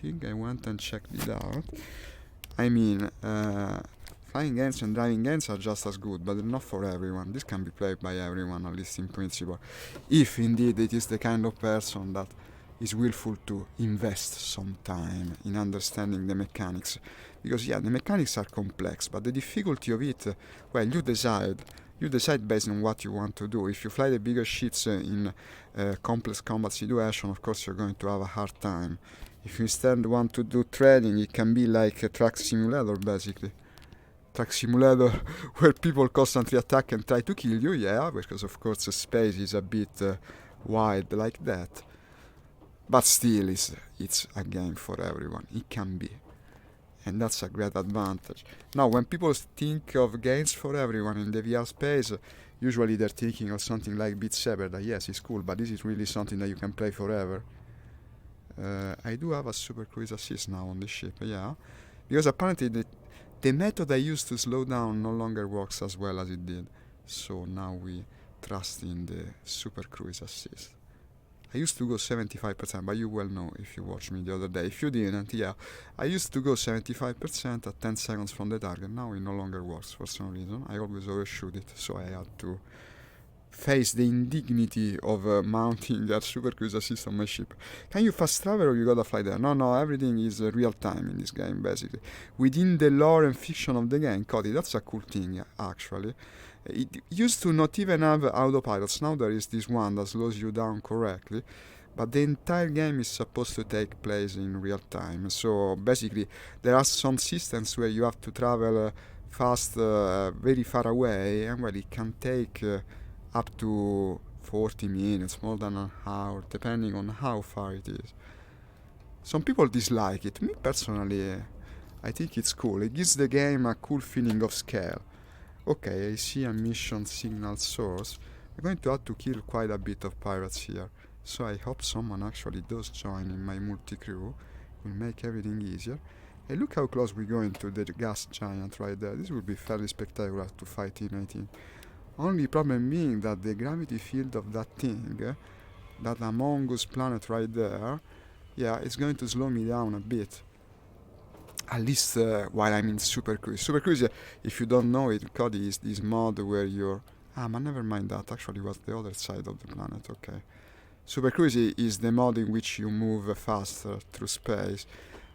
Bounty. I went and checked it out. I mean, flying games and driving games are just as good, but they're not for everyone. This can be played by everyone, at least in principle, if indeed it is the kind of person that is willful to invest some time in understanding the mechanics. Because yeah, the mechanics are complex, but the difficulty of it, well, you decide. You decide based on what you want to do. If you fly the bigger ships in complex combat situation, of course you're going to have a hard time. If you instead want to do trading, it can be like a truck simulator, basically. Truck simulator where people constantly attack and try to kill you, yeah, because of course the space is a bit wide like that. But still, it's a game for everyone. It can be. And that's a great advantage. Now, when people think of games for everyone in the VR space, usually they're thinking of something like Beat Saber. That yes, it's cool, but this is really something that you can play forever. I do have a Super Cruise Assist now on the ship, yeah. Because apparently the method I used to slow down no longer works as well as it did. So now we trust in the Super Cruise Assist. I used to go 75%, but you well know if you watched me the other day. If you didn't, yeah, I used to go 75% at 10 seconds from the target. Now it no longer works for some reason. I always overshoot it, so I had to face the indignity of mounting that Super Cruise Assist on my ship. Can you fast travel or you gotta fly there? No, everything is real time in this game, basically. Within the lore and fiction of the game, Cody, that's a cool thing, actually. It used to not even have autopilots. Now there is this one that slows you down correctly, but the entire game is supposed to take place in real time. So basically there are some systems where you have to travel fast very far away, and well, it can take up to 40 minutes, more than an hour, depending on how far it is. Some people dislike it. Me personally, I think it's cool. It gives the game a cool feeling of scale. Okay, I see a mission signal source. I'm going to have to kill quite a bit of pirates here, so I hope someone actually does join in my multi-crew. Will make everything easier. Hey, look how close we're going to the gas giant right there. This will be fairly spectacular to fight in, I think. Only problem being that the gravity field of that thing, that Among Us planet right there, yeah, it's going to slow me down a bit. At least while I'm in Super Cruise. Super Cruise, if you don't know it, Cody, is this mod where you're... but never mind, that actually was the other side of the planet, okay. Super Cruise is the mod in which you move faster through space.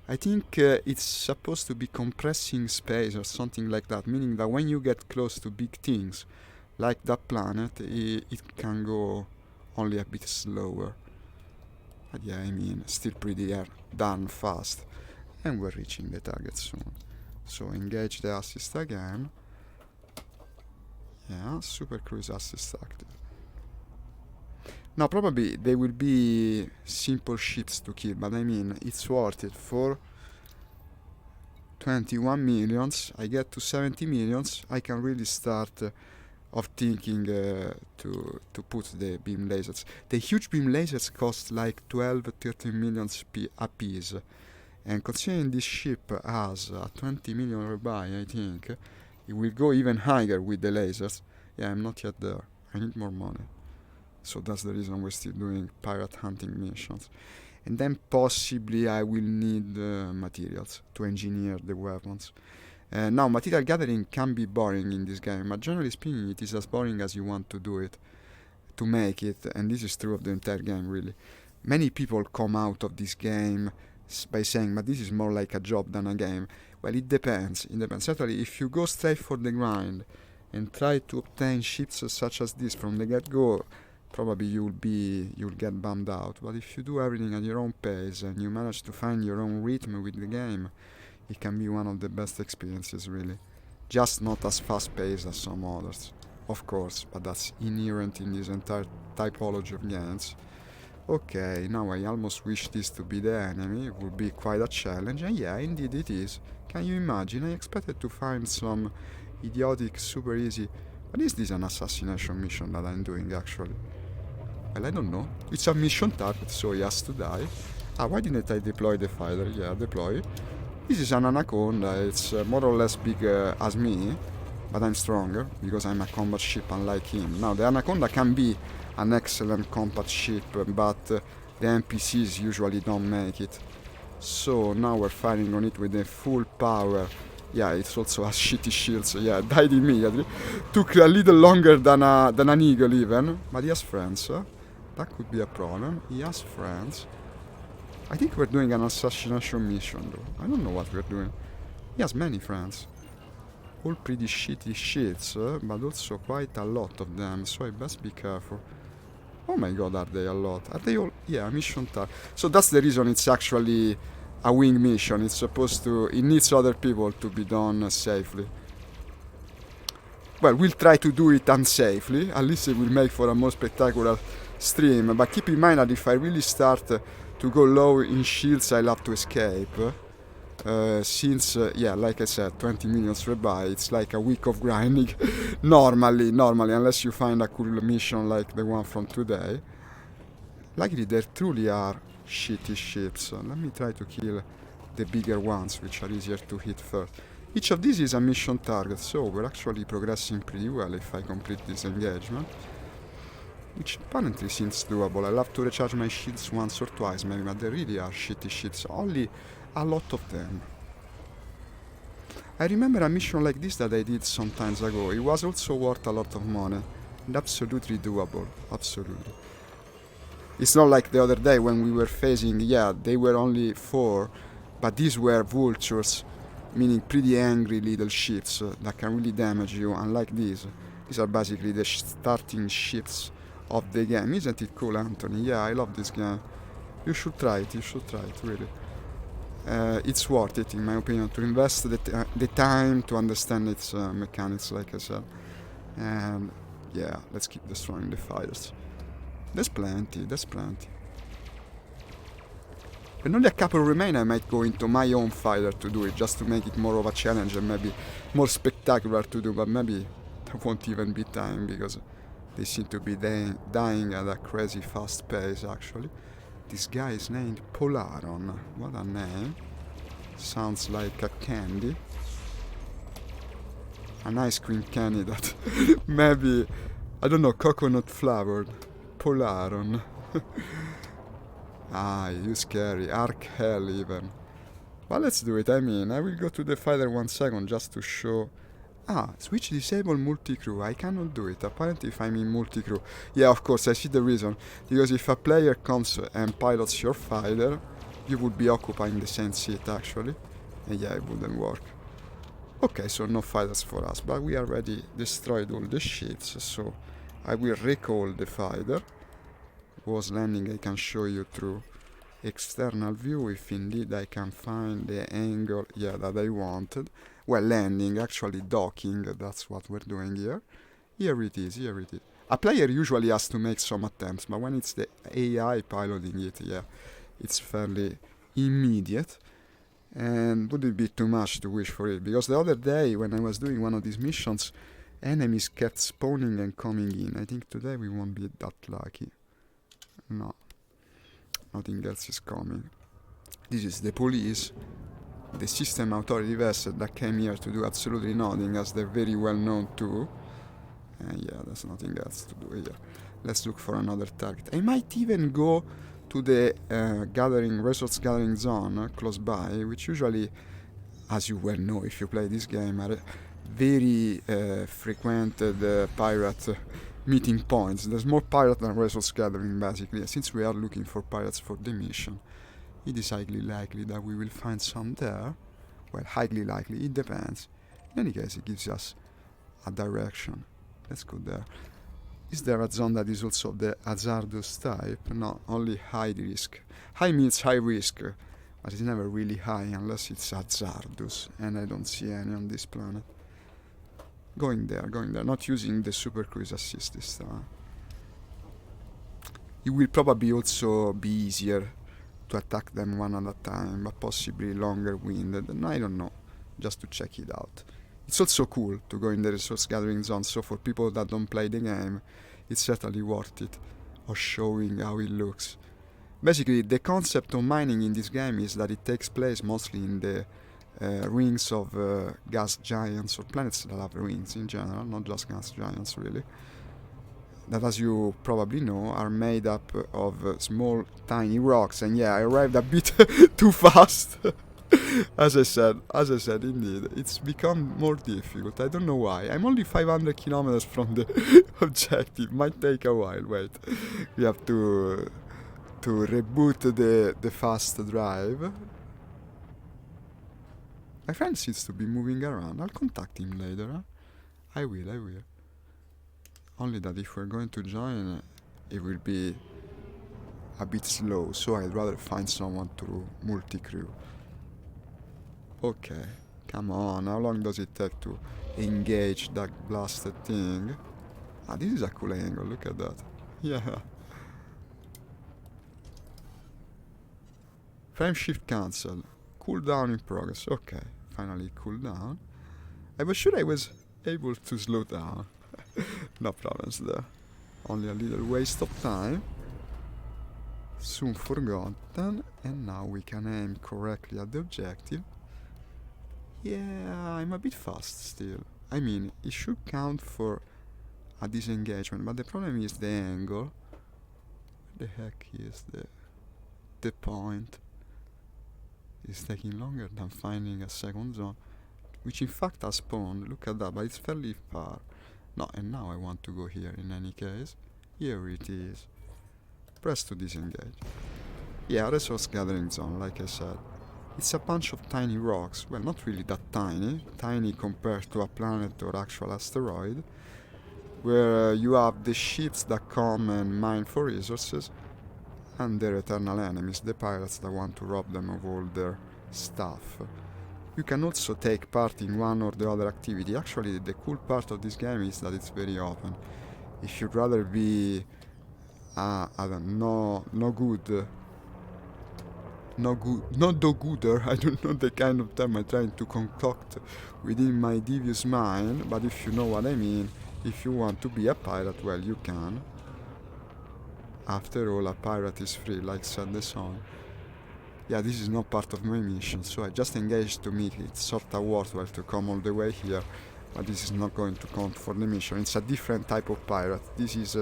I think it's supposed to be compressing space or something like that, meaning that when you get close to big things, like that planet, it can go only a bit slower. But yeah, I mean, still pretty darn fast. And we're reaching the target soon. So engage the assist again. Yeah, Super Cruise assist active. Now probably they will be simple ships to kill, but I mean, it's worth it. For 21 millions, I get to 70 millions, I can really start of thinking to put the beam lasers. The huge beam lasers cost like 12-13 millions a piece. And considering this ship has a 20 million rebuy, I think it will go even higher with the lasers. Yeah, I'm not yet there. I need more money. So that's the reason we're still doing pirate hunting missions. And then possibly I will need materials to engineer the weapons. Now, material gathering can be boring in this game, but generally speaking, it is as boring as you want to do it, to make it. And this is true of the entire game, really. Many people come out of this game by saying, but this is more like a job than a game. Well, it depends. Certainly, if you go straight for the grind and try to obtain ships such as this from the get-go, probably you'll get bummed out. But if you do everything at your own pace and you manage to find your own rhythm with the game, it can be one of the best experiences, really. Just not as fast-paced as some others, of course, but that's inherent in this entire typology of games. Okay, now I almost wish this to be the enemy. It would be quite a challenge, and yeah, indeed it is. Can you imagine? I expected to find some idiotic, super easy... But is this an assassination mission that I'm doing, actually? Well, I don't know. It's a mission target, so he has to die. Why didn't I deploy the fighter? Yeah, deploy. This is an Anaconda. It's more or less big as me, but I'm stronger, because I'm a combat ship unlike him. Now, the Anaconda can be an excellent combat ship, but the NPCs usually don't make it. So now we're firing on it with the full power. Yeah, it's also has shitty shields. Yeah, died immediately. Took a little longer than an eagle even. But he has friends. That could be a problem. He has friends. I think we're doing an assassination mission though. I don't know what we're doing. He has many friends. All pretty shitty shits, but also quite a lot of them. So I best be careful. Oh my god, are they a lot? Are they all? Yeah, mission target. So that's the reason it's actually a wing mission. It's supposed to... It needs other people to be done safely. Well, we'll try to do it unsafely. At least it will make for a more spectacular stream. But keep in mind that if I really start to go low in shields, I'll have to escape. Since, yeah, like I said, 20 million rebuy, it's like a week of grinding. normally, unless you find a cool mission like the one from today. Luckily, there truly are shitty ships. Let me try to kill the bigger ones, which are easier to hit first. Each of these is a mission target, so we're actually progressing pretty well if I complete this engagement. Which apparently seems doable. I'll have to recharge my shields once or twice maybe, but there really are shitty ships. Only a lot of them. I remember a mission like this that I did some times ago. It was also worth a lot of money. And absolutely doable. Absolutely. It's not like the other day when we were facing, yeah, they were only 4, but these were vultures, meaning pretty angry little ships that can really damage you, unlike these. These are basically the starting ships of the game. Isn't it cool, Anthony? Yeah, I love this game. You should try it, really. It's worth it, in my opinion, to invest the time to understand its mechanics, like I said. And yeah, let's keep destroying the fighters. There's plenty. When only a couple remain, I might go into my own fighter to do it, just to make it more of a challenge and maybe more spectacular to do, but maybe there won't even be time, because they seem to be dying at a crazy fast pace, actually. This guy is named Polaron. What a name. Sounds like a candy. An ice cream candy that maybe, I don't know, coconut flavored. Polaron. You scary. Arc hell even. But let's do it. I mean, I will go to the fighter 1 second just to show... switch disable multi-crew. I cannot do it. Apparently if I'm in multi-crew. Yeah, of course, I see the reason. Because if a player comes and pilots your fighter, you would be occupying the same seat, actually. And yeah, it wouldn't work. Okay, so no fighters for us. But we already destroyed all the ships, so I will recall the fighter. Was landing, I can show you through external view if indeed I can find the angle, yeah, that I wanted. Well, landing, actually docking, that's what we're doing here. Here it is. A player usually has to make some attempts, but when it's the AI piloting it, yeah, it's fairly immediate. And would it be too much to wish for it? Because the other day, when I was doing one of these missions, enemies kept spawning and coming in. I think today we won't be that lucky. No, nothing else is coming. This is the police, the system authority vessel that came here to do absolutely nothing, as they're very well known to. Yeah, there's nothing else to do here. Let's look for another target. I might even go to the resource gathering zone close by, which usually, as you well know if you play this game, are very frequented pirate meeting points. There's more pirate than resource gathering, basically. Since we are looking for pirates for the mission, it is highly likely that we will find some there. Well, highly likely, it depends. In any case, it gives us a direction. Let's go there. Is there a zone that is also the hazardous type? No, only high risk. High means high risk, but it's never really high unless it's hazardous, and I don't see any on this planet. Going there, not using the super cruise assist this time. It will probably also be easier to attack them one at a time, but possibly longer winded, and I don't know, just to check it out. It's also cool to go in the resource gathering zone, so for people that don't play the game, it's certainly worth it, of showing how it looks. Basically, the concept of mining in this game is that it takes place mostly in the rings of gas giants, or planets that have rings in general, not just gas giants really. that, as you probably know, are made up of small, tiny rocks. And yeah, I arrived a bit too fast. As I said, indeed, it's become more difficult. I don't know why. I'm only 500 kilometers from the objective. Might take a while. Wait, we have to reboot the fast drive. My friend seems to be moving around. I'll contact him later. Huh? I will. Only that if we're going to join, it will be a bit slow. So I'd rather find someone to multi-crew. Okay, come on, how long does it take to engage that blasted thing? Ah, this is a cool angle, look at that. Yeah. Frame shift cancel. Cooldown in progress. Okay, finally cool down. I was sure I was able to slow down. No problems there. Only a little waste of time. Soon forgotten. And now we can aim correctly at the objective. Yeah, I'm a bit fast still. I mean, it should count for a disengagement, but the problem is the angle. Where the heck is the point? It's taking longer than finding a second zone, which in fact has spawned. Look at that, but it's fairly far. No, and now I want to go here in any case. Here it is. Press to disengage. Yeah, resource gathering zone, like I said. It's a bunch of tiny rocks, well, not really that tiny compared to a planet or actual asteroid, where you have the ships that come and mine for resources, and their eternal enemies, the pirates that want to rob them of all their stuff. You can also take part in one or the other activity. Actually, the cool part of this game is that it's very open. If you'd rather be no do-gooder, I don't know the kind of term I'm trying to concoct within my devious mind, but if you know what I mean, if you want to be a pirate, well, you can. After all, a pirate is free, like said the song. Yeah, this is not part of my mission, so I just engaged to make it sorta worthwhile to come all the way here, but this is not going to count for the mission. It's a different type of pirate. This is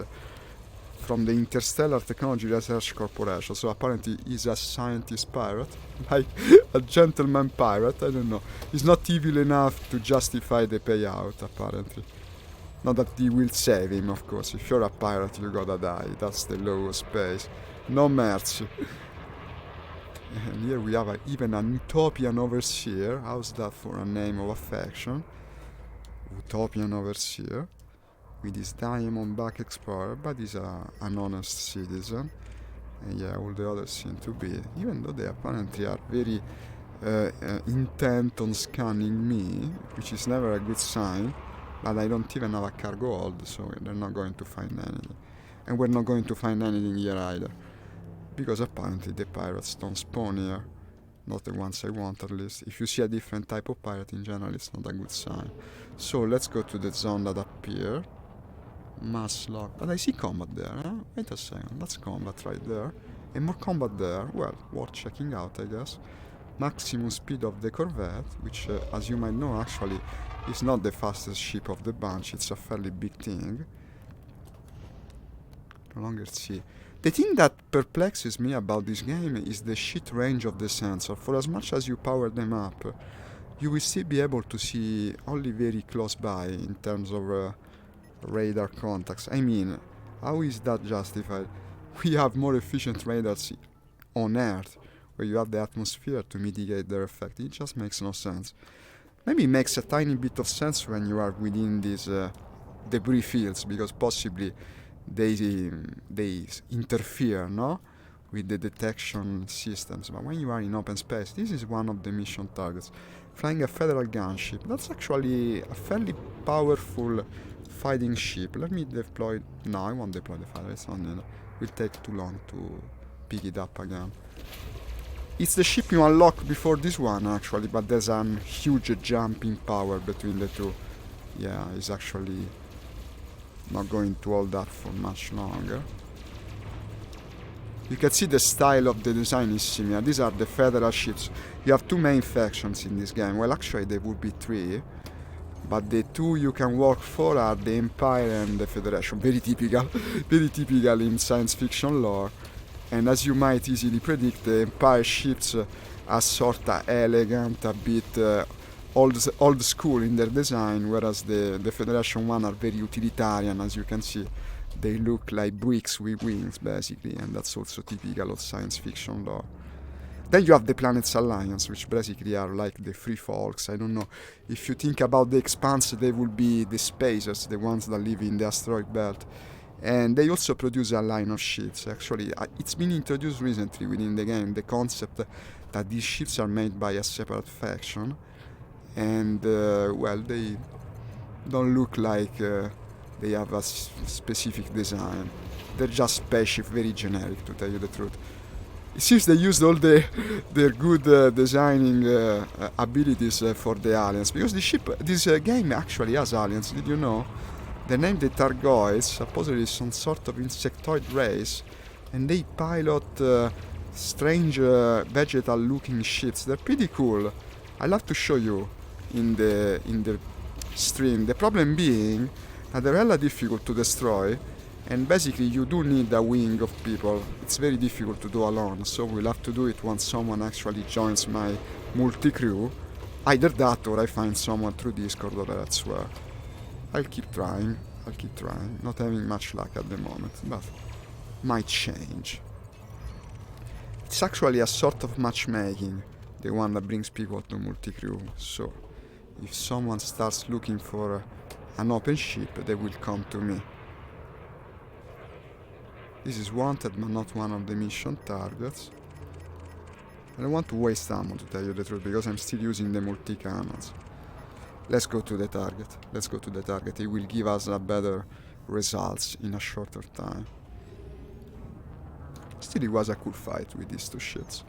from the Interstellar Technology Research Corporation, so apparently he's a scientist pirate, like a gentleman pirate, I don't know. He's not evil enough to justify the payout, apparently. Not that he will save him, of course. If you're a pirate, you gotta die. That's the law of space. No mercy. And here we have even an Utopian Overseer. How's that for a name of a faction? Utopian Overseer. With his Diamondback Explorer, but he's an honest citizen. And yeah, all the others seem to be, even though they apparently are very intent on scanning me, which is never a good sign, but I don't even have a cargo hold, so they're not going to find anything. And we're not going to find anything here either, because apparently the pirates don't spawn here. Not the ones I want, at least. If you see a different type of pirate in general, it's not a good sign. So let's go to the zone that appeared. Mass lock. But I see combat there, eh? Wait a second, that's combat right there. And more combat there. Well, worth checking out, I guess. Maximum speed of the Corvette, which, as you might know, actually is not the fastest ship of the bunch. It's a fairly big thing. No longer see. The thing that perplexes me about this game is the shit range of the sensor. For as much as you power them up, you will still be able to see only very close by in terms of radar contacts. I mean, how is that justified? We have more efficient radars on Earth, where you have the atmosphere to mitigate their effect. It just makes no sense. Maybe it makes a tiny bit of sense when you are within these debris fields, because possibly they interfere, no, with the detection systems. But when you are in open space, this is one of the mission targets. Flying a federal gunship. That's actually a fairly powerful fighting ship. Let me deploy. No, I won't deploy the fighter. It's not needed. It will take too long to pick it up again. It's the ship you unlock before this one, actually, but there's a huge jump in power between the two. Yeah, it's actually not going to hold that for much longer. You can see the style of the design is similar. These are the federal ships. You have two main factions in this game. Well, actually, there would be three, but the two you can work for are the Empire and the Federation. Very typical, very typical in science fiction lore. And as you might easily predict, the Empire ships are sorta elegant, a bit old school in their design, whereas the Federation one are very utilitarian, as you can see. They look like bricks with wings, basically, and that's also typical of science fiction lore. Then you have the Planets Alliance, which basically are like the free folks. I don't know. If you think about the Expanse, they will be the spacers, the ones that live in the asteroid belt. And they also produce a line of ships. Actually, it's been introduced recently within the game, the concept that these ships are made by a separate faction. And, well, they don't look like they have a specific design. They're just spaceship, very generic, to tell you the truth. It seems they used all their good designing abilities for the aliens, because this game actually has aliens. Did you know? They're named the Targoids, supposedly some sort of insectoid race, and they pilot strange vegetal-looking ships. They're pretty cool. I'll have to show you in the stream. The problem being that they're hella difficult to destroy, and basically you do need a wing of people. It's very difficult to do alone, so we'll have to do it once someone actually joins my multi-crew. Either that or I find someone through Discord or elsewhere. I'll keep trying. Not having much luck at the moment, but might change. It's actually a sort of matchmaking, the one that brings people to multi-crew. So, if someone starts looking for an open ship, they will come to me. This is wanted, but not one of the mission targets. I don't want to waste ammo, to tell you the truth, because I'm still using the multi-cannons. Let's go to the target. It will give us a better results in a shorter time. Still, it was a cool fight with these two shits.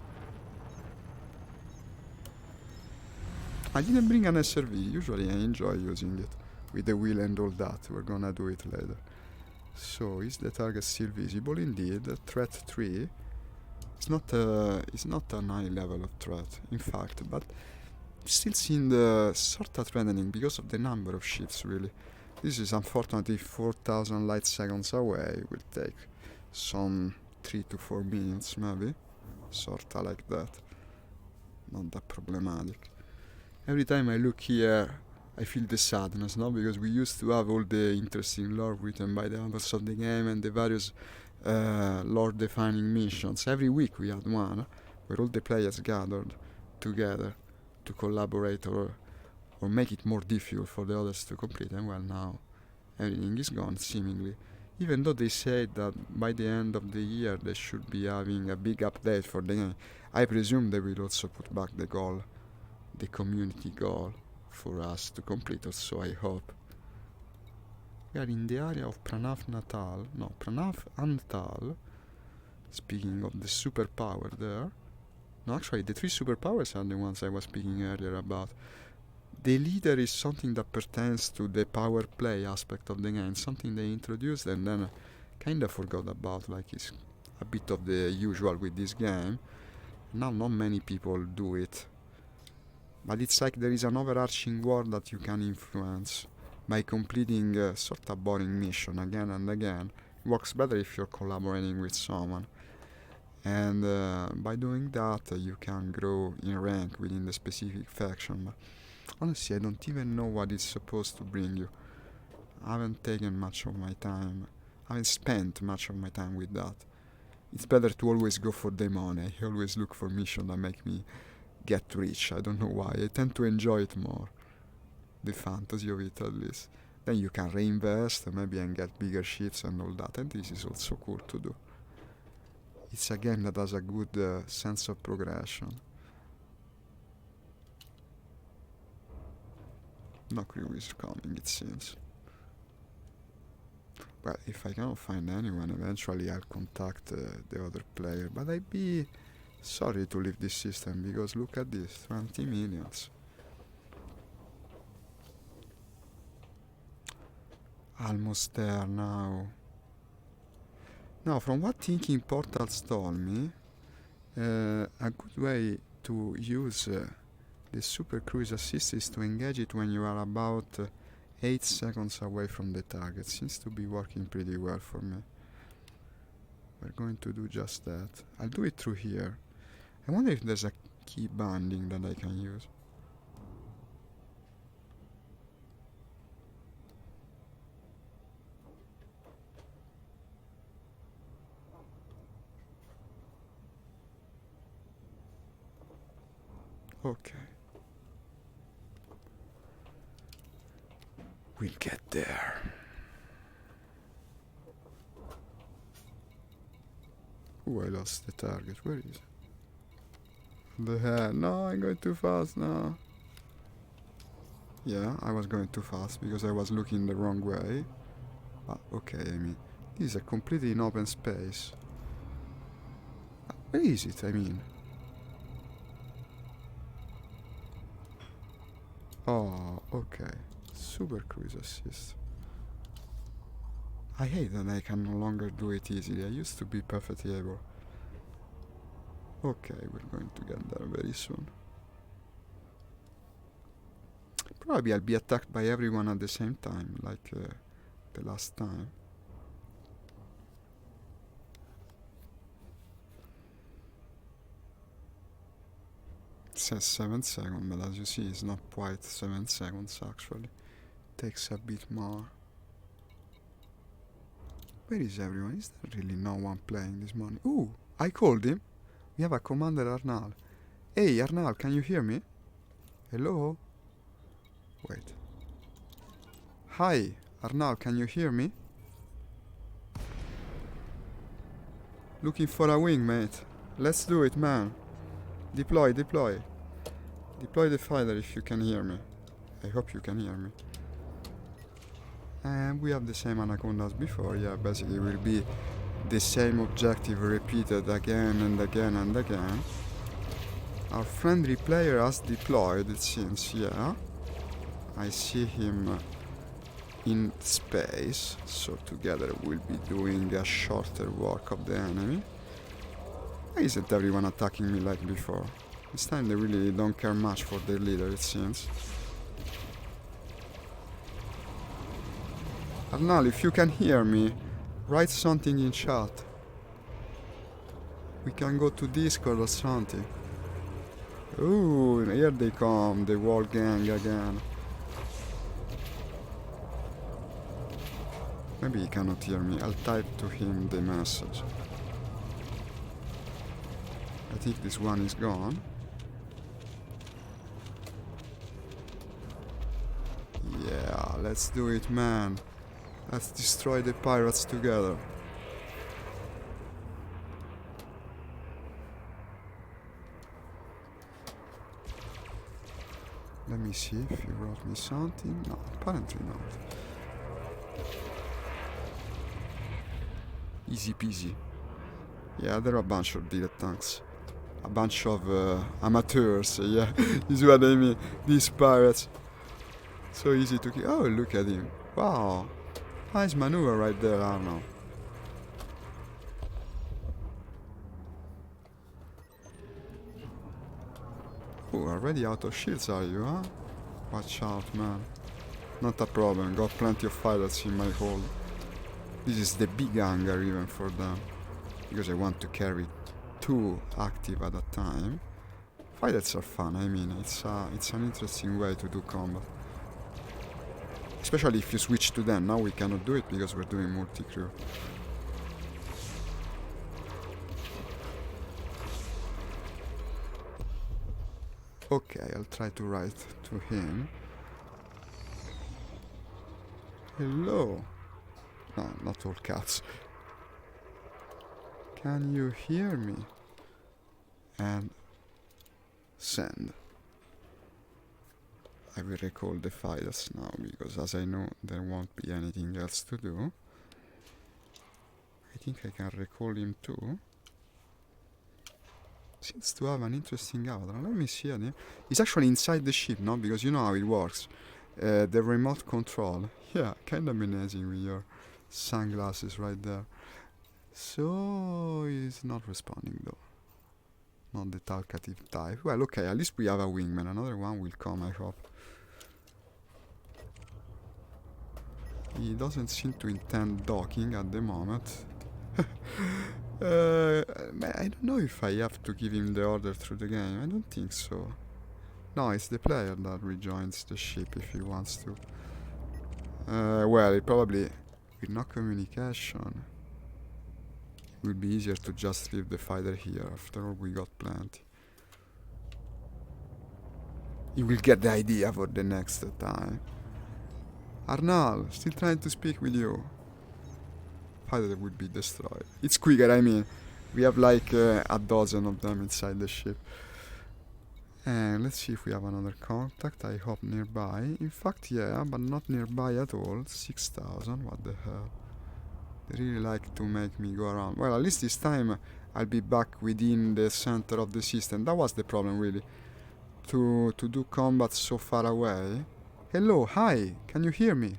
I didn't bring an SRV. Usually I enjoy using it with the wheel and all that. We're gonna do it later. So, is the target still visible? Indeed. Threat 3. It's not a high level of threat, in fact, but still seemed sort of threatening because of the number of ships, really. This is unfortunately 4,000 light seconds away. It will take some 3 to 4 minutes, maybe. Sorta like that. Not that problematic. Every time I look here, I feel the sadness, no? Because we used to have all the interesting lore written by the authors of the game and the various lore-defining missions. Every week we had one where all the players gathered together to collaborate or make it more difficult for the others to complete. And well, now everything is gone, seemingly. Even though they said that by the end of the year they should be having a big update for the game, I presume they will also put back the goal, the community goal, for us to complete, or so I hope. We are in the area of Pranav Antal. Speaking of the superpower there. No, actually, the 3 superpowers are the ones I was speaking earlier about. The leader is something that pertains to the power play aspect of the game, something they introduced and then kinda forgot about, like it's a bit of the usual with this game. Now not many people do it. But it's like there is an overarching war that you can influence by completing a sort of boring mission again and again. It works better if you're collaborating with someone. And by doing that, you can grow in rank within the specific faction. But honestly, I don't even know what it's supposed to bring you. I haven't taken much of my time. I haven't spent much of my time with that. It's better to always go for the money. I always look for missions that make me get rich. I don't know why. I tend to enjoy it more. The fantasy of it, at least. Then you can reinvest, maybe, and get bigger ships and all that. And this is also cool to do. It's a game that has a good sense of progression. No crew is coming, it seems. Well, if I cannot find anyone, eventually I'll contact the other player. But I'd be sorry to leave this system, because look at this, 20 millions. Almost there now. Now, from what Thinking Portals told me, a good way to use The super cruise assist is to engage it when you are about 8 seconds away from the target. Seems to be working pretty well for me. We're going to do just that. I'll do it through here. I wonder if there's a key binding that I can use. Okay. We'll get there. Ooh, I lost the target. Where is it? The head. No, I'm going too fast now. Yeah, I was going too fast because I was looking the wrong way. Ah, okay, I mean, this is a completely in open space. Where is it, I mean? Oh, okay. Super cruise assist. I hate that I can no longer do it easily. I used to be perfectly able. Okay, we're going to get there very soon. Probably I'll be attacked by everyone at the same time, like the last time. It says 7 seconds, but as you see, it's not quite 7 seconds actually. Takes a bit more. Where is everyone? Is there really no one playing this morning? Ooh, I called him. We have a commander, Arnal. Hey, Arnal, can you hear me? Hello? Wait. Hi, Arnal, can you hear me? Looking for a wing, mate. Let's do it, man. Deploy, deploy. Deploy the fighter if you can hear me. I hope you can hear me. And we have the same anaconda as before. Yeah, basically will be the same objective repeated again and again and again. Our friendly player has deployed, it seems, yeah. I see him in space, so together we'll be doing a shorter walk of the enemy. Why isn't everyone attacking me like before? This time they really don't care much for their leader, it seems. Arnal, if you can hear me, write something in chat. We can go to Discord or something. Ooh, here they come, the wall gang again. Maybe he cannot hear me. I'll type to him the message. I think this one is gone. Yeah, let's do it, man. Let's destroy the pirates together. Let me see if you wrote me something. No, apparently not. Easy peasy. Yeah, there are a bunch of dilettantes. A bunch of amateurs, yeah. Is what I mean. These pirates. So easy to kill. Oh, look at him. Wow. Nice maneuver right there, Arno. Oh, already out of shields are you, huh? Watch out, man. Not a problem, got plenty of fighters in my hold. This is the big hangar even for them. Because I want to carry 2 active at a time. Fighters are fun, I mean, it's an interesting way to do combat. Especially if you switch to them. Now we cannot do it because we're doing multi-crew. Okay, I'll try to write to him. Hello. No, not all caps. Can you hear me? And send. I will recall the fighters now because as I know there won't be anything else to do. I think I can recall him too. Seems to have an interesting avatar. Let me see it. He's actually inside the ship, no? Because you know how it works. The remote control. Yeah, kind of amazing with your sunglasses right there. So he's not responding though. Not the talkative type. Well, okay, at least we have a wingman. Another one will come, I hope. He doesn't seem to intend docking at the moment. I don't know if I have to give him the order through the game. I don't think so. No, it's the player that rejoins the ship if he wants to. Well, it probably, with no communication, it will be easier to just leave the fighter here. After all, we got plenty. You will get the idea for the next time. Arnal, still trying to speak with you. Fighter will be destroyed. It's quicker, I mean. We have like a dozen of them inside the ship. And let's see if we have another contact. I hope nearby. In fact, yeah, but not nearby at all. 6,000, what the hell. They really like to make me go around. Well, at least this time I'll be back within the center of the system. That was the problem, really. To do combat so far away. Hello, hi, can you hear me?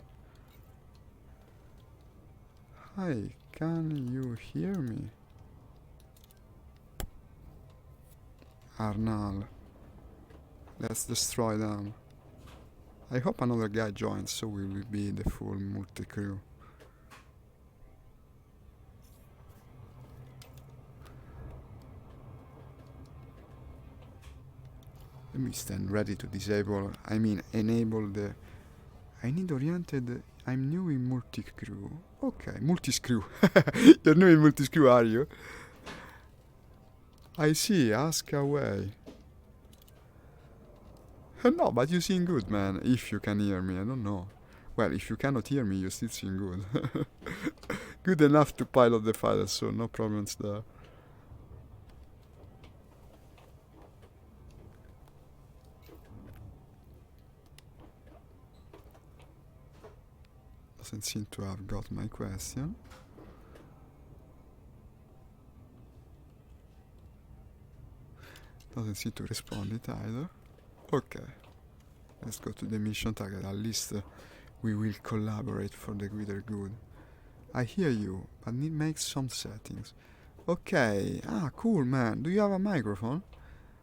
Hi, can you hear me? Arnal. Let's destroy them. I hope another guy joins so we will be the full multi-crew. Let me stand ready to disable, enable the... I need oriented... I'm new in multi-crew. Okay, multi-screw. You're new in multi-screw, are you? I see, ask away. No, but you sing good, man. If you can hear me, I don't know. Well, if you cannot hear me, you still sing good. Good enough to pilot the fighter, so no problems there. Doesn't seem to have got my question. Doesn't seem to respond it either. Okay. Let's go to the mission target. At least we will collaborate for the greater good. I hear you, but need make some settings. Okay. Ah, cool, man. Do you have a microphone?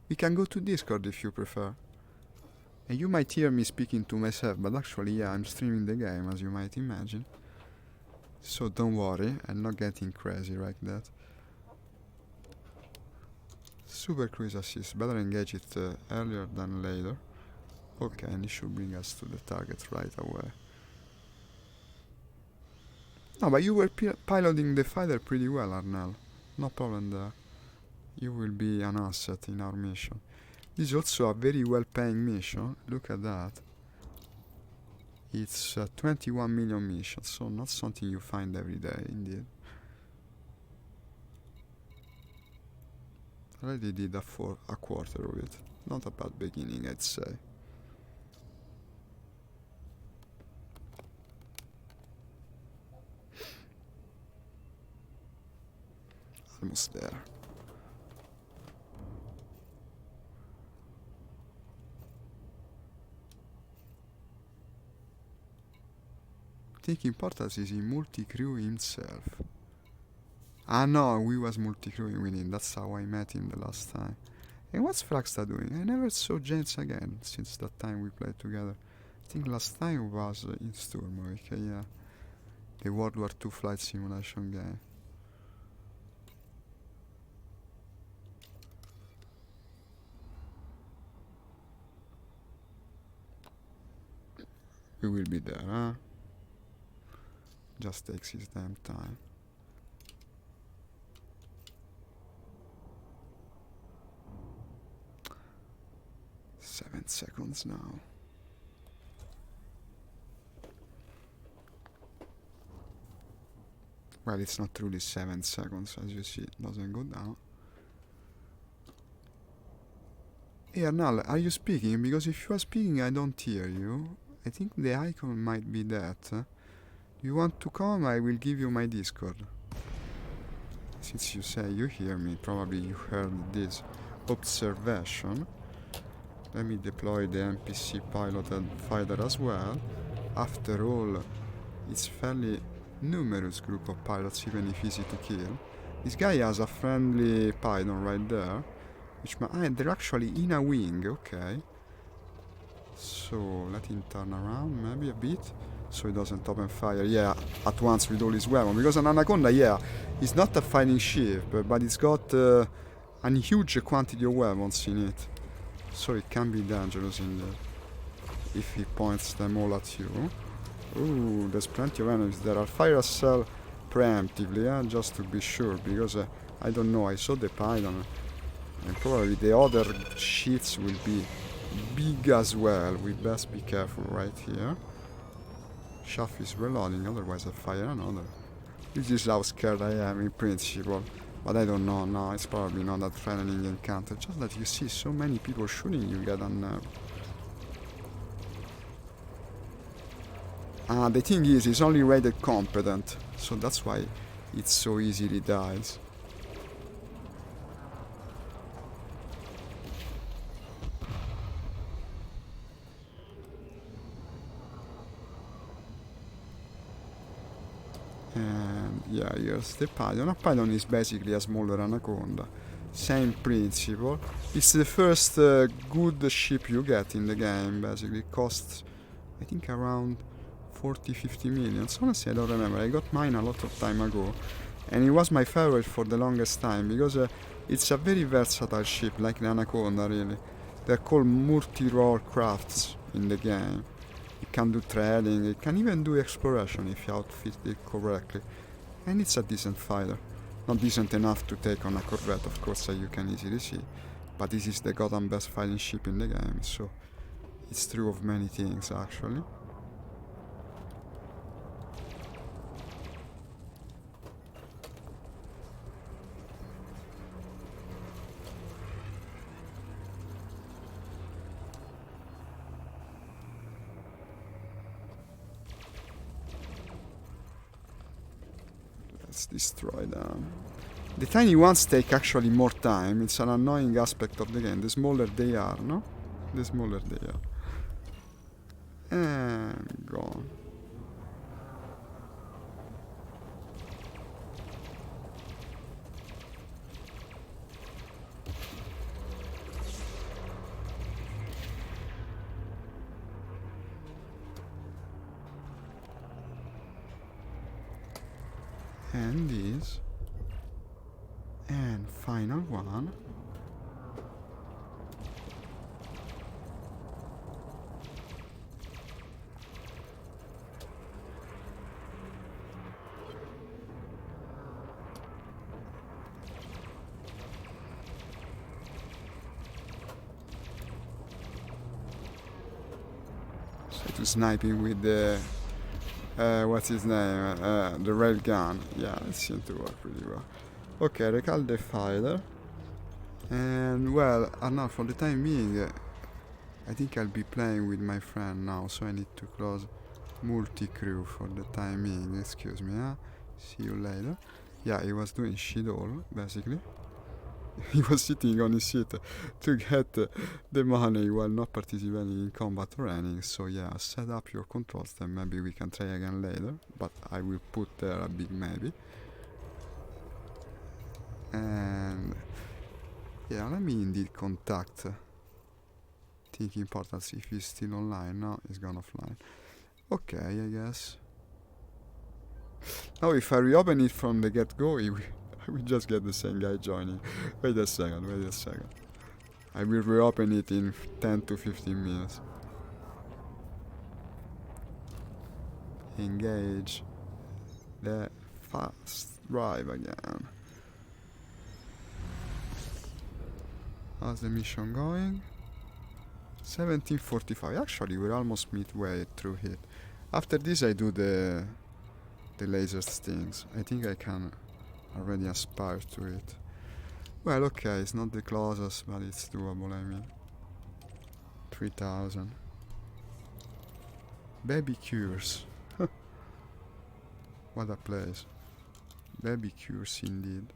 We can go to Discord if you prefer. And you might hear me speaking to myself, but actually, yeah, I'm streaming the game, as you might imagine. So don't worry, I'm not getting crazy like that. Super cruise assist, better engage it earlier than later. Okay, and it should bring us to the target right away. No, but you were piloting the fighter pretty well, Arnel. No problem there. You will be an asset in our mission. This is also a very well-paying mission. Look at that. It's a 21 million mission, so not something you find every day, indeed. Already did a quarter of it. Not a bad beginning, I'd say. Almost there. Taking importance is in multi-crew himself. Ah no, we was multi-crewing with him, that's how I met him the last time. And what's Fragsta doing? I never saw James again since that time we played together. I think last time was in Sturmovik, yeah. The World War II flight simulation game. We will be there, huh? Just takes his damn time. Seven seconds now. Well, it's not truly 7 seconds, as you see, it doesn't go down. Hey Arnal, are you speaking? Because if you are speaking, I don't hear you. I think the icon might be that. You want to come? I will give you my Discord. Since you say you hear me, probably you heard this observation. Let me deploy the NPC piloted fighter as well. After all, it's fairly numerous group of pilots, even if easy to kill. This guy has a friendly Python right there. They're actually in a wing, okay. So let him turn around maybe a bit, so he doesn't open fire, yeah, at once with all his weapons. Because an Anaconda, yeah, it's not a fighting ship, but it's got a huge quantity of weapons in it. So it can be dangerous in there, if he points them all at you. Ooh, there's plenty of enemies there. I'll fire a cell preemptively, just to be sure, because I don't know, I saw the Python, and probably the other sheets will be big as well. We best be careful right here. Shaft is reloading, otherwise I fire another. This is how scared I am in principle. But I don't know, no, it's probably not that threatening encounter. Just that you see so many people shooting, you get unnerved. The thing is, he's only rated competent, so that's why it so easily dies. And yeah, here's the Python. A Python is basically a smaller Anaconda. Same principle. It's the first good ship you get in the game, basically. It costs, I think, around 40-50 million. Honestly, I don't remember. I got mine a lot of time ago. And it was my favorite for the longest time, because it's a very versatile ship, like the Anaconda, really. They're called multi-role crafts in the game. It can do trading, it can even do exploration if you outfit it correctly. And it's a decent fighter. Not decent enough to take on a Corvette, of course, as you can easily see. But this is the goddamn best fighting ship in the game, so it's true of many things, actually. Let's destroy them. The tiny ones take actually more time. It's an annoying aspect of the game. The smaller they are, no? The smaller they are. And gone. And this. And final one. So to sniping with the what's his name? The rail gun. Yeah, it seemed to work pretty well. Okay, recall the fighter. And well, now for the time being, I think I'll be playing with my friend now, so I need to close multi-crew for the time being. Excuse me, huh? See you later. Yeah, he was doing shit all, basically. He was sitting on his seat to get the money while not participating in combat or anything. So yeah, set up your controls, then maybe we can try again later. But I will put there a big maybe. And yeah, let me indeed contact. Think important if he's still online. No, he's gone offline. Okay, I guess. Now if I reopen it from the get-go, I will just get the same guy joining. Wait a second. I will reopen it in 10 to 15 minutes. Engage the fast drive again. How's the mission going? 1745. Actually, we're almost midway through it. After this, I do the laser stings. I think I can already aspire to it. Well, okay, it's not the closest, but it's doable, I mean. 3000. Baby Cures. What a place. Baby Cures, indeed.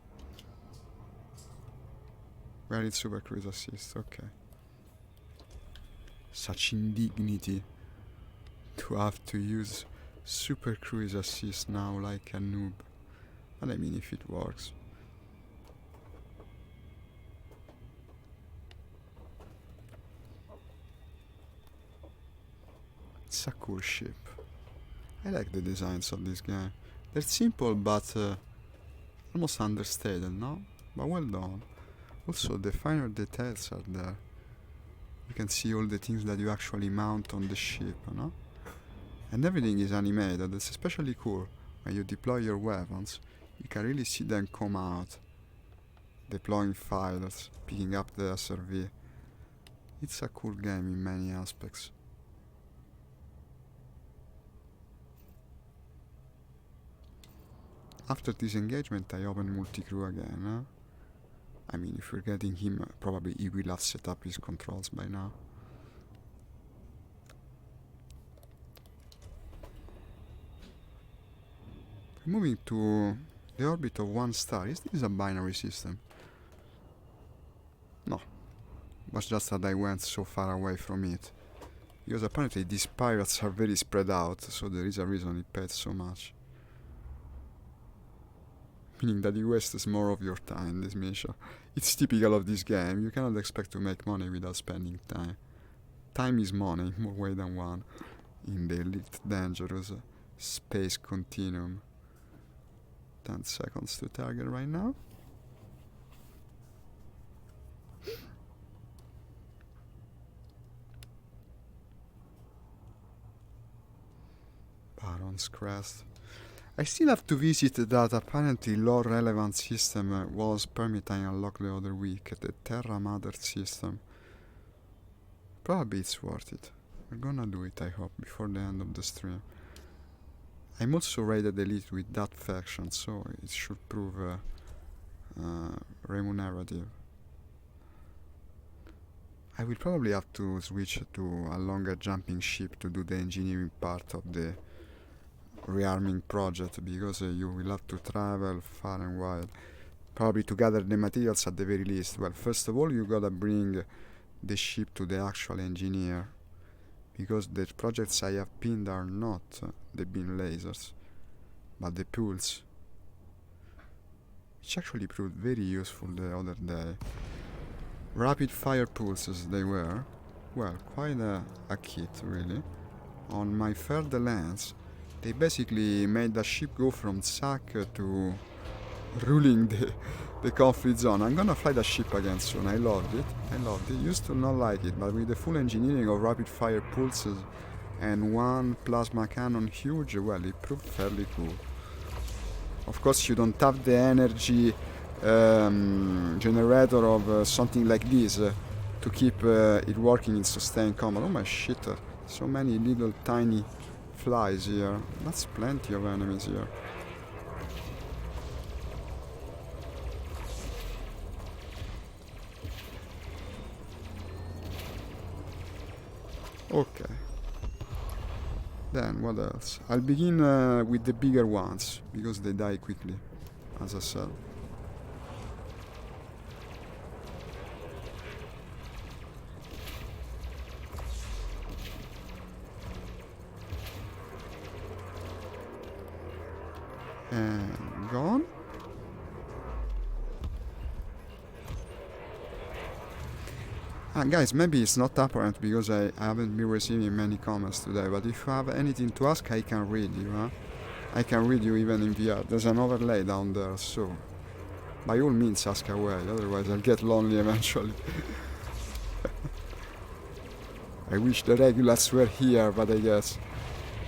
Where is Super Cruise Assist? Okay. Such indignity to have to use Super Cruise Assist now like a noob. But I mean, if it works. It's a cool ship. I like the designs of this game. They're simple but almost understated, no? But well done. Also, the finer details are there. You can see all the things that you actually mount on the ship, no? And everything is animated. It's especially cool when you deploy your weapons. You can really see them come out, deploying fighters, picking up the SRV. It's a cool game in many aspects. After this engagement I open multi-crew again. I mean, if you're getting him, probably he will have set up his controls by now. Moving to the orbit of one star. Is this a binary system? No. It was just that I went so far away from it. Because apparently these pirates are very spread out, so there is a reason it paid so much. Meaning that you wastes more of your time in this mission. It's typical of this game. You cannot expect to make money without spending time. Time is money, more way than one, in the elite dangerous space continuum. 10 seconds to target right now. Baron's Crest. I still have to visit that apparently low relevant system was permit I unlocked the other week, the Terra Mother system. Probably it's worth it. We're gonna do it, I hope, before the end of the stream. I'm also rated elite with that faction, so it should prove remunerative. I will probably have to switch to a longer jumping ship to do the engineering part of the rearming project, because you will have to travel far and wide, probably to gather the materials at the very least. Well, first of all you gotta bring the ship to the actual engineer, because the projects I have pinned are not the beam lasers, but the pulse, which actually proved very useful the other day. Rapid fire pulses they were. Well, quite a kit really. On my third lens they basically made the ship go from sack to ruling the conflict zone. I'm gonna fly the ship again soon. I loved it. Used to not like it, but with the full engineering of rapid fire pulses and one plasma cannon huge, well, it proved fairly cool. Of course you don't have the energy generator of something like this to keep it working in sustained combat. Oh my shit, so many little tiny flies here. That's plenty of enemies here. Okay. Then what else? I'll begin with the bigger ones, because they die quickly, as I said. And gone. Guys, maybe it's not apparent because I haven't been receiving many comments today, but if you have anything to ask, I can read you, huh? I can read you even in VR. There's an overlay down there, so by all means ask away, otherwise I'll get lonely eventually. I wish the regulars were here, but I guess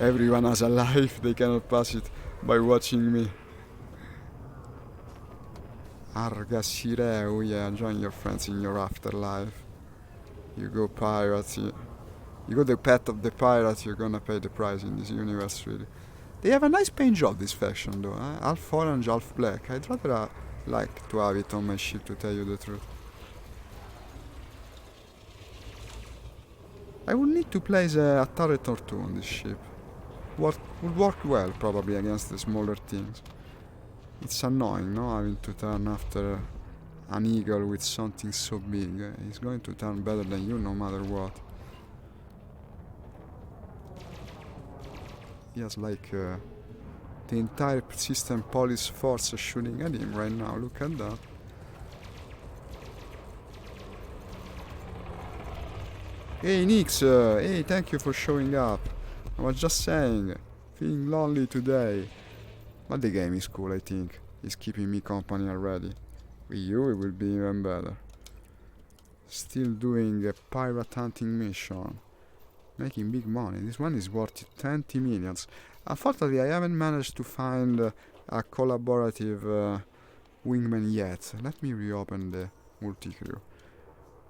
everyone has a life, they cannot pass it by watching me. Argasireu, yeah, join your friends in your afterlife. You go pirates, you go the path of the pirates, you're gonna pay the price in this universe, really. They have a nice paint job, this fashion, though, half orange, half black. I'd rather like to have it on my ship, to tell you the truth. I would need to place a turret or two on this ship. Would work well, probably, against the smaller things. It's annoying, no, having to turn after an eagle with something so big. He's going to turn better than you no matter what. He has like the entire system police force shooting at him right now. Look at that. Hey Nix, hey, thank you for showing up. I was just saying, feeling lonely today. But the game is cool, I think. It's keeping me company already. With you, it will be even better. Still doing a pirate hunting mission. Making big money. This one is worth 20 millions. Unfortunately, I haven't managed to find a collaborative wingman yet. Let me reopen the multi-crew.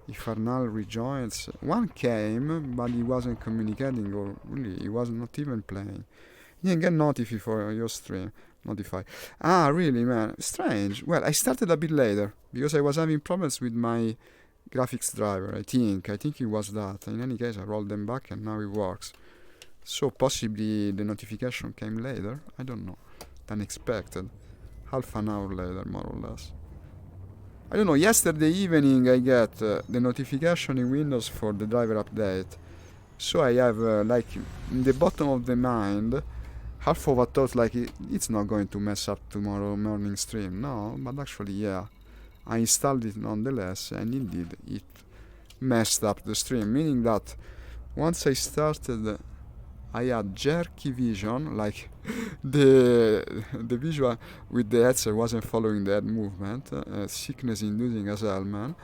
If Arnal rejoins, one came, but he wasn't communicating, or really, he was not even playing. You can get notified for your stream. Notify. Ah, really, man. Strange. Well, I started a bit later, because I was having problems with my graphics driver, I think it was that. In any case, I rolled them back and now it works. So possibly the notification came later, I don't know, than expected. Half an hour later, more or less. I don't know, yesterday evening I get the notification in Windows for the driver update. So I have, like, in the bottom of the mind, half of a thought like it's not going to mess up tomorrow morning stream. No, but actually, yeah. I installed it nonetheless, and indeed it messed up the stream, meaning that once I started, I had jerky vision, like the visual with the headset wasn't following the head movement, sickness inducing as hell, man.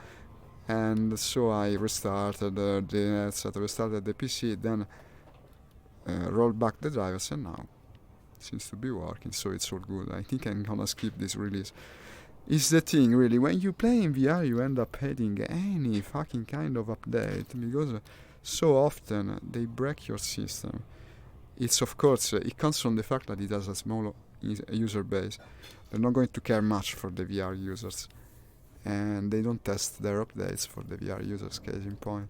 And so I restarted the headset, restarted the PC, then rolled back the drivers, and now it seems to be working, so it's all good. I think I'm gonna skip this release. It's the thing, really, when you play in VR you end up hating any fucking kind of update, because so often they break your system. It's, of course, it comes from the fact that it has a small user base. They're not going to care much for the VR users, and they don't test their updates for the VR users, case in point.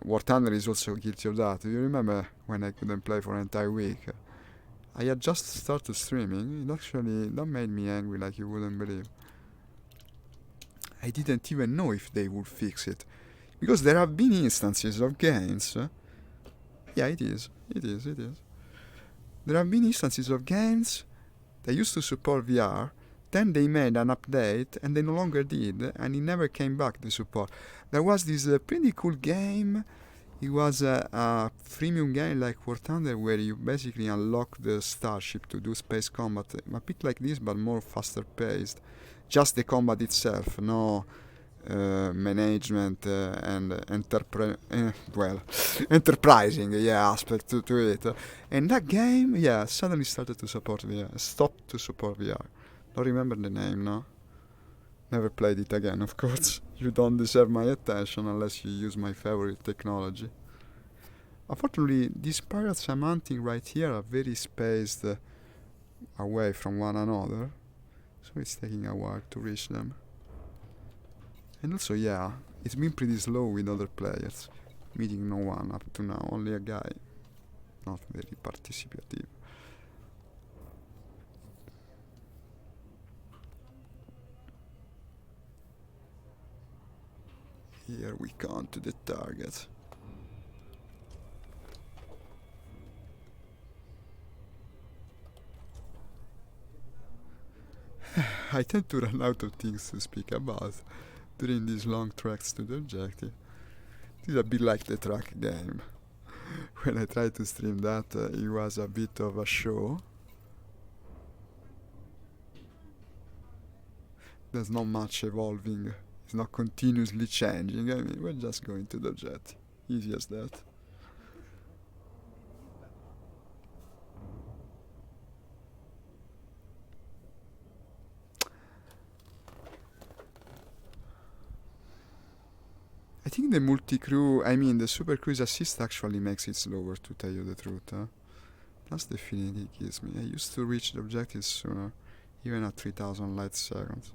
War Thunder is also guilty of that. Do you remember when I couldn't play for an entire week? I had just started streaming. That made me angry like you wouldn't believe. I didn't even know if they would fix it, because there have been instances of games. Yeah, it is. There have been instances of games that used to support VR, then they made an update and they no longer did, and it never came back to support. There was this pretty cool game. It was a freemium game like War Thunder, where you basically unlock the starship to do space combat, a bit like this but more faster paced. Just the combat itself, no management and enterprising aspect to it. And that game, suddenly started to support VR, stopped to support VR. Don't remember the name, no? Never played it again, of course. You don't deserve my attention unless you use my favorite technology. Unfortunately, these pirates I'm hunting right here are very spaced away from one another, so it's taking a while to reach them. And also, it's been pretty slow with other players, meeting no one up to now, only a guy, not very participative. Here we come to the target. I tend to run out of things to speak about during these long treks to the objective. It is a bit like the track game. When I tried to stream that, it was a bit of a show. There's not much evolving. It's not continuously changing. I mean, we're just going to the objective. Easy as that. I think the super cruise assist actually makes it slower, to tell you the truth. Plus the feeling it gives me. I used to reach the objectives sooner, even at 3000 light seconds.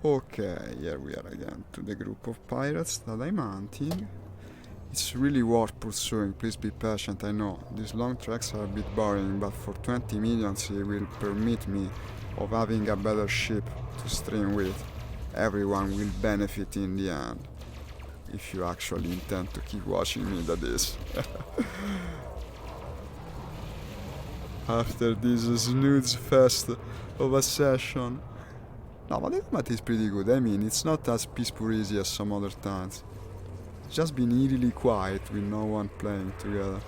Okay, here we are again, to the group of pirates that I'm hunting. It's really worth pursuing, please be patient, I know. These long treks are a bit boring, but for 20 millions it will permit me of having a better ship to stream with. Everyone will benefit in the end. If you actually intend to keep watching me, that is. after this snooze fest of a session. No, but the combat is pretty good. I mean, it's not as peaceful easy as some other times. It's just been eerily quiet with no one playing together.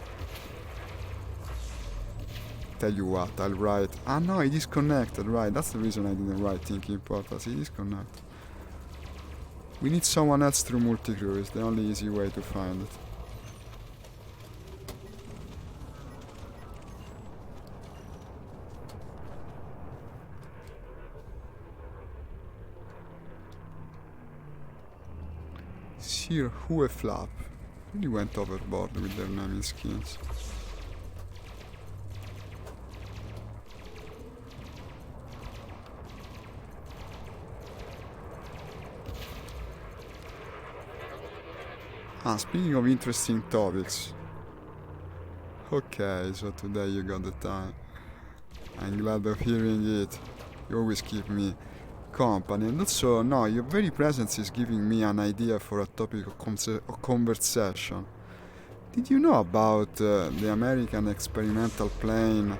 Tell you what, I'll write. Ah no, it is connected, right? That's the reason I didn't write thinking portals. It is connected. We need someone else through multi-crew. It's the only easy way to find it. Sir Hueflap really went overboard with their naming schemes. Ah, speaking of interesting topics. Okay, so today you got the time. I'm glad of hearing it. You always keep me company, and also, no, your very presence is giving me an idea for a topic of conversation. Did you know about the American experimental plane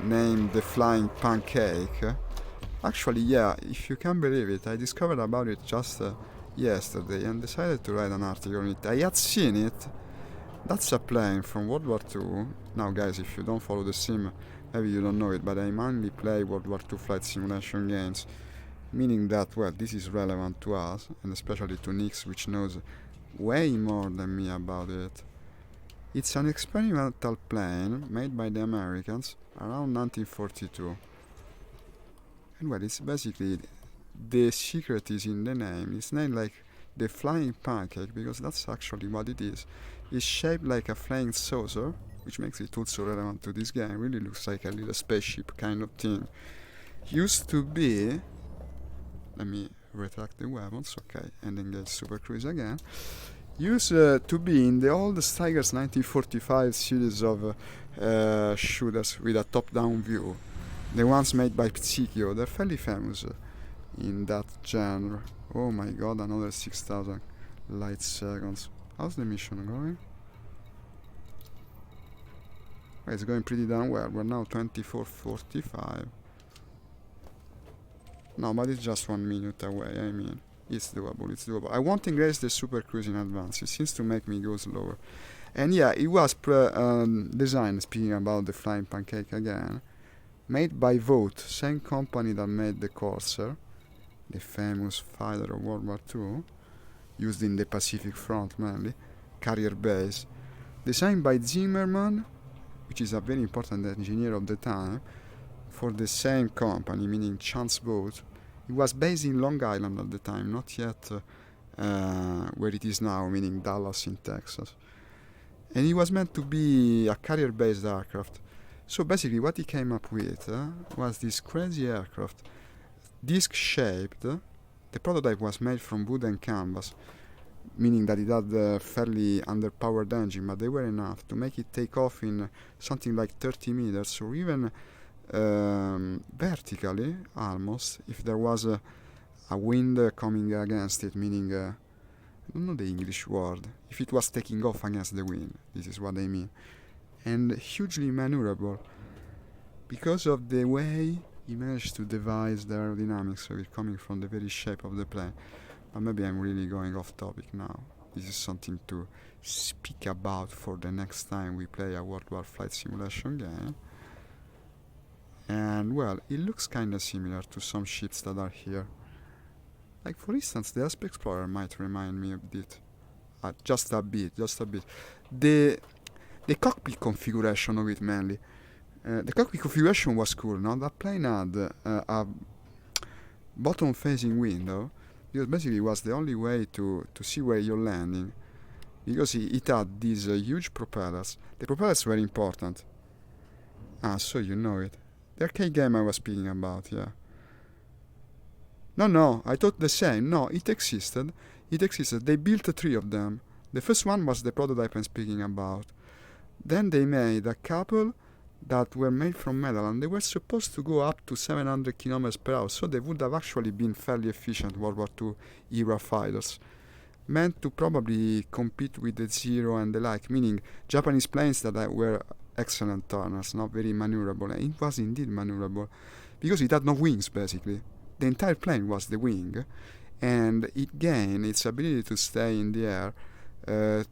named the Flying Pancake? Actually, yeah, if you can believe it, I discovered about it just yesterday and decided to write an article on it. I had seen it. That's a plane from World War II. Now, guys, if you don't follow the sim, maybe you don't know it, but I mainly play World War II flight simulation games, meaning that, well, this is relevant to us, and especially to Nix, which knows way more than me about it. It's an experimental plane made by the Americans around 1942. And well, it's basically, the secret is in the name. It's named like the Flying Pancake because that's actually what it is. It's shaped like a flying saucer, which makes it also relevant to this game. It really looks like a little spaceship kind of thing. Used to be, let me retract the weapons, okay, and engage Super Cruise again. Used to be in the old Tigers 1945 series of shooters with a top-down view. The ones made by Psychio, they're fairly famous in that genre. Oh my god, another 6,000 light seconds. How's the mission going? Well, it's going pretty damn well. We're now 24:45. No, but it's just 1 minute away. I mean, it's doable, it's doable. I won't engage the Super Cruise in advance. It seems to make me go slower. And yeah, it was designed, speaking about the Flying Pancake again, made by Vote, same company that made the Corsair, the famous fighter of World War II, used in the Pacific Front mainly, carrier base. Designed by Zimmerman, which is a very important engineer of the time, for the same company, meaning Chance Boat. It was based in Long Island at the time, not yet where it is now, meaning Dallas in Texas. And it was meant to be a carrier-based aircraft. So basically what he came up with was this crazy aircraft, disc-shaped. The prototype was made from wood and canvas, meaning that it had a fairly underpowered engine, but they were enough to make it take off in something like 30 meters, or even vertically, almost, if there was a wind coming against it, meaning, I don't know the English word, if it was taking off against the wind, this is what I mean. And hugely maneuverable, because of the way he managed to devise the aerodynamics of it coming from the very shape of the plane. But maybe I'm really going off topic now. This is something to speak about for the next time we play a World War flight simulation game. And well, it looks kinda similar to some ships that are here. Like for instance, the Asp Explorer might remind me a bit. Just a bit. The cockpit configuration of it mainly. The cockpit configuration was cool, no? That plane had a bottom-facing window, because basically it was the only way to see where you're landing, because it had these huge propellers. The propellers were important. Ah, so you know it. The arcade game I was speaking about, yeah. No, I thought the same. No, it existed. They built 3 of them. The first one was the prototype I'm speaking about. Then they made a couple that were made from metal, and they were supposed to go up to 700 kilometers per hour, so they would have actually been fairly efficient World War II era fighters, meant to probably compete with the Zero and the like, meaning Japanese planes that were excellent turners, not very maneuverable. And it was indeed maneuverable because it had no wings basically. The entire plane was the wing, and it gained its ability to stay in the air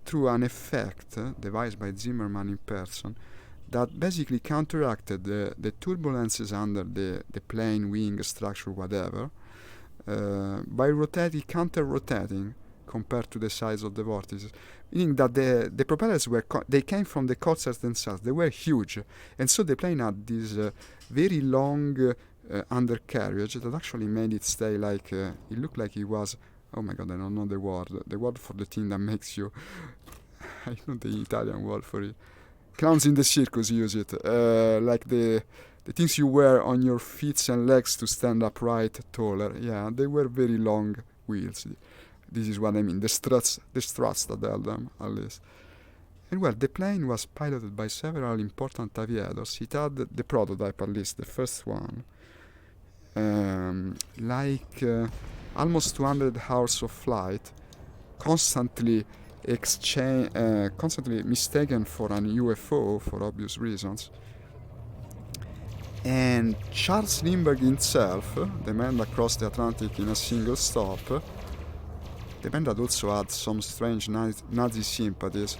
through an effect devised by Zimmerman in person that basically counteracted the turbulences under the plane, wing, structure, whatever, by counter-rotating compared to the size of the vortices, meaning that the propellers they came from the coasters themselves. They were huge, and so the plane had this very long undercarriage that actually made it stay like it looked like it was. Oh my god, I don't know the word for the thing that makes you. I know the Italian word for it. Clowns in the circus use it, like the things you wear on your feet and legs to stand upright taller. Yeah, they were very long wheels. This is what I mean, the struts that held them, at least. And well, the plane was piloted by several important aviators. It had the prototype, at least, the first one, almost 200 hours of flight, constantly mistaken for an UFO for obvious reasons. And Charles Lindbergh himself, the man that crossed the Atlantic in a single stop, the man that also had some strange Nazi sympathies.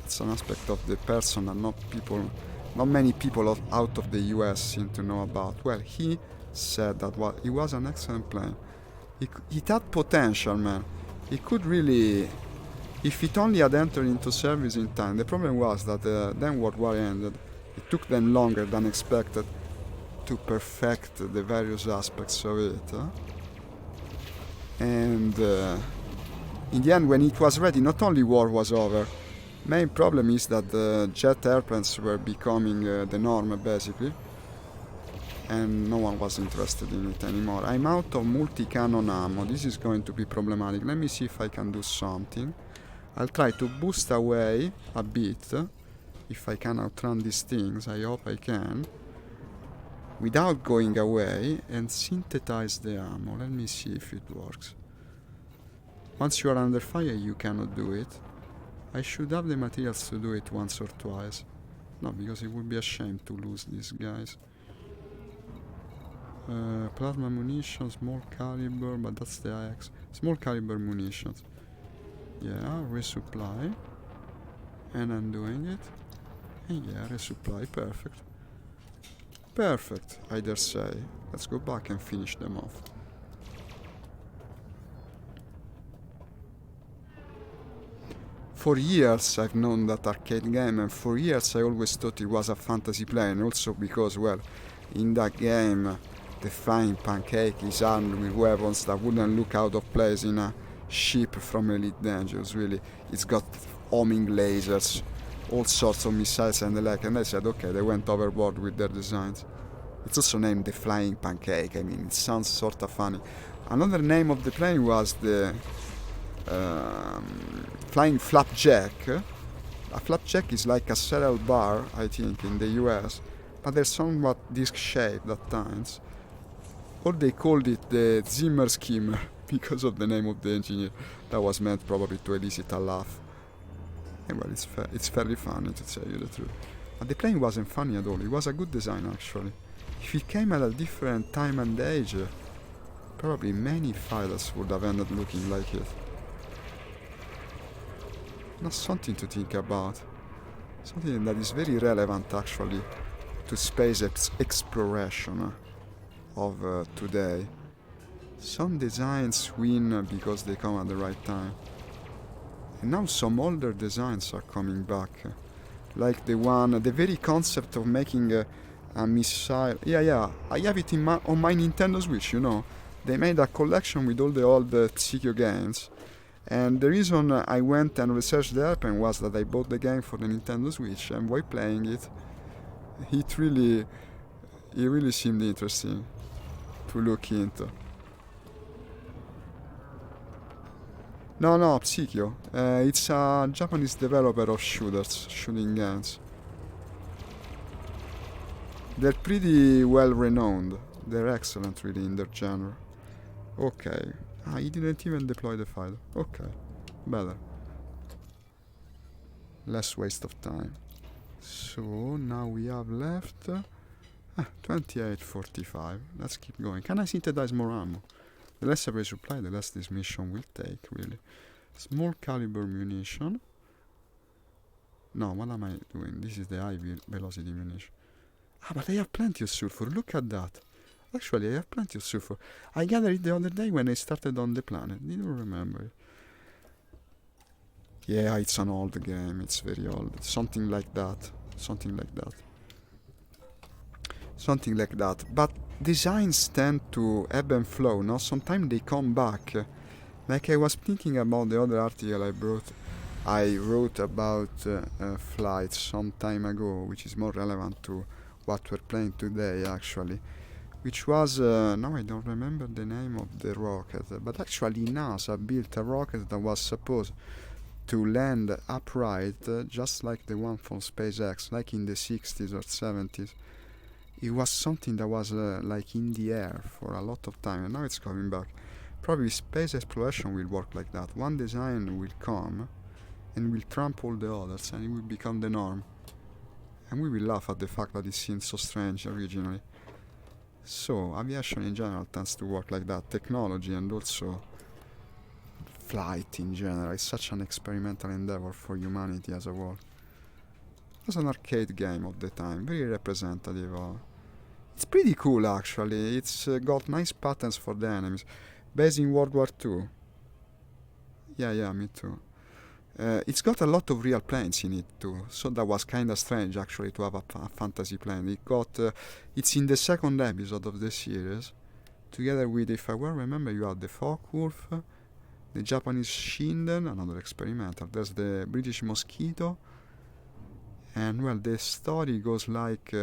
It's an aspect of the person that not many people out of the US seem to know about. Well, he said that it was an excellent plane. It had potential, man. It could really, if it only had entered into service in time. The problem was that then World War ended. It took them longer than expected to perfect the various aspects of it. And in the end, when it was ready, not only war was over. Main problem is that the jet airplanes were becoming the norm, basically. And no one was interested in it anymore. I'm out of multi-cannon ammo. This is going to be problematic. Let me see if I can do something. I'll try to boost away a bit. If I can outrun these things, I hope I can. Without going away, and synthesize the ammo. Let me see if it works. Once you are under fire, you cannot do it. I should have the materials to do it once or twice. No, because it would be a shame to lose these guys. Plasma munition, small caliber, but that's the IX. Small caliber munitions. Yeah, resupply. And I'm doing it. And yeah, resupply, perfect. Perfect, I dare say. Let's go back and finish them off. For years I've known that arcade game, and for years I always thought it was a fantasy plane, also because, well, in that game the flying pancake is armed with weapons that wouldn't look out of place in a ship from Elite Dangerous, really. It's got homing lasers, all sorts of missiles and the like, and I said, okay, they went overboard with their designs. It's also named the Flying Pancake. I mean, it sounds sort of funny. Another name of the plane was the Flying Flapjack. A flapjack is like a cereal bar, I think, in the US, but they're somewhat disc-shaped at times. Or they called it the Zimmer Skimmer because of the name of the engineer. That was meant probably to elicit a laugh. And well, it's fairly funny, to tell you the truth. But the plane wasn't funny at all. It was a good design, actually. If it came at a different time and age, probably many pilots would have ended looking like it. That's something to think about. Something that is very relevant, actually, to space exploration of today. Some designs win because they come at the right time. And now some older designs are coming back. Like the very concept of making a missile. Yeah, I have it on my Nintendo Switch, you know. They made a collection with all the old Psycho games. And the reason I went and researched the airplane was that I bought the game for the Nintendo Switch, and while playing it, it really seemed interesting to look into. No, Psycho. It's a Japanese developer of shooting games. They're pretty well renowned. They're excellent, really, in their genre. Okay. He didn't even deploy the file. Okay. Better. Less waste of time. So now we have left 28:45. Let's keep going. Can I synthesize more ammo? The less I resupply, the less this mission will take, really. Small caliber munition. No, what am I doing? This is the high velocity munition. But I have plenty of sulfur. Look at that. Actually, I have plenty of sulfur. I gathered it the other day when I started on the planet. Didn't remember it. Yeah, it's an old game. It's very old. Something like that. Something like that. Something like that. But designs tend to ebb and flow, no? Sometimes they come back. Like I was thinking about the other article I wrote about flights some time ago, which is more relevant to what we're playing today, actually. Which was, now I don't remember the name of the rocket, but actually NASA built a rocket that was supposed to land upright, just like the one from SpaceX, like in the 60s or 70s. It was something that was like in the air for a lot of time, and now it's coming back. Probably space exploration will work like that. One design will come and will trump all the others, and it will become the norm. And we will laugh at the fact that it seemed so strange originally. So, aviation in general tends to work like that. Technology and also flight in general is such an experimental endeavor for humanity as a whole. It was an arcade game of the time, very representative. It's pretty cool actually. It's got nice patterns for the enemies. Based in World War II. Yeah, me too. It's got a lot of real planes in it too, so that was kinda strange actually to have a fantasy plane. It's in the second episode of the series, together with, if I well remember, you have the Focke-Wulf, the Japanese Shinden, another experimental, there's the British Mosquito, and well, the story goes like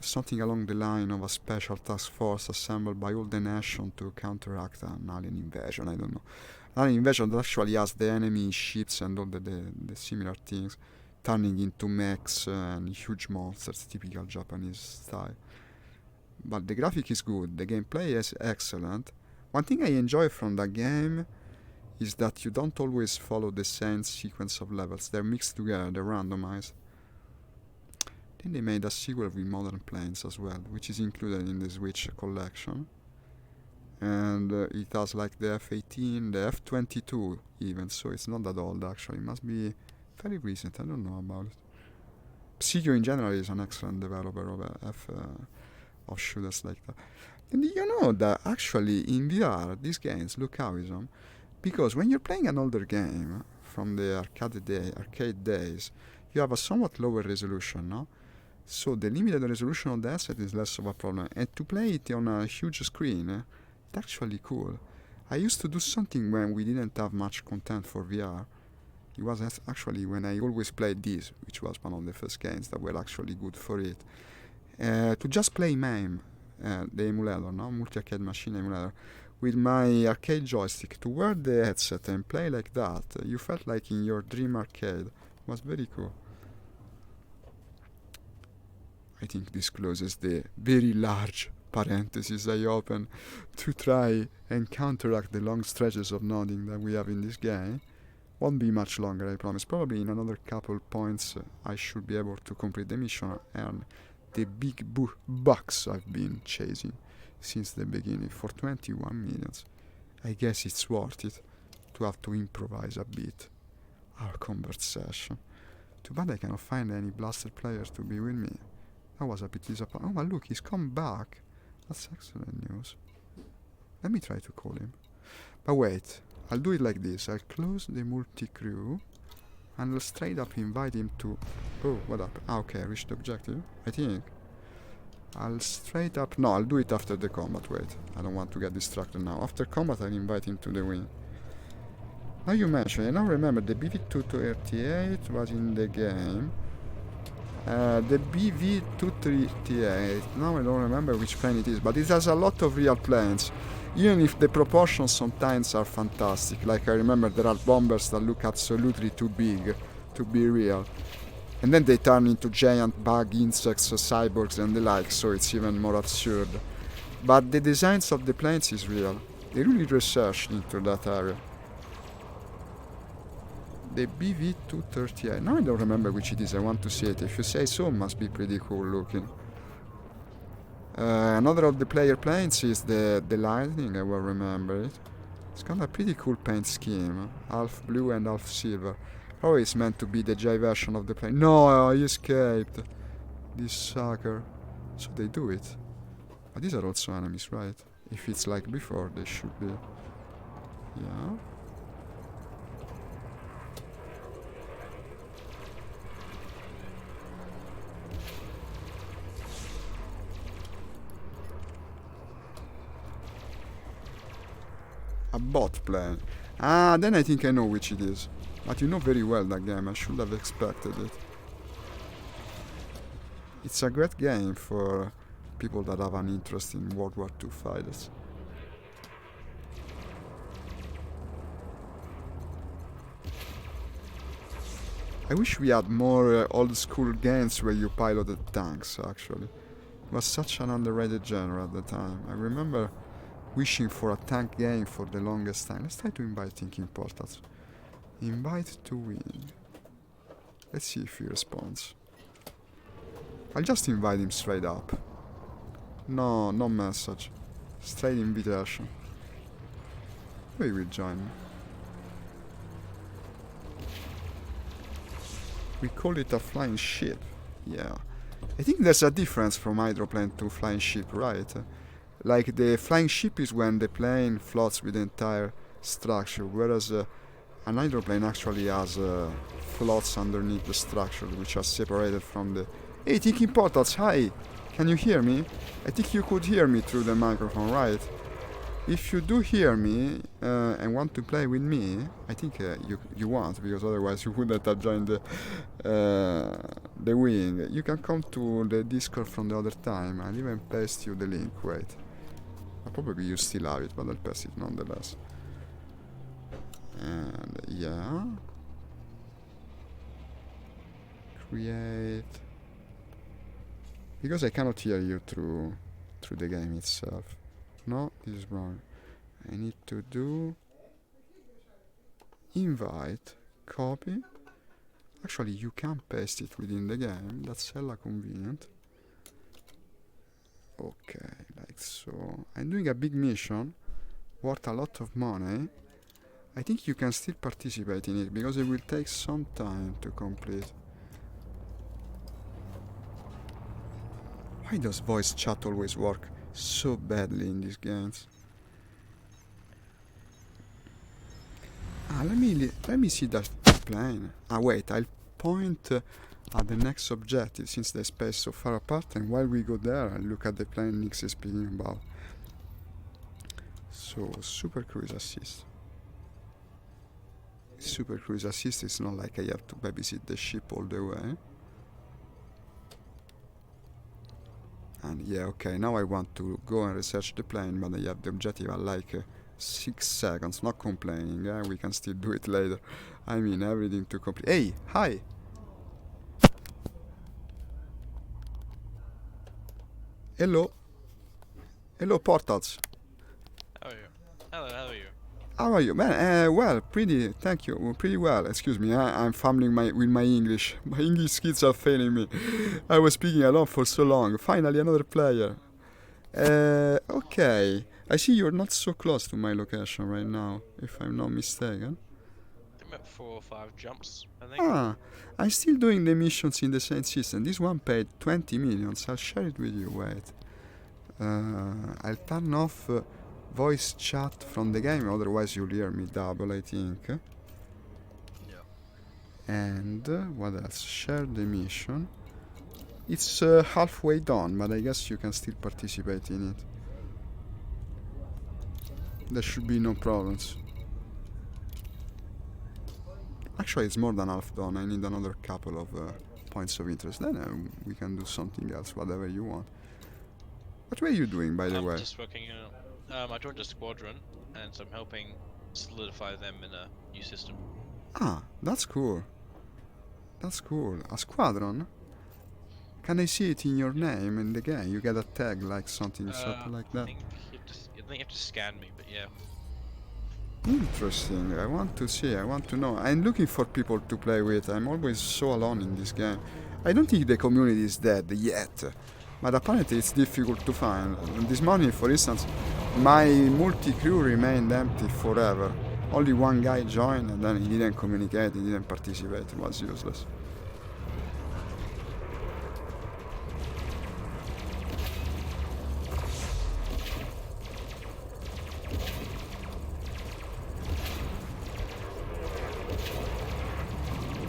something along the line of a special task force assembled by all the nation to counteract an alien invasion, I don't know. An invasion that actually has the enemy ships and all the similar things turning into mechs and huge monsters, typical Japanese style. But the graphic is good, the gameplay is excellent. One thing I enjoy from the game is that you don't always follow the same sequence of levels, they're mixed together, they're randomized. Then they made a sequel with modern planes as well, which is included in the Switch collection. And it has like the F-18, the F-22 even, so it's not that old actually. It must be very recent, I don't know about it. Psycho in general is an excellent developer of shooters like that. And you know that actually in VR these games look awesome, because when you're playing an older game from the arcade days, you have a somewhat lower resolution, no? So the limited resolution of the asset is less of a problem, and to play it on a huge screen, it's actually cool. I used to do something when we didn't have much content for VR. It was actually when I always played this, which was one of the first games that were actually good for it. To just play MAME, the emulator, no? Multi-arcade machine emulator, with my arcade joystick, to wear the headset and play like that, you felt like in your dream arcade. It was very cool. I think this closes the very large parentheses I open to try and counteract the long stretches of nodding that we have in this game. Won't be much longer, I promise. Probably in another couple points I should be able to complete the mission and the big bucks I've been chasing since the beginning for 21 minutes. I guess it's worth it to have to improvise a bit our conversation. Too bad I cannot find any blaster players to be with me. That was a bit disappointing. Oh, well, look, he's come back. That's excellent news. Let me try to call him. But wait, I'll do it like this. I'll close the multi-crew and I'll straight up invite him to... Oh, what up? Okay, I reached the objective, I think. I'll straight up... No, I'll do it after the combat, wait. I don't want to get distracted now. After combat, I'll invite him to the wing. Now you mentioned, I now remember the BV-238 was in the game. The BV-238, now I don't remember which plane it is, but it has a lot of real planes, even if the proportions sometimes are fantastic. Like I remember there are bombers that look absolutely too big to be real, and then they turn into giant bug insects, cyborgs and the like, so it's even more absurd. But the designs of the planes is real. They really researched into that area. The BV-238. Now I don't remember which it is. I want to see it. If you say so, must be pretty cool looking. Another of the player planes is the Lightning. I will remember it. It's got a pretty cool paint scheme. Half blue and half silver. Probably it's meant to be the J version of the plane. No, he escaped. This sucker. So they do it. But these are also enemies, right? If it's like before, they should be. Yeah. A bot plane. Ah, then I think I know which it is. But you know very well that game. I should have expected it. It's a great game for people that have an interest in World War II fighters. I wish we had more old school games where you piloted tanks, actually. It was such an underrated genre at the time. I remember wishing for a tank game for the longest time. Let's try to invite Thinking Portals. Invite to win. Let's see if he responds. I'll just invite him straight up. No message. Straight invitation. Maybe he will join me. We call it a flying ship. Yeah. I think there's a difference from hydroplane to flying ship, right? Like the flying ship is when the plane floats with the entire structure, whereas an hydroplane actually has floats underneath the structure, which are separated from the... Hey, Thinking Portals, hi! Can you hear me? I think you could hear me through the microphone, right? If you do hear me and want to play with me, I think you want, because otherwise you wouldn't have joined the wing. You can come to the Discord from the other time. I'll even paste you the link, wait. Probably you still have it, but I'll paste it nonetheless. And yeah. Create. Because I cannot hear you through the game itself. No, this is wrong. I need to do invite, copy. Actually, you can paste it within the game. That's hella convenient. Okay, like so. I'm doing a big mission, worth a lot of money. I think you can still participate in it because it will take some time to complete. Why does voice chat always work so badly in these games? Let me see that plane. Ah wait, I'll point at the next objective since they space so far apart, and while we go there I'll look at the plane Nix is speaking about. So Super Cruise Assist. Super Cruise Assist is not like I have to babysit the ship all the way. And yeah, okay, now I want to go and research the plane, but I have the objective at like 6 seconds, not complaining, we can still do it later. I mean, everything to complete. Hey, hi! Hello? Hello, Portals. How are you? Hello, how are you? How are you? Man, well, thank you, pretty well. Excuse me, I'm fumbling with my English. My English skills are failing me. I was speaking alone for so long. Finally, another player. Okay. I see you're not so close to my location right now, if I'm not mistaken. I'm at 4 or 5 jumps, I think. Ah, I'm still doing the missions in the same system. This one paid 20 millions. I'll share it with you, wait. I'll turn off voice chat from the game, otherwise you'll hear me double, I think. Yeah. And what else? Share the mission. It's halfway done, but I guess you can still participate in it. There should be no problems. Actually, it's more than half done. I need another couple of points of interest. Then we can do something else, whatever you want. What were you doing, by the way? I'm just working I joined a squadron, and so I'm helping solidify them in a new system. Ah, that's cool. That's cool. A squadron? Can I see it in your name in the game? You get a tag like something like that? I think you have to scan me, but yeah. Interesting. I want to see. I want to know. I'm looking for people to play with. I'm always so alone in this game. I don't think the community is dead yet, but apparently it's difficult to find. This morning, for instance, my multi-crew remained empty forever. Only one guy joined and then he didn't communicate, he didn't participate, it was useless.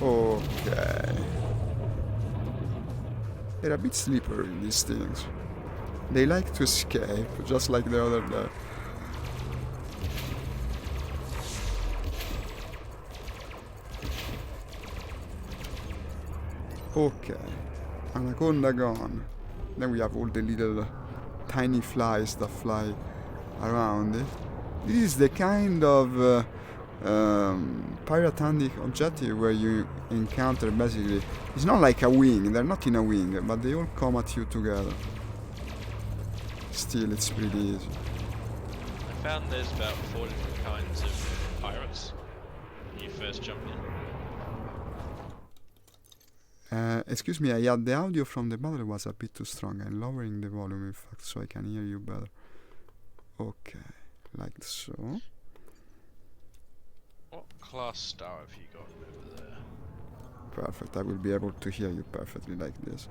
Okay. They're a bit slippery, these things. They like to escape, just like the other day. Okay. Anaconda gone. Then we have all the little tiny flies that fly around it. This is the kind of pirate hunting objective where you encounter basically, it's not like a wing, they're not in a wing, but they all come at you together. Still, it's pretty easy. I found there's about 4 different kinds of pirates when you first jump in. Excuse me, the audio from the battle was a bit too strong. I'm lowering the volume, in fact, so I can hear you better. Okay, like so. What class star have you got over there? Perfect, I will be able to hear you perfectly like this.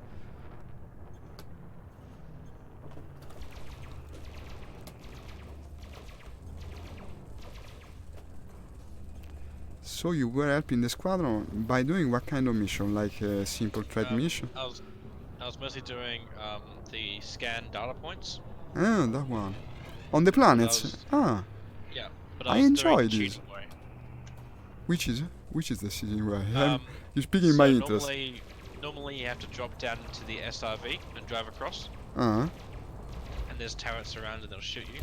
So you were helping the squadron by doing what kind of mission? Like a simple trade mission? I was mostly doing the scan data points. Ah, that one. On the planets? Yeah, but I was enjoy doing this. cheating way. Which is the cheating way? You're speaking So my interest. normally you have to drop down into the SRV and drive across. Uh-huh. And there's turrets around and they'll shoot you.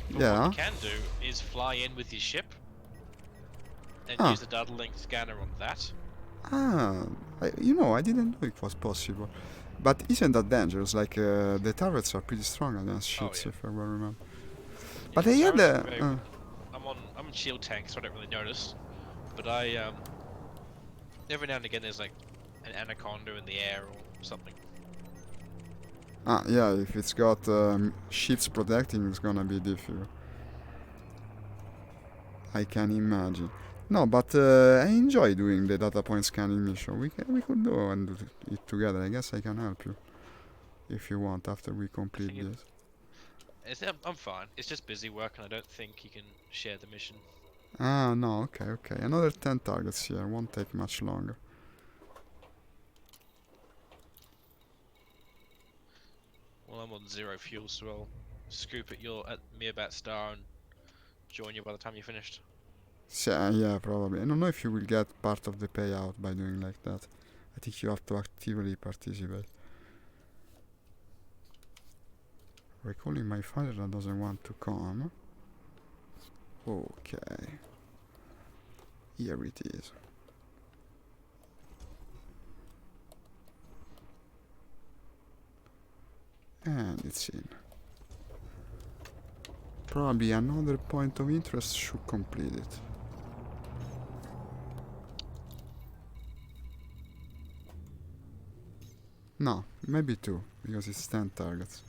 But Yeah. what you can do is fly in with your ship and use the data link scanner on that. I didn't know it was possible. But isn't that dangerous? Like, the turrets are pretty strong against ships, if I well remember. Yeah, But I had I'm on shield tank, so I don't really notice. But every now and again there's like an anaconda in the air or something. yeah, if it's got shields protecting, it's gonna be difficult. I can imagine. No, but I enjoy doing the data point scanning mission. We could do and do it together. I guess I can help you if you want after we complete this. I'm fine. It's just busy work, and I don't think you can share the mission. No, okay. Another 10 targets here. Won't take much longer. Well, I'm on 0 fuel, so I'll scoop at Meerbat Star and join you by the time you're finished. Yeah, probably. I don't know if you will get part of the payout by doing like that. I think you have to actively participate. Recalling my father that doesn't want to come. Okay. Here it is. And it's in. Probably another point of interest should complete it. No, maybe 2, because it's 10 targets.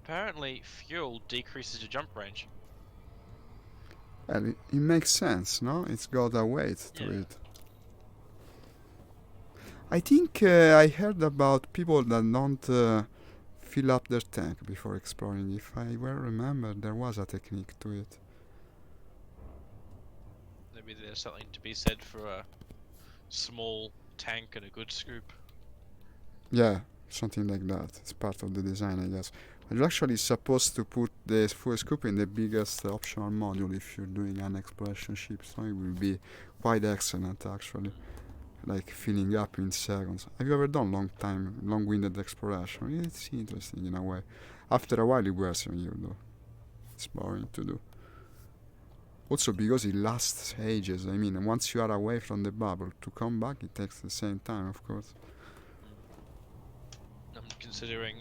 Apparently, fuel decreases your jump range. And it makes sense, no? It's got a weight to it. I think I heard about people that don't fill up their tank before exploring. If I well remember, there was a technique to it. Maybe there's something to be said for a small tank and a good scoop. Yeah, something like that. It's part of the design, I guess. And you're actually supposed to put the full scoop in the biggest optional module if you're doing an exploration ship, so it will be quite excellent actually. Like filling up in seconds. Have you ever done long-winded exploration? It's interesting in a way. After a while it wears on you though. It's boring to do. Also because it lasts ages. I mean, once you are away from the bubble, to come back it takes the same time, of course. I'm considering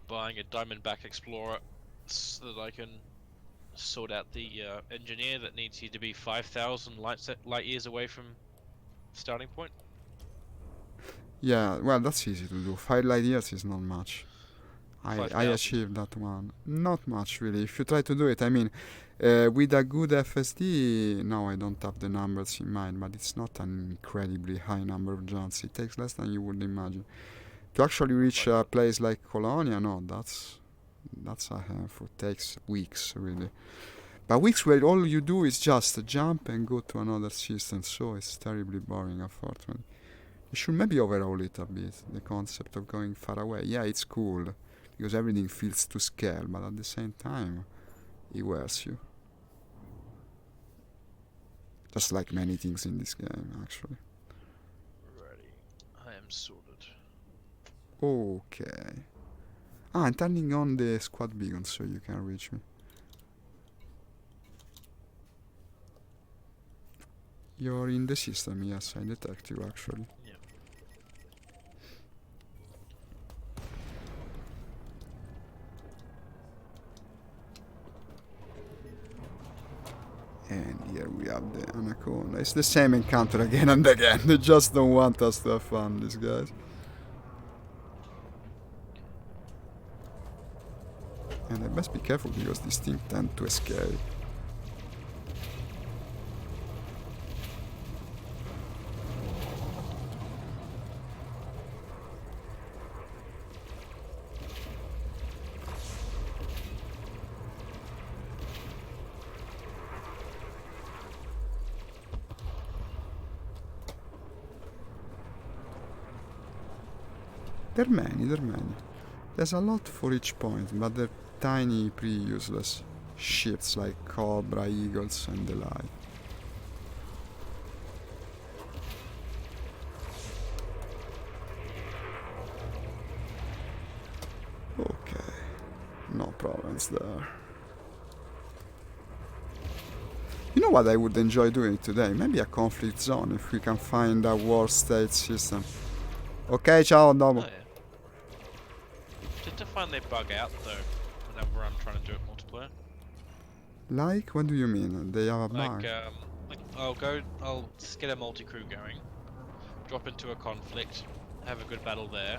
buying a Diamondback Explorer so that I can sort out the engineer that needs you to be 5,000 light years away from starting point. Yeah, well, that's easy to do. 5 light years is not much. I 5,000. achieved that one. Not much, really. If you try to do it, I mean, with a good FSD, no, I don't have the numbers in mind, but it's not an incredibly high number of jumps. It takes less than you would imagine. To actually reach a place like Colonia, no, that's a handful. It takes weeks, really. But weeks where all you do is just jump and go to another system, so it's terribly boring, unfortunately. You should maybe overhaul it a bit, the concept of going far away. Yeah, it's cool, because everything feels to scale, but at the same time, it wears you. Just like many things in this game, actually. Ready. I am sorted. Okay. I'm turning on the squad beacon so you can reach me. You're in the system, yes, I detect you actually. Yeah. And here we have the Anaconda. It's the same encounter again and again. They just don't want us to have fun, these guys. And I must be careful because these things tend to escape. There are many. There's a lot for each point, but they're tiny, pretty useless ships like Cobra, Eagles, and the like. Okay, no problems there. You know what I would enjoy doing today? Maybe a conflict zone if we can find a war state system. Ok, ciao, dopo. Oh, yeah. Just to find they bug out though, whenever I'm trying to do it multiplayer. Like? What do you mean? They have a bug? Like I'll get a multi-crew going, drop into a conflict, have a good battle there.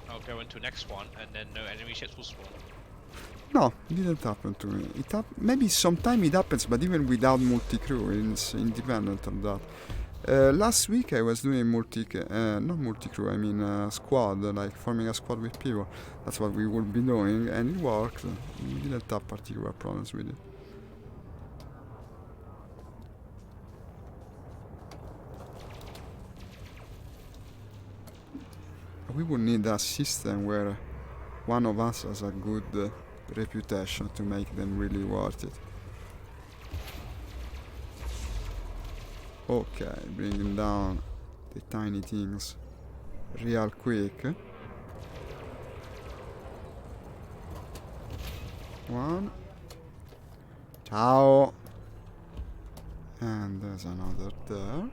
I'll go into the next one, and then no enemy ships will spawn. No, it didn't happen to me. Maybe sometime it happens, but even without multi-crew, it's independent of that. Last week I was doing not multi-crew, I mean squad, like forming a squad with people. That's what we would be doing, and it worked. We didn't have particular problems with it. We would need a system where one of us has a good reputation to make them really worth it. Okay, bringing down the tiny things real quick. One. Ciao. And there's another there.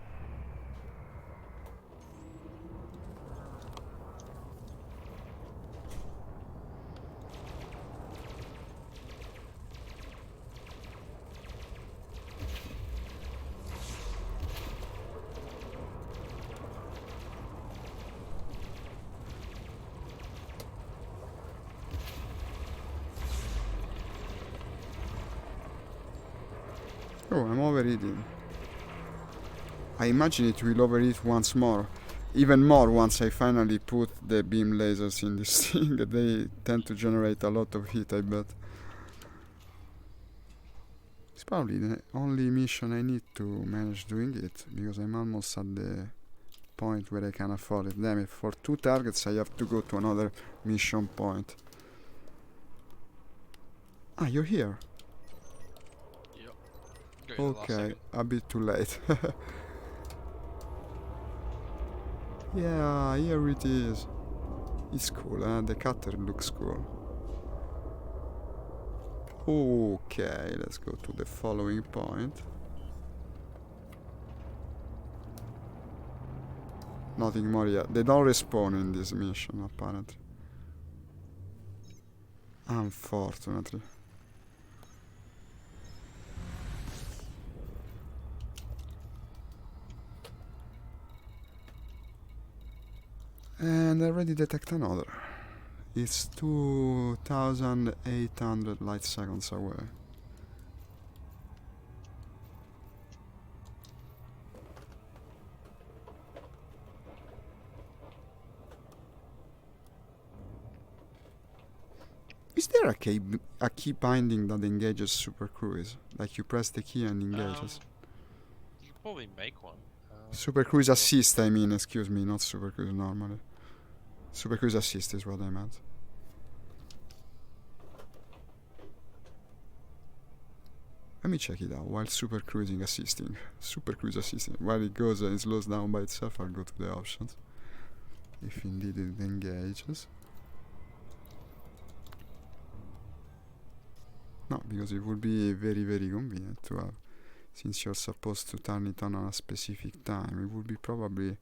Oh, I'm overeating. I imagine it will overeat once more. Even more once I finally put the beam lasers in this thing. They tend to generate a lot of heat, I bet. It's probably the only mission I need to manage doing it, because I'm almost at the point where I can afford it. Damn it, for 2 targets I have to go to another mission point. Ah, you're here. Okay, a bit too late. Yeah, here it is. It's cool, the cutter looks cool. Okay, let's go to the following point. Nothing more yet. They don't respawn in this mission, apparently. Unfortunately. And I already detect another. It's 2,800 light seconds away. Is there a key binding that engages Super Cruise? Like you press the key and engages? You could probably make one. Super Cruise Assist, I mean, excuse me, not Super Cruise normally. Super Cruise Assist is what I meant. Let me check it out while Super Cruising Assisting. Super Cruise Assisting. While it goes and slows down by itself, I'll go to the options. If indeed it engages. No, because it would be very, very convenient to have. Since you're supposed to turn it on at a specific time, it would be probably...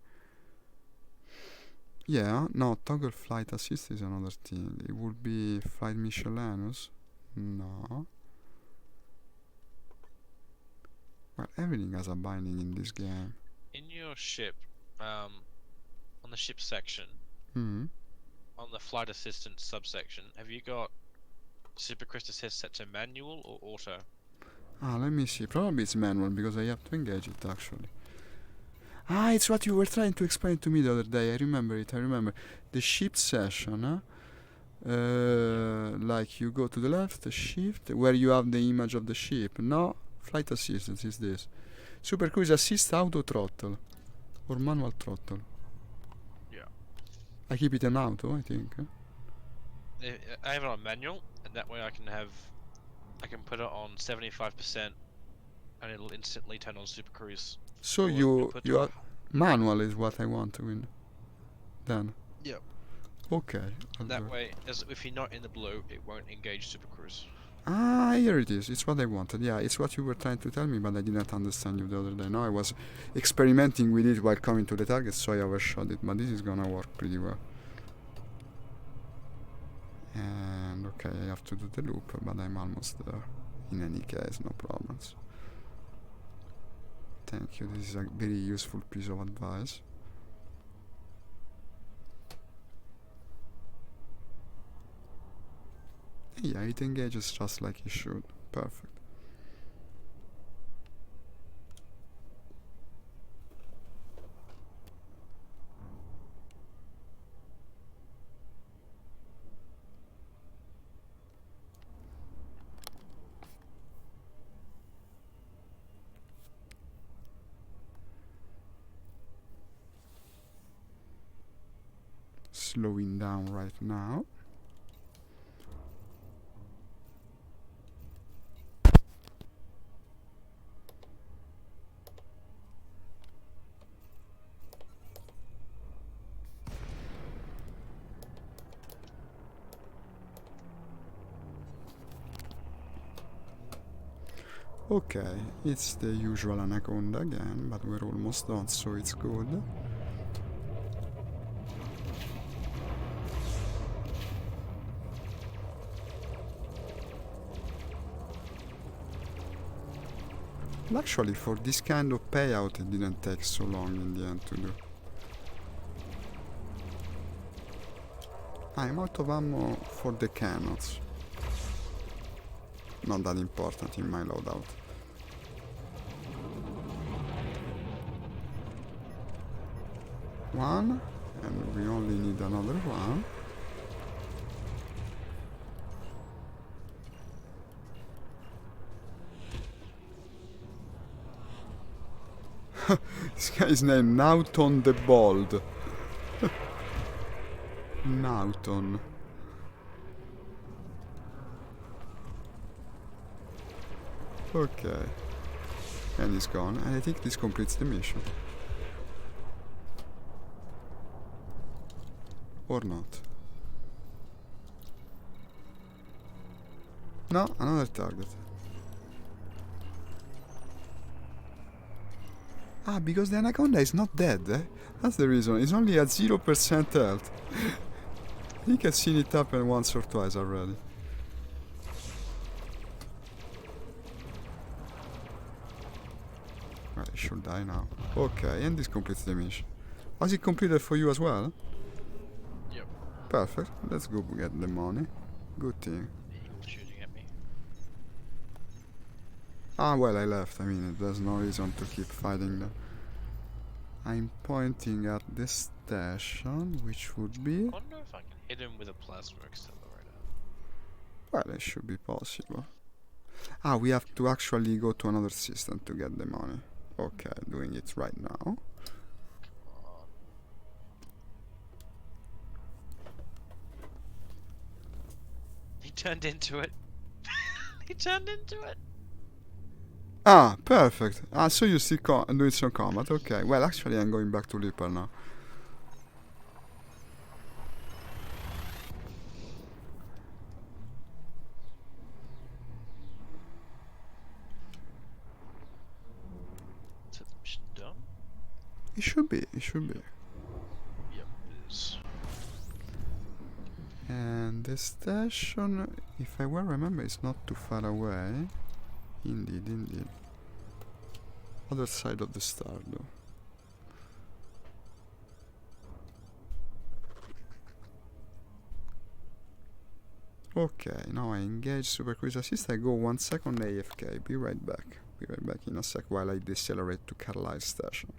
Yeah, no, toggle flight assist is another thing. It would be flight miscellaneous. No. Well, everything has a binding in this game. In your ship, on the ship section, Hmm. on the flight assistance subsection, have you got Super Crystal set to manual or auto? Ah, let me see. Probably it's manual because I have to engage it actually. Ah, it's what you were trying to explain to me the other day. I remember it. I remember the ship session. Huh? Like you go to the left, shift, where you have the image of the ship. No, flight assistance is this. Super Cruise Assist auto throttle or manual throttle. Yeah. I keep it in auto, I think. I have it on manual, and that way I can put it on 75%, and it'll instantly turn on Super Cruise. So Or you put are manual is what I want to win. Then. Yep. Okay. And that way, if you're not in the blue, it won't engage Super Cruise. Ah, here it is. It's what I wanted. Yeah, it's what you were trying to tell me, but I didn't understand you the other day. No, I was experimenting with it while coming to the target, so I overshot it. But this is gonna work pretty well. And okay, I have to do the loop, but I'm almost there. In any case, no problems. Thank you. This is a very useful piece of advice. Yeah, it engages just like it should. Perfect. Slowing down right now. Okay, it's the usual anaconda again, but we're almost done, so it's good. Well, actually, for this kind of payout, it didn't take so long in the end to do. I'm out of ammo for the cannons. Not that important in my loadout. One, and we only need another one. This guy is named Nauton the Bald. Nauton. Okay. And he's gone, and I think this completes the mission. Or not. No, another target. Ah, because the anaconda is not dead, eh? That's the reason. It's only at 0% health. I think I've seen it happen once or twice already. Right, it should die now. Okay, and this completes the mission. Was it completed for you as well? Yep. Perfect. Let's go get the money. Good thing. Eagle shooting at me. Ah, well, I left. I mean, there's no reason to keep fighting them. I'm pointing at the station, which would be... I wonder if I can hit him with a plasma accelerator. Well, it should be possible. Ah, we have to actually go to another system to get the money. Okay, doing it right now. Come on. He turned into it. He turned into it. Ah, perfect. Ah, so you see doing some combat. Okay, well, actually, I'm going back to Lippel now. Is the mission done? It should be, it should be. Yep, it is. And the station, if I well remember, is not too far away. Indeed, indeed. Other side of the star, though. Okay, now I engage Super Cruise Assist. I go 1 second AFK. Be right back. Be right back in a sec while I decelerate to Carlisle Station.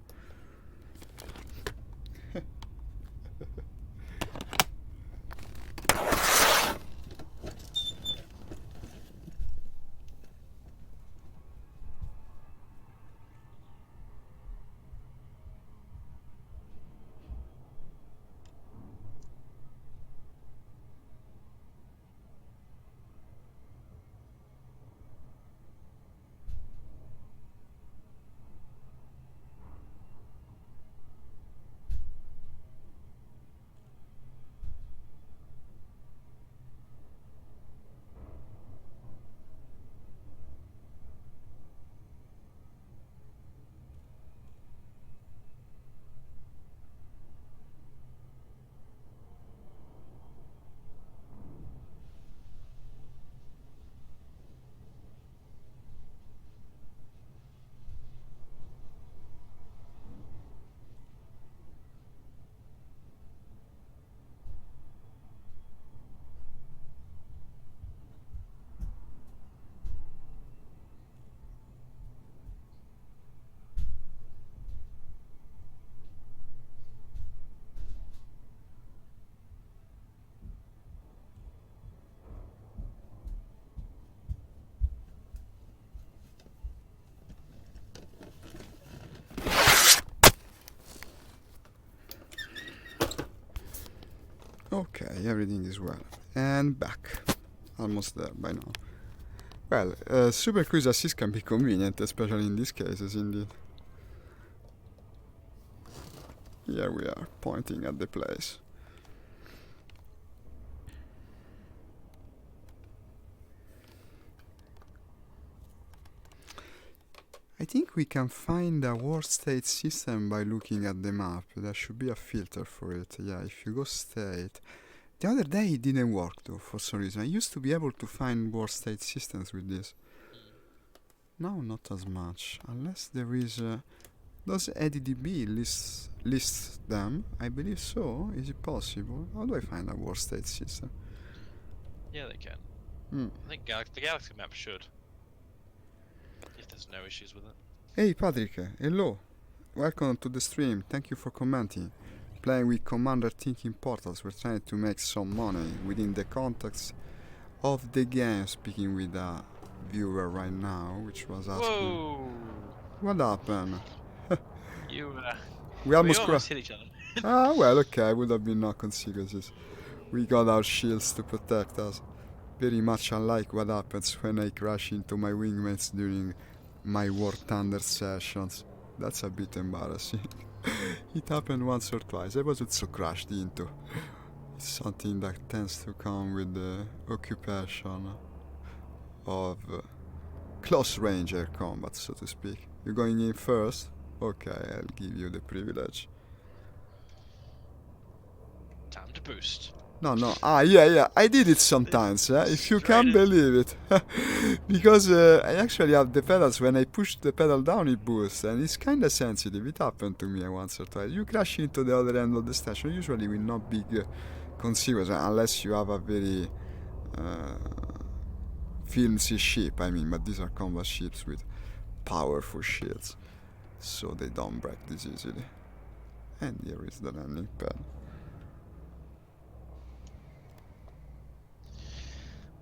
Okay, everything is well. And back. Almost there by now. Well, Super Cruise Assist can be convenient, especially in these cases, indeed. Here we are, pointing at the place. I think we can find a war state system by looking at the map. There should be a filter for it. Yeah, if you go state... The other day it didn't work though, for some reason. I used to be able to find war state systems with this. Now not as much, unless there is... does EDDB list them? I believe so. Is it possible? How do I find a war state system? Yeah, they can. I think the galaxy map should. If there's no issues with it. Hey Patrick, hello. Welcome to the stream. Thank you for commenting. Playing with Commander Thinking Portals. We're trying to make some money within the context of the game. Speaking with a viewer right now, which was asking... Whoa! What happened? You, We almost hit each other. Ah, well, okay, would have been no consequences. We got our shields to protect us. Very much unlike what happens when I crash into my wingmates during my War Thunder sessions. That's a bit embarrassing. It happened once or twice. I wasn't so crashed into. It's something that tends to come with the occupation of close range air combat, so to speak. You going in first? Okay, I'll give you the privilege. Time to boost. No. Yeah. I did it sometimes, if you Straight can in. believe it. Because I actually have the pedals. When I push the pedal down, it boosts, and it's kind of sensitive. It happened to me once or twice. You crash into the other end of the station, usually with no big consequences, unless you have a very filmsy ship. I mean, but these are combat ships with powerful shields, so they don't break this easily. And here is the landing pad.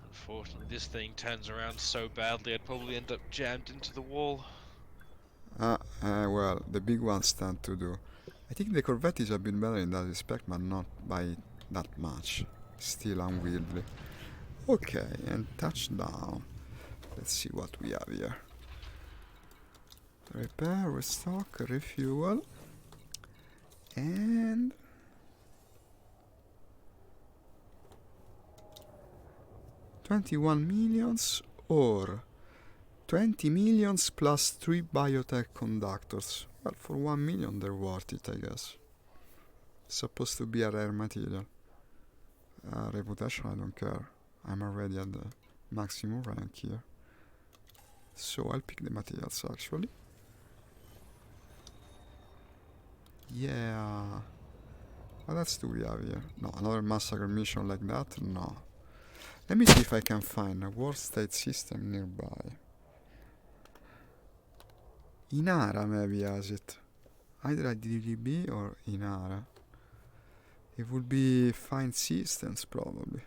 Unfortunately, this thing turns around so badly, I'd probably end up jammed into the wall. Well, the big ones tend to do. I think the Corvette is a bit better in that respect, but not by that much. Still unwieldy. Okay, and touchdown. Let's see what we have here. Repair, restock, refuel, and 21 millions or 20 millions plus 3 biotech conductors. Well, for 1 million they're worth it, I guess. Supposed to be a rare material. Reputation, I don't care. I'm already at the maximum rank here. So I'll pick the materials actually. Yeah. What else do we have here? No, another massacre mission like that? No. Let me see if I can find a war state system nearby. Inara maybe has it. Either at DDB or Inara. It would be Find Systems probably.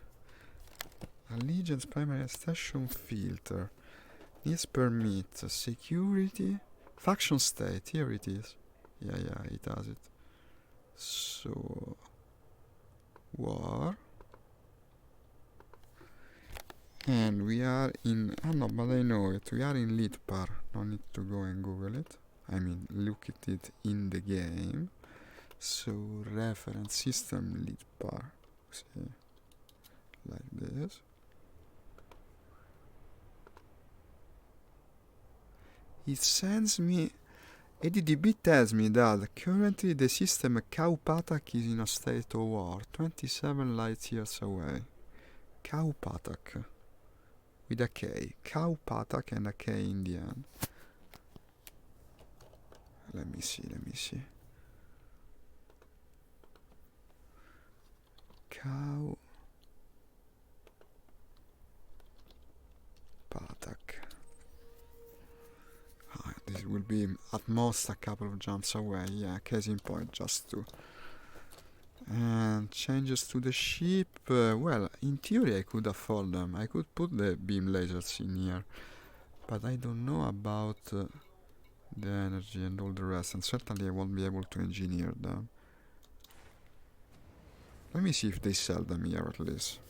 Allegiance primary station filter. Needs permit. Security. Faction state. Here it is. Yeah, it has it. So war. And we are in no, but I know it. We are in Litpar. No need to go and Google it. I mean look at it in the game. So reference system Litpar. See, like this. It sends me. ADDB tells me that currently the system Kaupatak is in a state of war, 27 light years away. Kaupatak. With a K. Kaupatak and a K in the end. Let me see. Kaupatak. This will be at most a couple of jumps away. Yeah, case in point, just two. And changes to the ship. Well, in theory I could afford them. I could put the beam lasers in here. But I don't know about the energy and all the rest. And certainly I won't be able to engineer them. Let me see if they sell them here at least.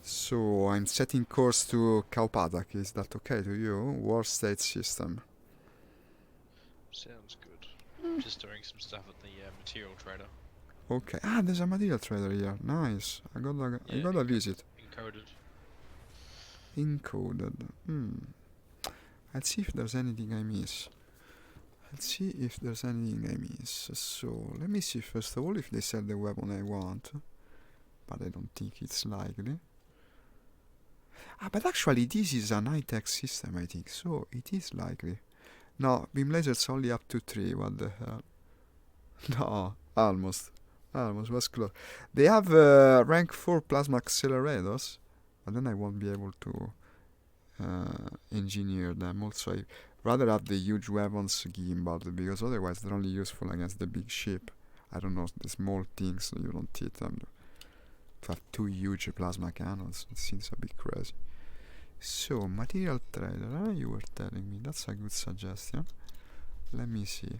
So I'm setting course to Kaupatak. Is that okay to you? War state system. Sounds good. Just doing some stuff at the material trader. Okay. There's a material trader here. Nice. I got a visit. Encoded. Let's see if there's anything I miss. So let me see first of all if they sell the weapon I want. But I don't think it's likely. But actually this is an high-tech system, I think, so it is likely. No, beam lasers only up to 3, what the hell. No, almost was close. They have rank 4 plasma accelerators, but then I won't be able to engineer them. Also, I rather have the huge weapons gimbal, because otherwise they're only useful against the big ship. I don't know, the small things, so you don't hit them. To have 2 huge plasma cannons, it seems a bit crazy. So, material trader, you were telling me, that's a good suggestion. Let me see.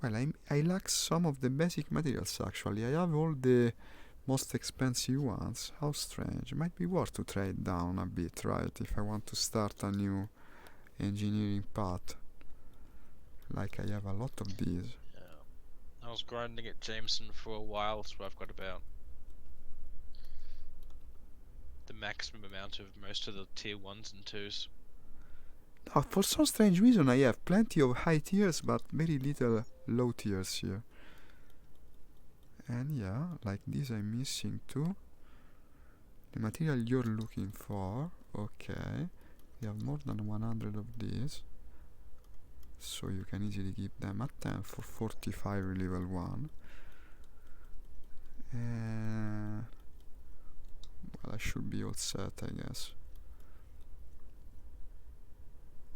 Well, I lack some of the basic materials actually. I have all the most expensive ones. How strange. It might be worth to trade down a bit, right? If I want to start a new engineering path. Like I have a lot of these. Yeah. I was grinding at Jameson for a while, so I've got about the maximum amount of most of the tier 1s and 2s. Oh, for some strange reason I have plenty of high tiers but very little low tiers here. And yeah, like this I'm missing too. The material you're looking for. Okay. We have more than 100 of these. So you can easily keep them at 10 for 45 level 1. Well, I should be all set, I guess.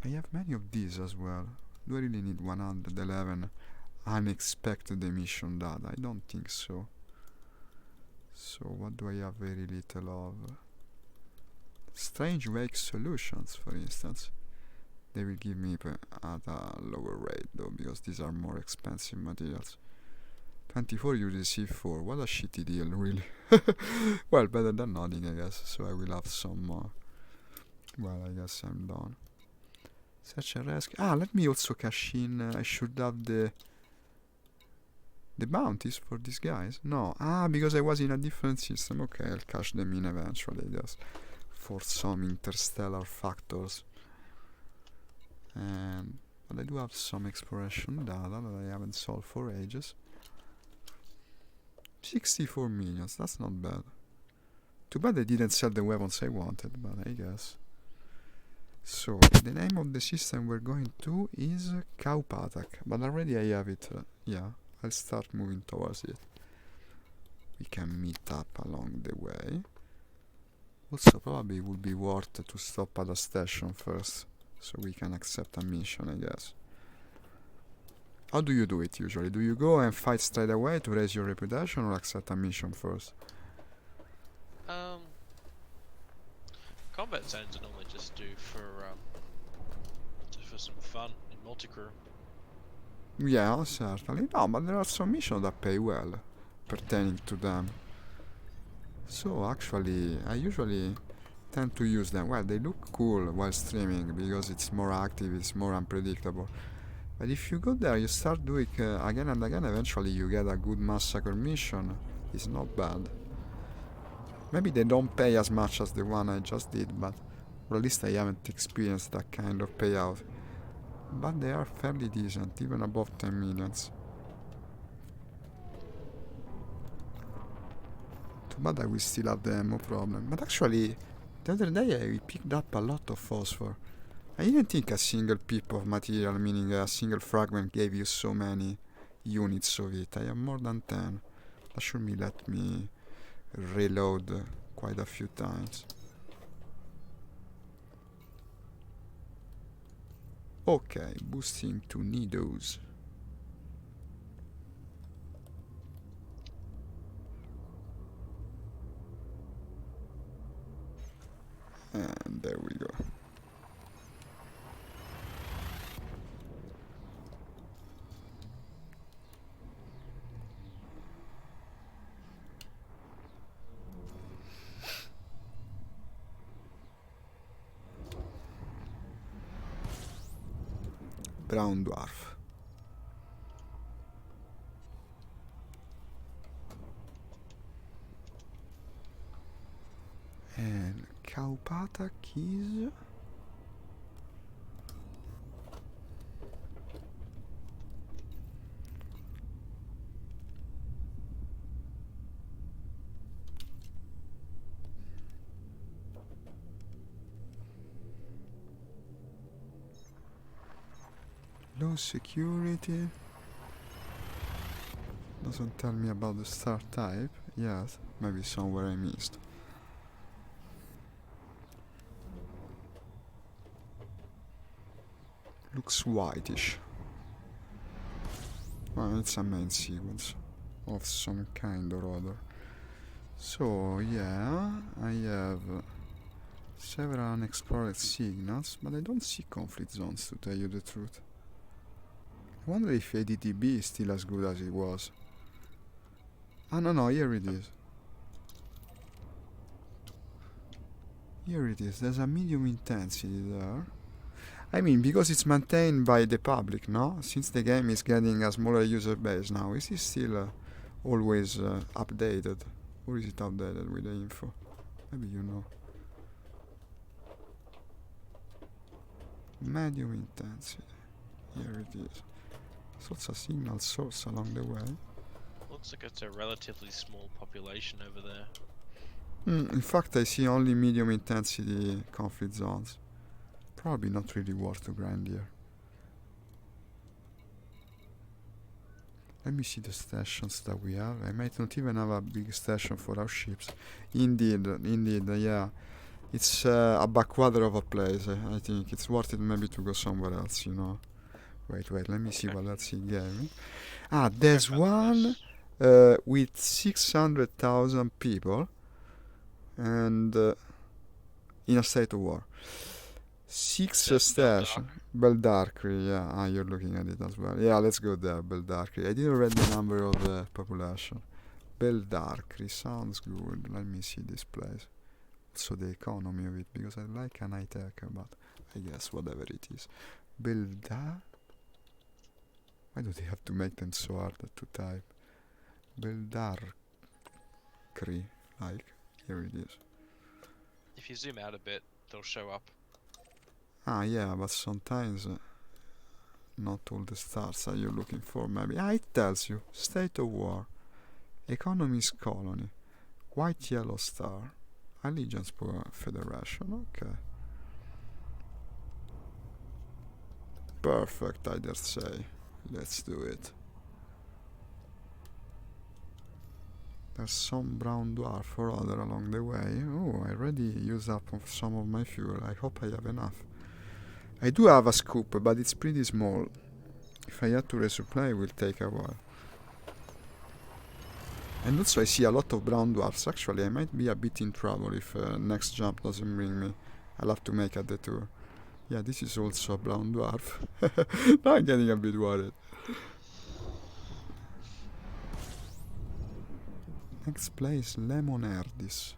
I have many of these as well. Do I really need 111 unexpected emission data? I don't think so. So what do I have very little of? Strange wake solutions, for instance. They will give me at a lower rate though, because these are more expensive materials. 24 uses C4, what a shitty deal, really. Well, better than nothing, I guess, so I will have some more. Well, I guess I'm done. Such a risk. Let me also cash in. I should have the bounties for these guys. No, because I was in a different system. Okay, I'll cash them in eventually, just for some interstellar factors. But I do have some exploration data that I haven't solved for ages. 64 millions, that's not bad. Too bad I didn't sell the weapons I wanted, but I guess. So, the name of the system we're going to is Kaupatak, but already I have it. Yeah, I'll start moving towards it. We can meet up along the way. Also, probably it would be worth to stop at a station first, so we can accept a mission, I guess. How do you do it usually? Do you go and fight straight away to raise your reputation, or accept a mission first? Combat zones are normally just do for some fun in multi-crew. Yeah, certainly. No, but there are some missions that pay well pertaining to them. So actually, I usually tend to use them. Well, they look cool while streaming because it's more active, it's more unpredictable. But if you go there, you start doing again and again, eventually you get a good massacre mission. It's not bad. Maybe they don't pay as much as the one I just did, but or at least I haven't experienced that kind of payout. But they are fairly decent, even above 10 millions. Too bad I will still have the ammo problem. But actually, the other day I picked up a lot of phosphor. I didn't think a single pip of material, meaning a single fragment, gave you so many units of it. I have more than 10. That should let me reload quite a few times. Okay, boosting to Nidos. And there we go. Brown dwarf. And Kaupatak is... low security. Doesn't tell me about the star type yet. Maybe somewhere I missed. Looks whitish. Well, it's a main sequence of some kind or other. So yeah, I have several unexplored signals, but I don't see conflict zones, to tell you the truth. I wonder if ADTB is still as good as it was. No, here it is. Here it is, there's a medium intensity there. I mean, because it's maintained by the public, no? Since the game is getting a smaller user base now, is it still always updated? Or is it updated with the info? Maybe you know. Medium intensity. Here it is. So it's a signal source along the way. Looks like it's a relatively small population over there. In fact, I see only medium intensity conflict zones. Probably not really worth to grind here. Let me see the stations that we have. I might not even have a big station for our ships. Indeed, yeah. It's a backwater of a place. I think it's worth it maybe to go somewhere else, you know. Wait, let me see what else he gave me. Ah, there's one with 600,000 people and in a state of war. Six station. Beldarkri, yeah. Ah, you're looking at it as well. Yeah, let's go there, Beldarkri. I didn't read the number of the population. Beldarkri sounds good. Let me see this place. Also the economy of it, because I like an high-tech, but I guess whatever it is. Why do they have to make them so hard to type? Beldarkri, like, here it is. If you zoom out a bit, they'll show up. Ah, yeah, but sometimes not all the stars are you looking for, maybe. Ah, it tells you. State of war. Economy's colony. White yellow star. Allegiance Federation. Okay. Perfect, I dare say. Let's do it. There's some brown dwarf or other along the way. Oh, I already used up some of my fuel. I hope I have enough. I do have a scoop, but it's pretty small. If I had to resupply, it will take a while. And also I see a lot of brown dwarfs. Actually, I might be a bit in trouble if next jump doesn't bring me. I'll have to make a detour. Yeah, this is also a brown dwarf. Now I'm getting a bit worried. Next place, Lemonerdis.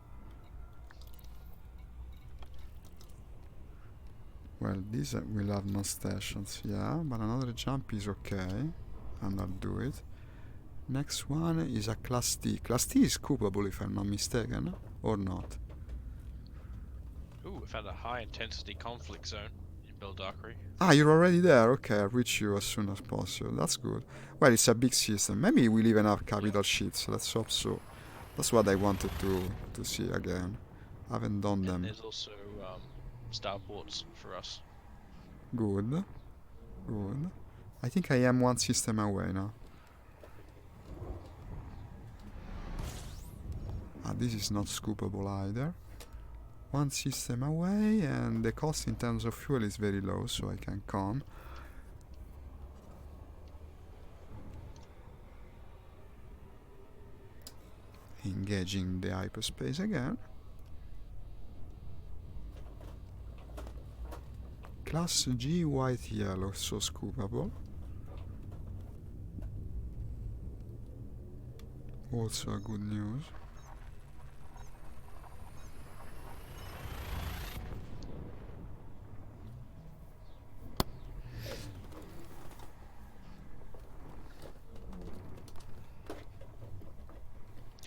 Well, these will have no stations, yeah, but another jump is okay, and I'll do it. Next one is a Class T. Class T is scoopable if I'm not mistaken, or not? Ooh, we found a high intensity conflict zone in Beldarkri. Ah, you're already there? Okay, I'll reach you as soon as possible. That's good. Well, it's a big system. Maybe we'll even have capital ships. Let's hope so. That's what I wanted to see again. I haven't done them. There's also starports for us. Good. Good. I think I am one system away now. Ah, this is not scoopable either. One system away, and the cost in terms of fuel is very low, so I can come. Engaging the hyperspace again. Class G white yellow, so scoopable. Also a good news.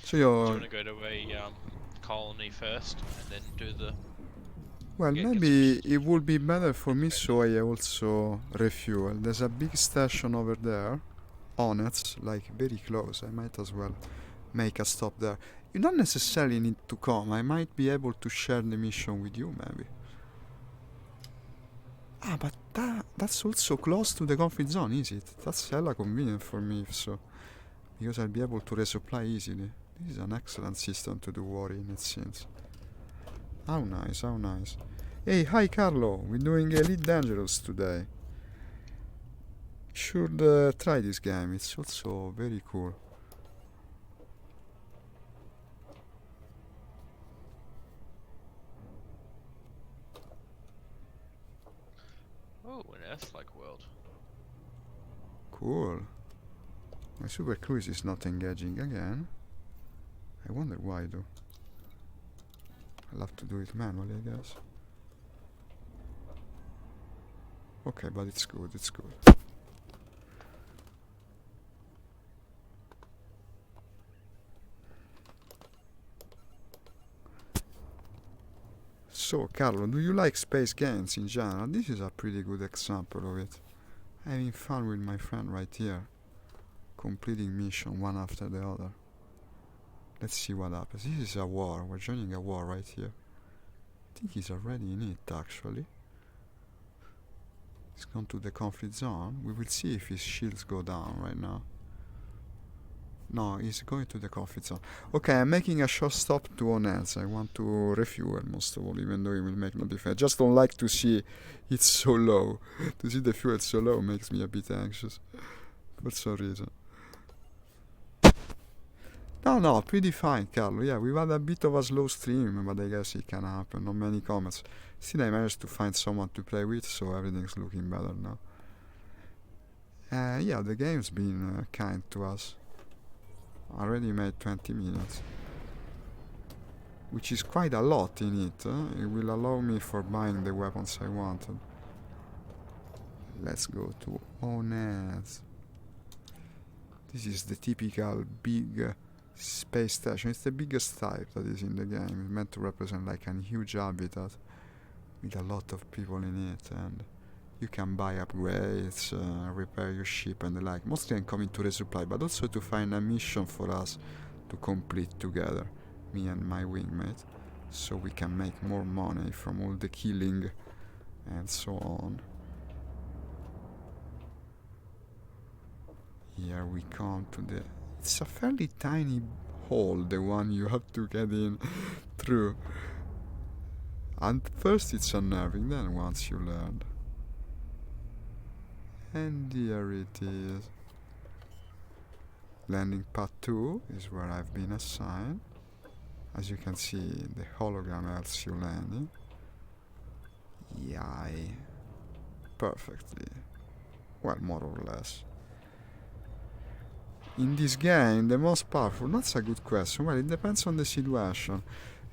So do you want to go to a colony first and then do the... Well, maybe it would be better for me, so I also refuel. There's a big station over there, on it, like very close. I might as well make a stop there. You don't necessarily need to come. I might be able to share the mission with you, maybe. Ah, but that's also close to the conflict zone, is it? That's hella convenient for me, if so. Because I'll be able to resupply easily. This is an excellent system to do war in, it seems. How nice, how nice. Hey, hi Carlo, we're doing Elite Dangerous today. Should try this game, it's also very cool. Oh, an Earth-like world. Cool. My super cruise is not engaging again. I wonder why though. I'll have to do it manually, I guess. Okay, but it's good, it's good. So, Carlo, do you like space games in general? This is a pretty good example of it. Having fun with my friend right here. Completing mission one after the other. Let's see what happens. This is a war. We're joining a war right here. I think he's already in it, actually. He's gone to the conflict zone. We will see if his shields go down right now. No, he's going to the conflict zone. Okay, I'm making a short stop to Onez. I want to refuel most of all, even though it will make no difference. I just don't like to see it so low. To see the fuel so low makes me a bit anxious. For some reason. No, pretty fine, Carlo. Yeah, we've had a bit of a slow stream, but I guess it can happen. Not many comments. Still, I managed to find someone to play with, so everything's looking better now. Yeah, the game's been kind to us. Already made 20 minutes. Which is quite a lot in it. It will allow me for buying the weapons I wanted. Let's go to Onez. This is the typical big space station. It's the biggest type that is in the game. It's meant to represent like a huge habitat with a lot of people in it, and you can buy upgrades, repair your ship and the like. Mostly I'm coming to resupply, but also to find a mission for us to complete together, me and my wingmate, so we can make more money from all the killing and so on. Here we come to the... It's a fairly tiny hole, the one you have to get in through. And first it's unnerving, then once you learn. And here it is. Landing pad 2 is where I've been assigned. As you can see, the hologram helps you landing. Yay. Perfectly. Well, more or less. In this game, the most powerful, that's a good question. Well, it depends on the situation.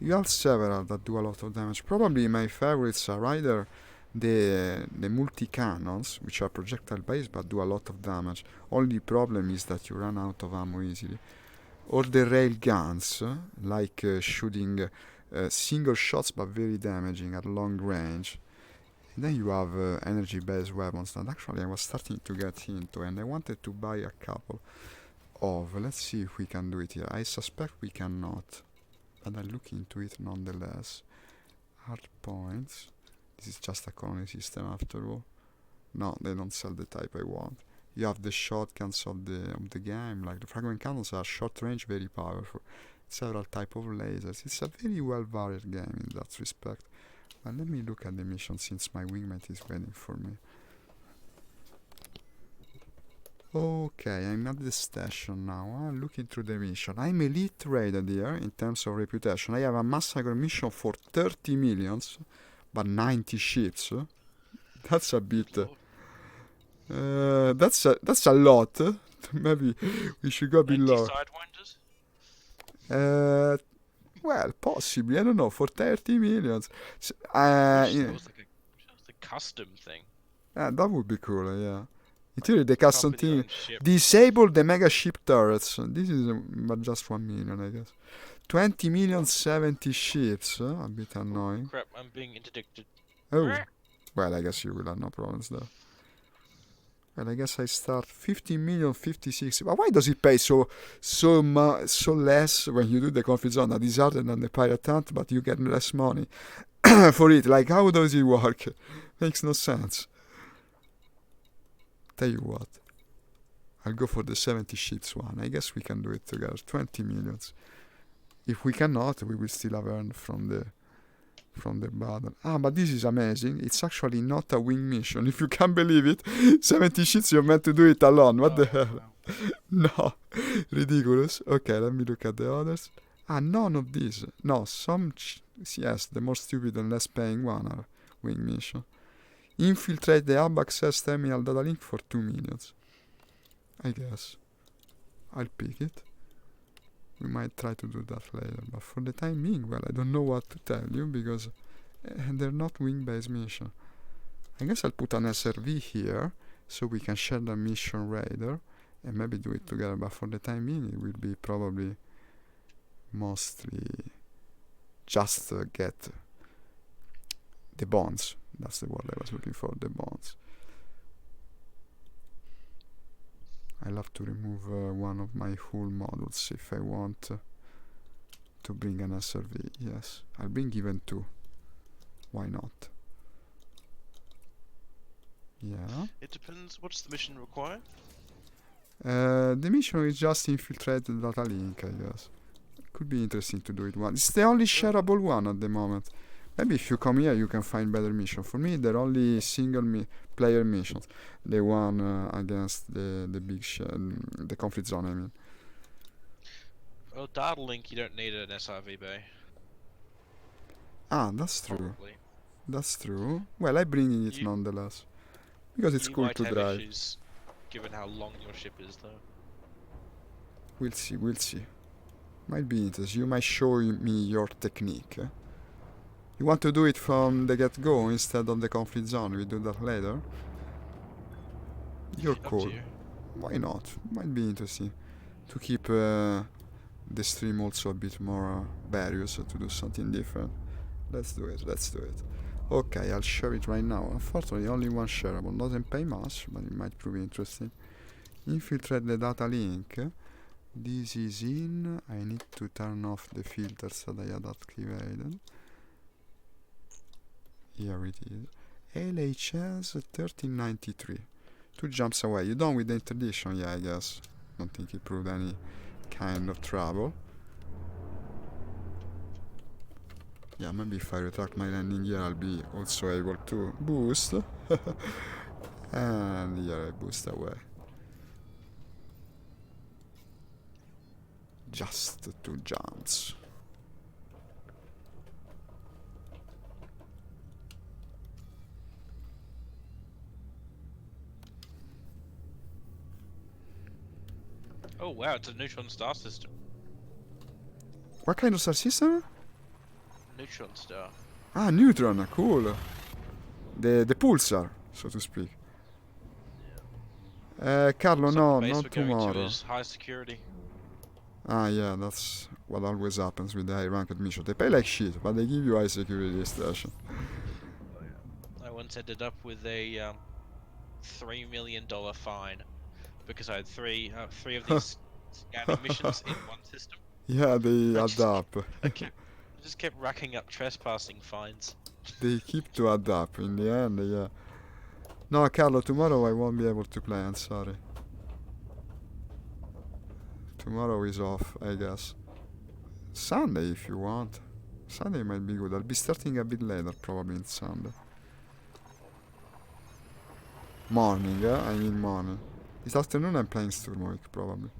You have several that do a lot of damage. Probably my favorites are either the multi-cannons, which are projectile based but do a lot of damage. Only problem is that you run out of ammo easily. Or the rail guns, like shooting single shots but very damaging at long range. And then you have energy based weapons that actually I was starting to get into, and I wanted to buy a couple of. Let's see if we can do it here. I suspect we cannot, but I'll look into it nonetheless. Hard points. This is just a colony system after all. No, they don't sell the type I want. You have the shotguns of the game, like the fragment cannons are short range, very powerful. Several type of lasers. It's a very well varied game in that respect. But let me look at the mission since my wingmate is waiting for me. Okay, I'm at the station now. I'm looking through the mission. I'm elite rated here in terms of reputation. I have a massacre mission for 30 millions, but 90 ships. That's a bit... that's a lot. Maybe we should go below. 90 sidewinders? Well, possibly. I don't know. For 30 millions. That was like a custom thing. That would be cool, yeah. In theory, the custom thing... Ship. Disable the mega ship turrets. This is but just 1 million, I guess. 20 million, 70 ships. A bit annoying. Crap, I'm being interdicted. Oh. Well, I guess you will have no problems there. Well, I guess I start 15 million, 56. But why does it pay so less when you do the conflict zone? That is harder than the pirate hunt, but you get less money for it. Like, how does it work? Makes no sense. Tell you what, I'll go for the 70 ships one. I guess we can do it together. 20 millions. If we cannot, we will still have earned from the battle. But this is amazing. It's actually not a wing mission. If you can't believe it, 70 ships, you're meant to do it alone. What the hell? No, ridiculous. Okay, let me look at the others. None of these. No, some. Yes, the more stupid and less paying one are wing mission. Infiltrate the hub access terminal data link for 2 millions. I guess. I'll pick it. We might try to do that later, but for the time being, well, I don't know what to tell you because they're not wing-based mission. I guess I'll put an SRV here so we can share the mission radar and maybe do it together, but for the time being it will be probably mostly just get The bonds. That's the word I was looking for. The bonds. I'll have to remove one of my hull models if I want to bring an SRV. Yes, I'll bring even 2. Why not? Yeah. It depends. What's the mission require? The mission is just infiltrate the data link, I guess. Could be interesting to do it once. It's the only shareable one at the moment. Maybe if you come here, you can find better mission. For me, they're only single player missions. The one against the big the conflict zone. I mean. Well, data link, you don't need an SRV bay. Ah, that's true. Probably. That's true. Well, I'm bringing it nonetheless because it's cool to drive. You might have issues, given how long your ship is, though. We'll see. We'll see. Might be interesting. You might show me your technique. You want to do it from the get-go instead of the conflict zone? We do that later. You're cool. Why not? Might be interesting to keep the stream also a bit more various, to do something different. Let's do it. Let's do it. Okay, I'll share it right now. Unfortunately, only one shareable. Doesn't pay much, but it might prove interesting. Infiltrate the data link. This is in. I need to turn off the filters that I had activated. Here it is. LHS 1393. 2 jumps away. You done with the interdiction? Yeah, I guess. Don't think it proved any kind of trouble. Yeah, maybe if I retract my landing here, I'll be also able to boost. And here I boost away. Just 2 jumps. Oh wow, it's a neutron star system. What kind of star system? Neutron star. Ah, neutron, cool. The pulsar, so to speak. Carlo, no, not tomorrow. Is high security. Ah, yeah, that's what always happens with the high-ranked mission. They pay like shit, but they give you high security station. I once ended up with a $3 million fine because I had three of these scanning missions in one system. Yeah, they add up. I just kept racking up trespassing fines. They keep to add up in the end, yeah. No, Carlo, tomorrow I won't be able to play, I'm sorry. Tomorrow is off, I guess. Sunday, if you want. Sunday might be good. I'll be starting a bit later, probably on Sunday. Morning, I mean morning. This afternoon I'm playing Sturmovik, probably.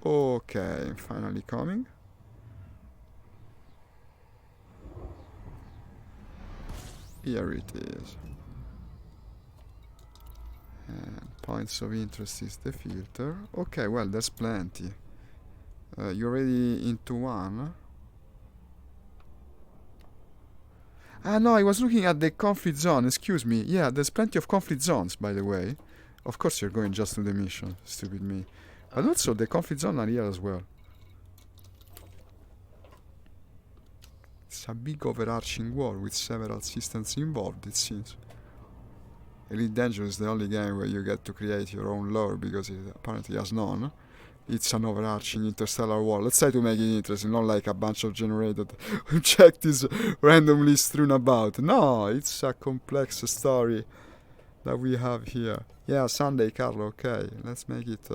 Okay, finally coming. Here it is. And points of interest is the filter. Okay, well, there's plenty. You already into one? Ah, no, I was looking at the conflict zone, excuse me. Yeah, there's plenty of conflict zones, by the way. Of course you're going just to the mission, stupid me. But also, the conflict zone are here as well. It's a big overarching war with several systems involved, it seems. Elite Danger is the only game where you get to create your own lore because it apparently has none. It's an overarching interstellar war. Let's try to make it interesting, not like a bunch of generated objectives randomly strewn about. No, it's a complex story that we have here. Yeah, Sunday, Carlo, okay. Let's make it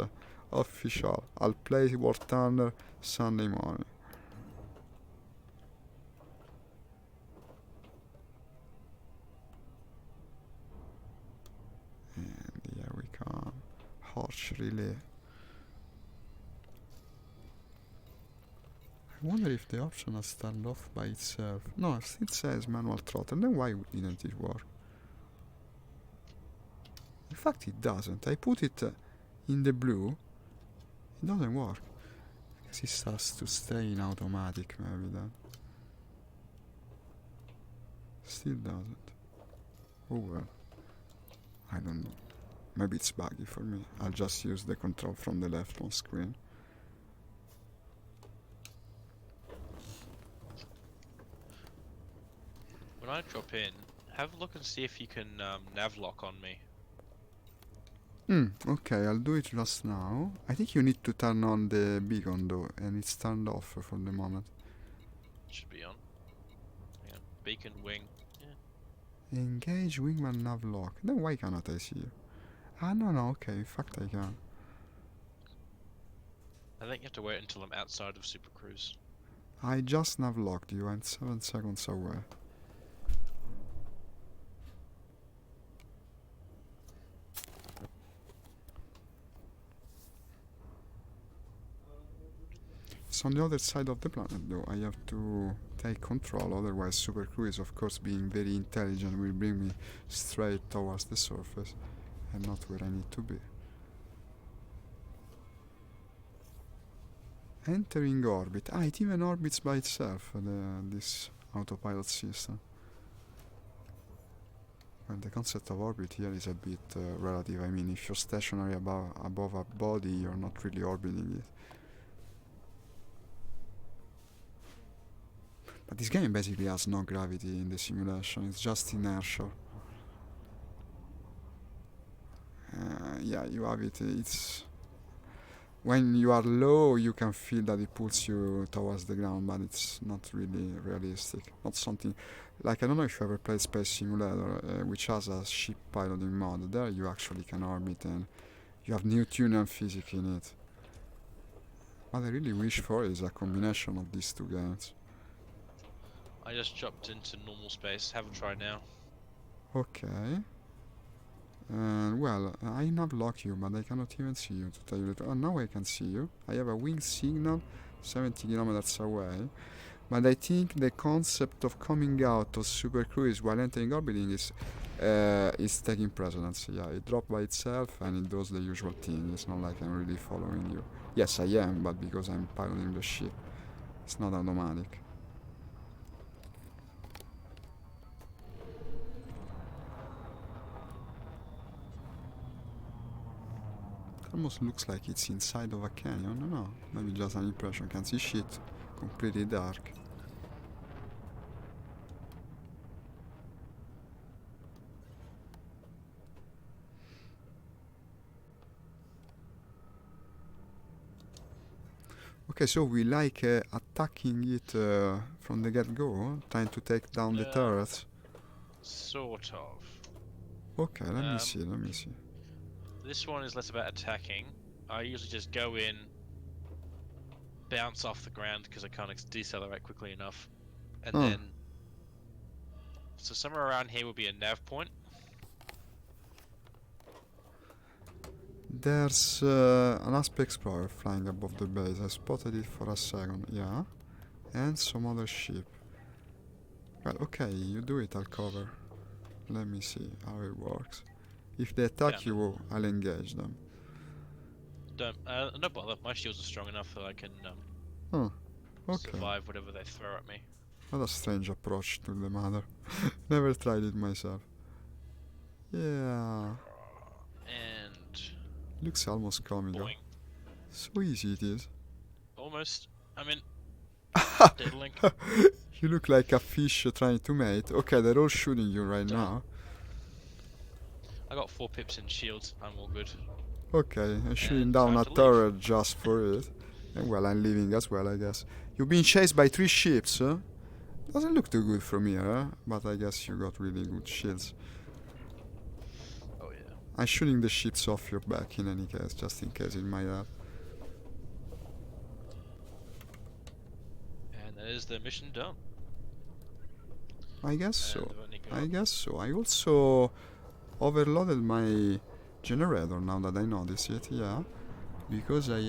official. I'll play War Thunder Sunday morning. And here we come. Horse relay. I wonder if the option has turned off by itself. No, it still says manual throttle. Then why didn't it work? In fact, it doesn't. I put it in the blue. It doesn't work. I guess it has to stay in automatic, maybe then. Still doesn't. Oh well. I don't know. Maybe it's buggy for me. I'll just use the control from the left on screen. when I drop in, have a look and see if you can nav lock on me. Okay, I'll do it just now. I think you need to turn on the beacon though, and it's turned off for the moment. Should be on. Yeah, beacon wing. Yeah. Engage wingman nav lock. Then why cannot I see you? Ah, no, okay, in fact I can. I think you have to wait until I'm outside of Super Cruise. I just nav locked you, I'm 7 seconds away. It's on the other side of the planet though, I have to take control, otherwise Super Cruise, of course being very intelligent, will bring me straight towards the surface and not where I need to be. Entering orbit. Ah, it even orbits by itself, this autopilot system. Well, the concept of orbit here is a bit relative. I mean, if you're stationary above a body, you're not really orbiting it. But this game basically has no gravity in the simulation, it's just inertia. Yeah, you have it. It's when you are low, you can feel that it pulls you towards the ground, but it's not really realistic. Not something like, I don't know if you ever played Space Simulator, which has a ship piloting mode. There you actually can orbit and you have Newtonian physics in it. What I really wish for is a combination of these two games. I just dropped into normal space. Have a try now. Okay. Well, I not lock you, but I cannot even see you, to tell you the truth. Oh, now I can see you. I have a wing signal 70 kilometers away. But I think the concept of coming out of Super Cruise while entering orbiting is taking precedence. Yeah, it dropped by itself and it does the usual thing. It's not like I'm really following you. Yes, I am, but because I'm piloting the ship. It's not automatic. Almost looks like it's inside of a canyon. No, maybe just an impression. Can't see shit. Completely dark. Okay, so we like attacking it from the get-go, trying to take down the turrets. Sort of. Okay, let me see. This one is less about attacking. I usually just go in, bounce off the ground because I can't decelerate quickly enough, and then. So somewhere around here will be a nav point. There's an Asp Explorer flying above the base. I spotted it for a second, yeah. And some other ship. Well, okay, you do it, I'll cover. Let me see how it works. If they attack you, I'll engage them. No bother. My shields are strong enough that I can survive whatever they throw at me. What a strange approach to the matter. Never tried it myself. Yeah. And looks almost comical. Boing. So easy it is. Almost. I mean, dead link. You look like a fish trying to mate. Okay, they're all shooting you right now. I got 4 pips in shields. I'm all good. Okay, I'm shooting down a turret just for it. And well, I'm leaving as well, I guess. You've been chased by 3 ships, huh? Doesn't look too good from here, huh? But I guess you got really good shields. Oh yeah. I'm shooting the ships off your back in any case, just in case it might help. And that is the mission done. I guess so. I also overloaded my generator now that I notice it, yeah. Because I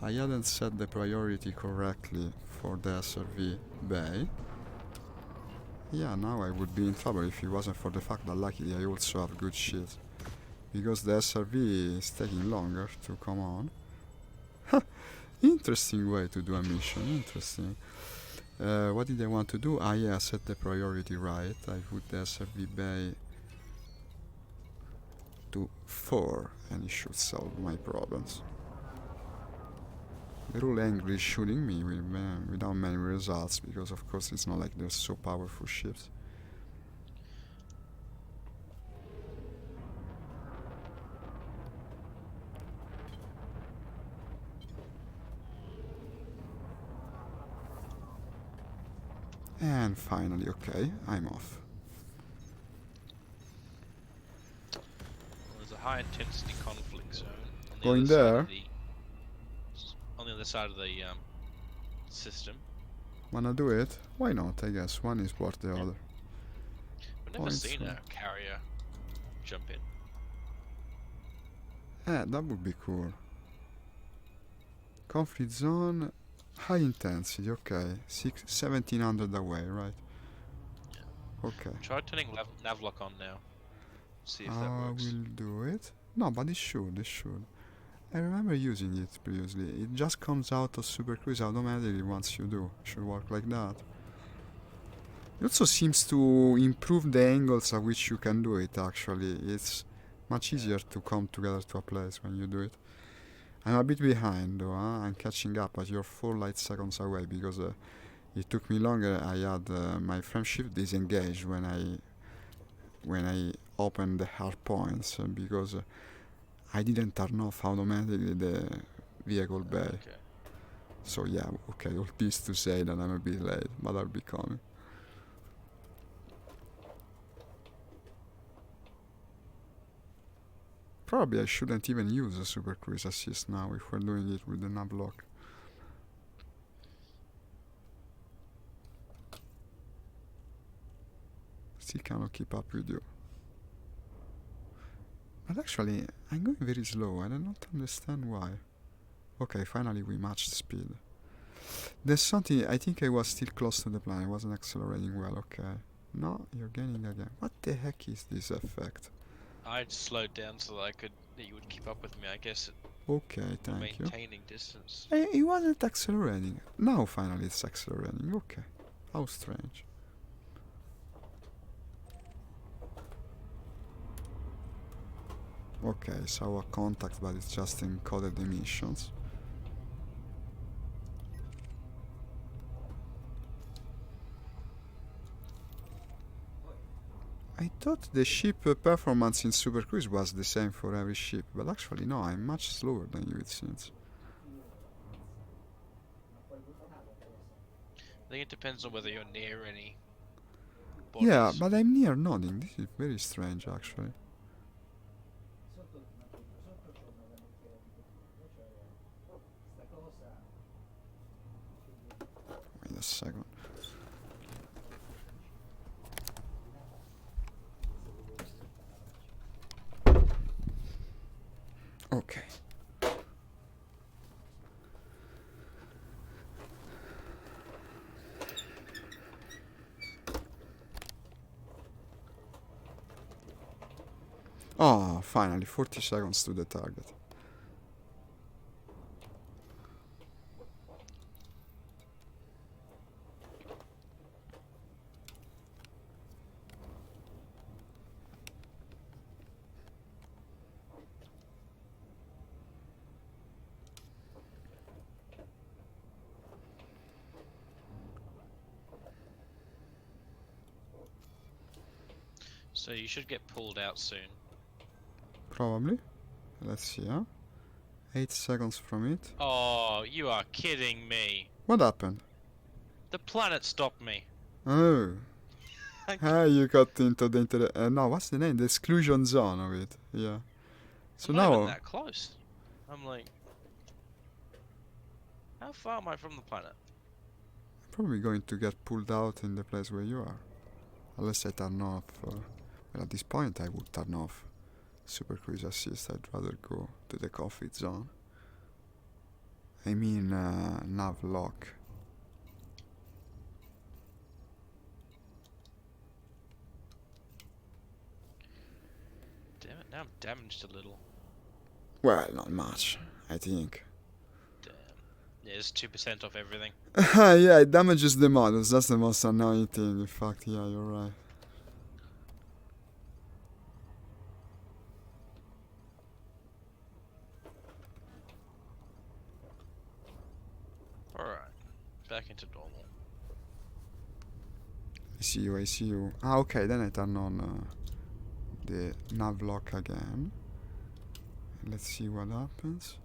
hadn't set the priority correctly for the SRV bay. Yeah, now I would be in trouble if it wasn't for the fact that luckily I also have good shit. Because the SRV is taking longer to come on. Interesting way to do a mission, interesting. What did I want to do? Ah yeah, set the priority right. I put the SRV bay to 4 and it should solve my problems. They're all angry shooting me without many results, because of course it's not like they're so powerful ships. And finally, okay, I'm off. Well, there's a high intensity conflict zone on the Going other side there? of the system. Wanna do it? Why not? I guess one is worth the other. I've never seen a carrier jump in. That would be cool. Conflict zone, high intensity, okay. 1700 away, right? Yeah. Okay. Try turning navlock on now. See if that I works. will do it. No, but it should. I remember using it previously. It just comes out of Super Cruise automatically once you do. It should work like that. It also seems to improve the angles at which you can do it, actually. It's much easier to come together to a place when you do it. I'm a bit behind though, I'm catching up, but you're 4 light seconds away because it took me longer. I had my frameshift disengaged when I opened the hard points because I didn't turn off automatically the vehicle bay. Okay. So yeah, okay, all this to say that I'm a bit late, but I'll be coming. Probably I shouldn't even use a Super Cruise Assist now if we're doing it with the nav lock. Still cannot keep up with you. But actually, I'm going very slow. I do not understand why. Okay, finally we matched speed. There's something. I think I was still close to the plan. I wasn't accelerating well. Okay. No, you're gaining again. What the heck is this effect? I'd slowed down so that you would keep up with me. I guess Okay, thank you. maintaining distance. It wasn't accelerating. Now finally it's accelerating. Okay. How strange. Okay, so a contact, but it's just encoded emissions. I thought the ship performance in Super Cruise was the same for every ship, but actually no, I'm much slower than you, it seems. I think it depends on whether you're near any bodies. Yeah, but I'm near nodding. This is very strange, actually. Wait a second. Okay. Oh, finally, 40 seconds to the target. So you should get pulled out soon. Probably. Let's see, huh? 8 seconds from it. Oh, you are kidding me. What happened? The planet stopped me. Oh. Ah, you got into the no, what's the name? The exclusion zone of it. Yeah. So I'm not now even that close. I'm like, how far am I from the planet? probably going to get pulled out in the place where you are. Unless I turn off. Well, at this point, I would turn off Super Cruise Assist. I'd rather go to the conflict zone. I mean, nav lock. Damn it, now I'm damaged a little. Well, not much, I think. Damn. Yeah, it's 2% off everything. Yeah, it damages the models. That's the most annoying thing. In fact, yeah, you're right. back into normal. I see you, I see you. Ah, okay, then I turn on the nav lock again. Let's see what happens.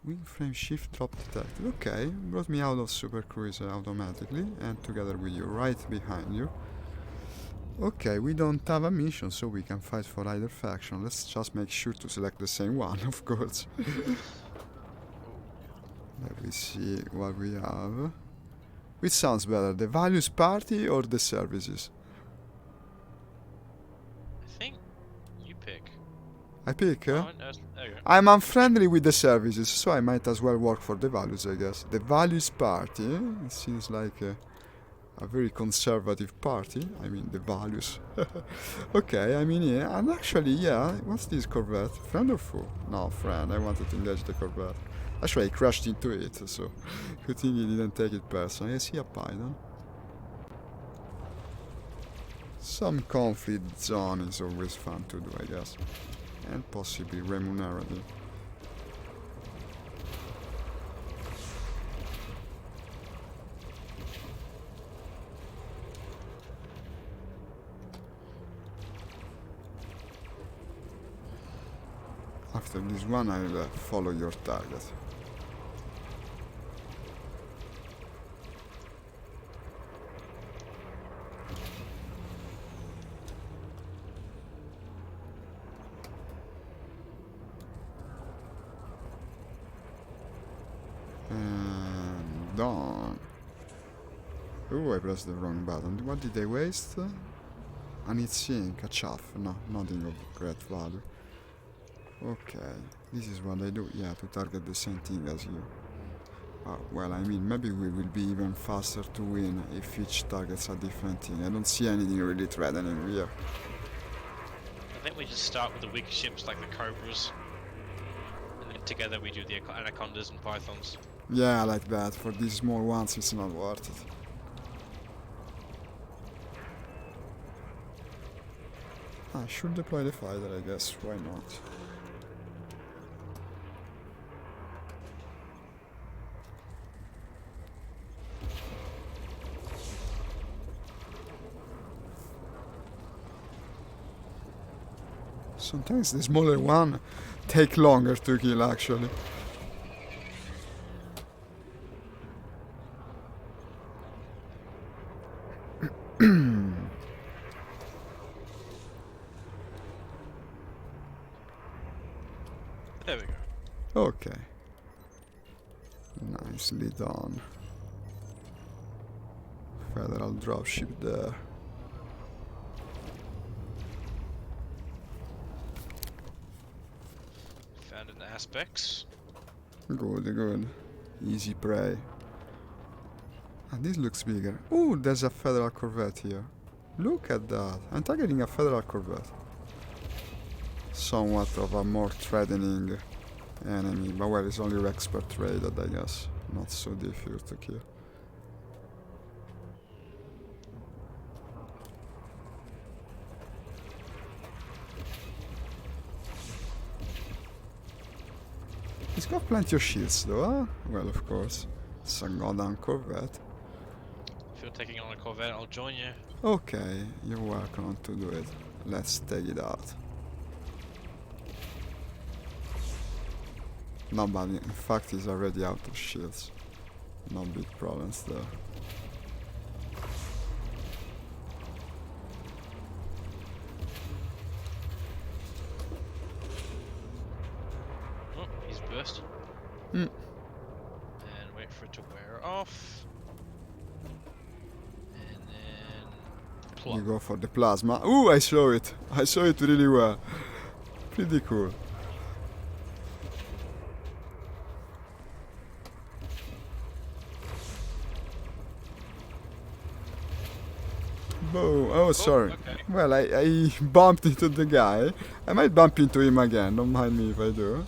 Wing frame shift drop detected. Okay, brought me out of Super Cruiser automatically and together with you, right behind you. Okay, we don't have a mission, so we can fight for either faction. Let's just make sure to select the same one, of course. Let me see what we have. Which sounds better, the values party or the services? I think you pick. I pick, Oh, no, there you go. I'm unfriendly with the services, so I might as well work for the values, I guess. The values party, it seems like a very conservative party. I mean, the values. Okay, I mean, yeah, and actually, yeah, what's this Corvette? Friend or foe? No, friend, I wanted to engage the Corvette. Actually, I crashed into it, so good thing he didn't take it personally. I see a Python. Some conflict zone is always fun to do, I guess. And possibly remunerative. After this one, I'll follow your target. And done. Oh, I pressed the wrong button. What did I waste? An ink, a chaff. No, nothing of great value. Okay, this is what I do. Yeah, to target the same thing as you. Well, I mean, maybe we will be even faster to win if each targets a different thing. I don't see anything really threatening here. I think we just start with the weaker ships like the Cobras. And then together we do the Anacondas and Pythons. Yeah, like that. For these small ones, it's not worth it. I should deploy the fighter, I guess. Why not? Sometimes the smaller one take longer to kill, actually. There we go. Okay. Nicely done. Federal dropship there. Found in the aspects. Good, good. Easy prey. And this looks bigger. Ooh, there's a Federal Corvette here. Look at that. I'm targeting a Federal Corvette. Somewhat of a more threatening enemy, but well, it's only expert rated, I guess. Not so difficult to kill. It's got plenty of shields though, huh? Well, of course. It's a goddamn Corvette. If you're taking on a Corvette, I'll join you. Okay, you're welcome to do it. Let's take it out. No, but in fact he's already out of shields. No big problems there. Oh, he's burst. Mm. And wait for it to wear off. And then plop. You go for the plasma. Ooh, I saw it. I saw it really well. Pretty cool. Boom. Oh, sorry. Okay. Well, I bumped into the guy. I might bump into him again. Don't mind me if I do.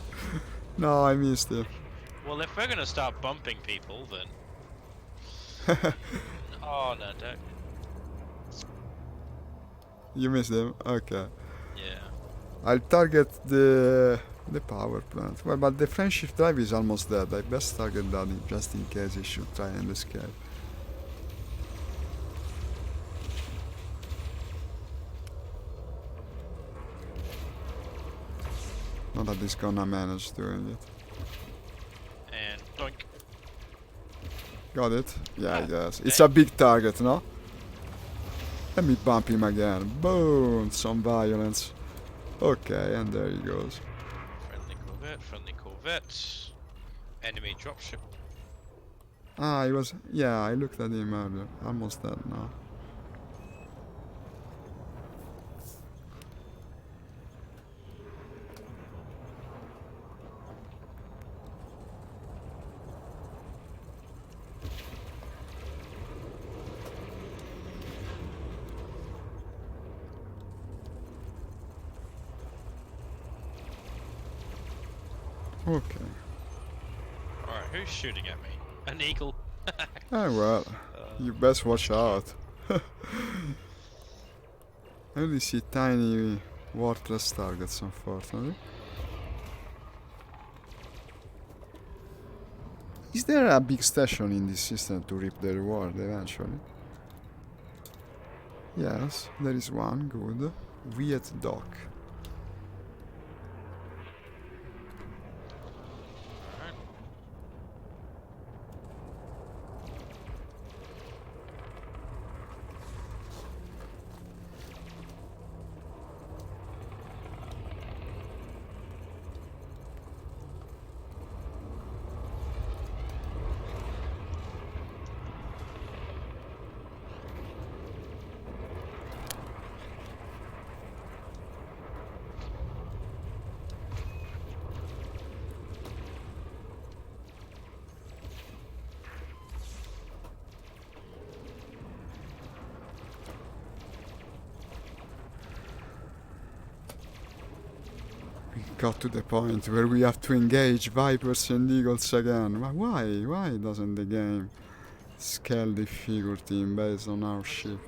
No, I missed it. Well, if we're gonna start bumping people, then. Oh no, don't. You missed him? Okay. Yeah. I'll target the The power plant. Well, but the friendship drive is almost dead. I best target that just in case he should try and escape. Not that he's gonna manage doing it. And doink. Got it? Yeah, Ah, yes. It's a big target, no? Let me bump him again. Boom! Some violence. Okay, and there he goes. Friendly Corvette, friendly Corvette. Enemy dropship. Ah, he was... Yeah, I looked at him earlier. Almost dead now. Okay. Alright, who's shooting at me? An eagle. Ah, well. You best watch out. I only see tiny, worthless targets, unfortunately. Is there a big station in this system to reap the reward eventually? Yes, there is one, good. Viet Dock. Alright. We got to the point where we have to engage Vipers and Eagles again. Why? Why doesn't the game scale difficulty based on our ship?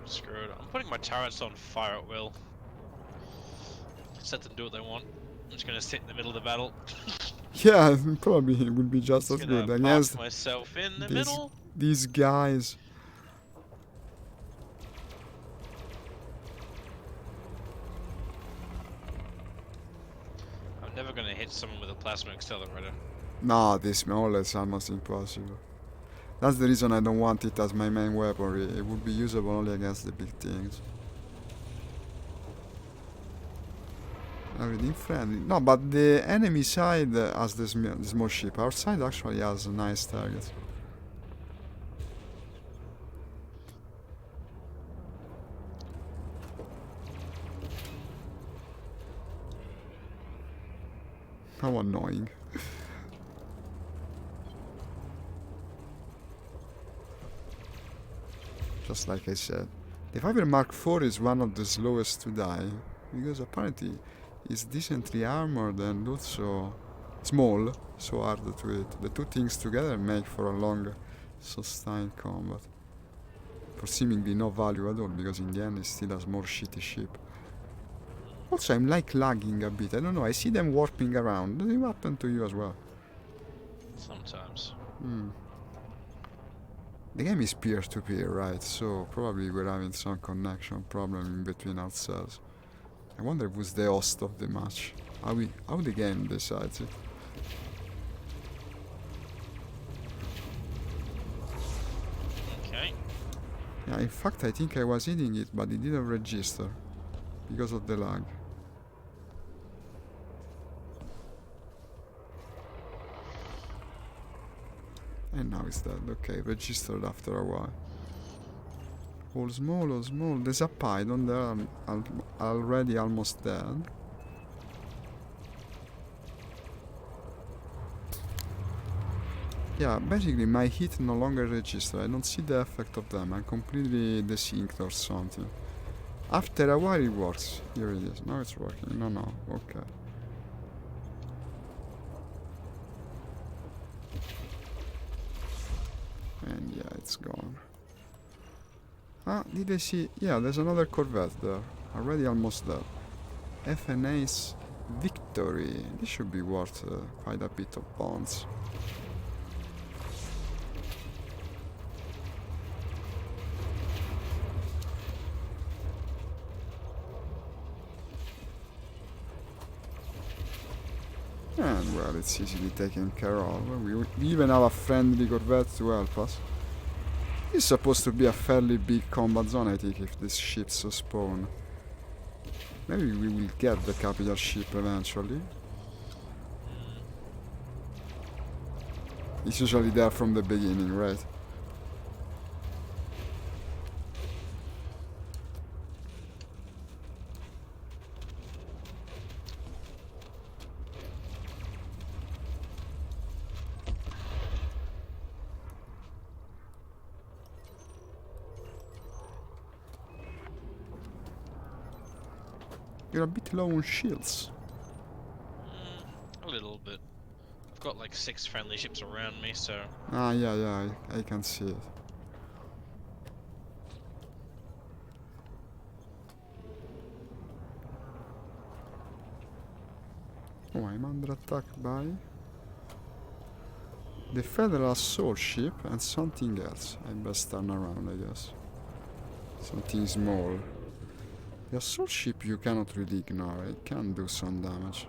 Screwed. I'm putting my turrets on fire at will. Just let them do what they want. I'm just gonna sit in the middle of the battle. Yeah, probably it would be just as Just good gonna against park myself in the these, middle. these guys. I'm never gonna hit someone with a plasma accelerator. No, this Mole is almost impossible. That's the reason I don't want it as my main weaponry. It would be usable only against the big things. Everything friendly. No, but the enemy side has the small ship. Our side actually has a nice target. How annoying. Just like I said. The Viper Mark IV is one of the slowest to die, because apparently it's decently armored and also small, so hard to hit. The two things together make for a long, sustained combat. For seemingly no value at all, because in the end it still has more shitty ship. Also, I'm like lagging a bit. I don't know, I see them warping around. Does it happen to you as well? Sometimes. The game is peer-to-peer, right? So probably we're having some connection problem in between ourselves. I wonder who's the host of the match. How the game decides it. Okay. Yeah, in fact I think I was hitting it, but it didn't register because of the lag. And now it's dead. Okay, registered after a while. All small, all small. There's a python there, already almost dead. Yeah, basically my hit no longer register. I don't see the effect of them. I'm completely desynced or something. After a while it works. Here it is. Now it's working. No, okay. And yeah, it's gone. Ah, did I see? Yeah, there's another Corvette there. Already almost there. FNA's Victory. This should be worth quite a bit of bonds. And well, it's easily taken care of. We even have a friendly Corvette to help us. It's supposed to be a fairly big combat zone, I think, if these ships spawn. Maybe we will get the capital ship eventually. It's usually there from the beginning, right? You're a bit low on shields. A little bit. I've got like 6 friendly ships around me, so... Ah, yeah, I can see it. Oh, I'm under attack by the Federal Assault Ship and something else. I best turn around, I guess. Something small. The Assault Ship you cannot really ignore, it can do some damage.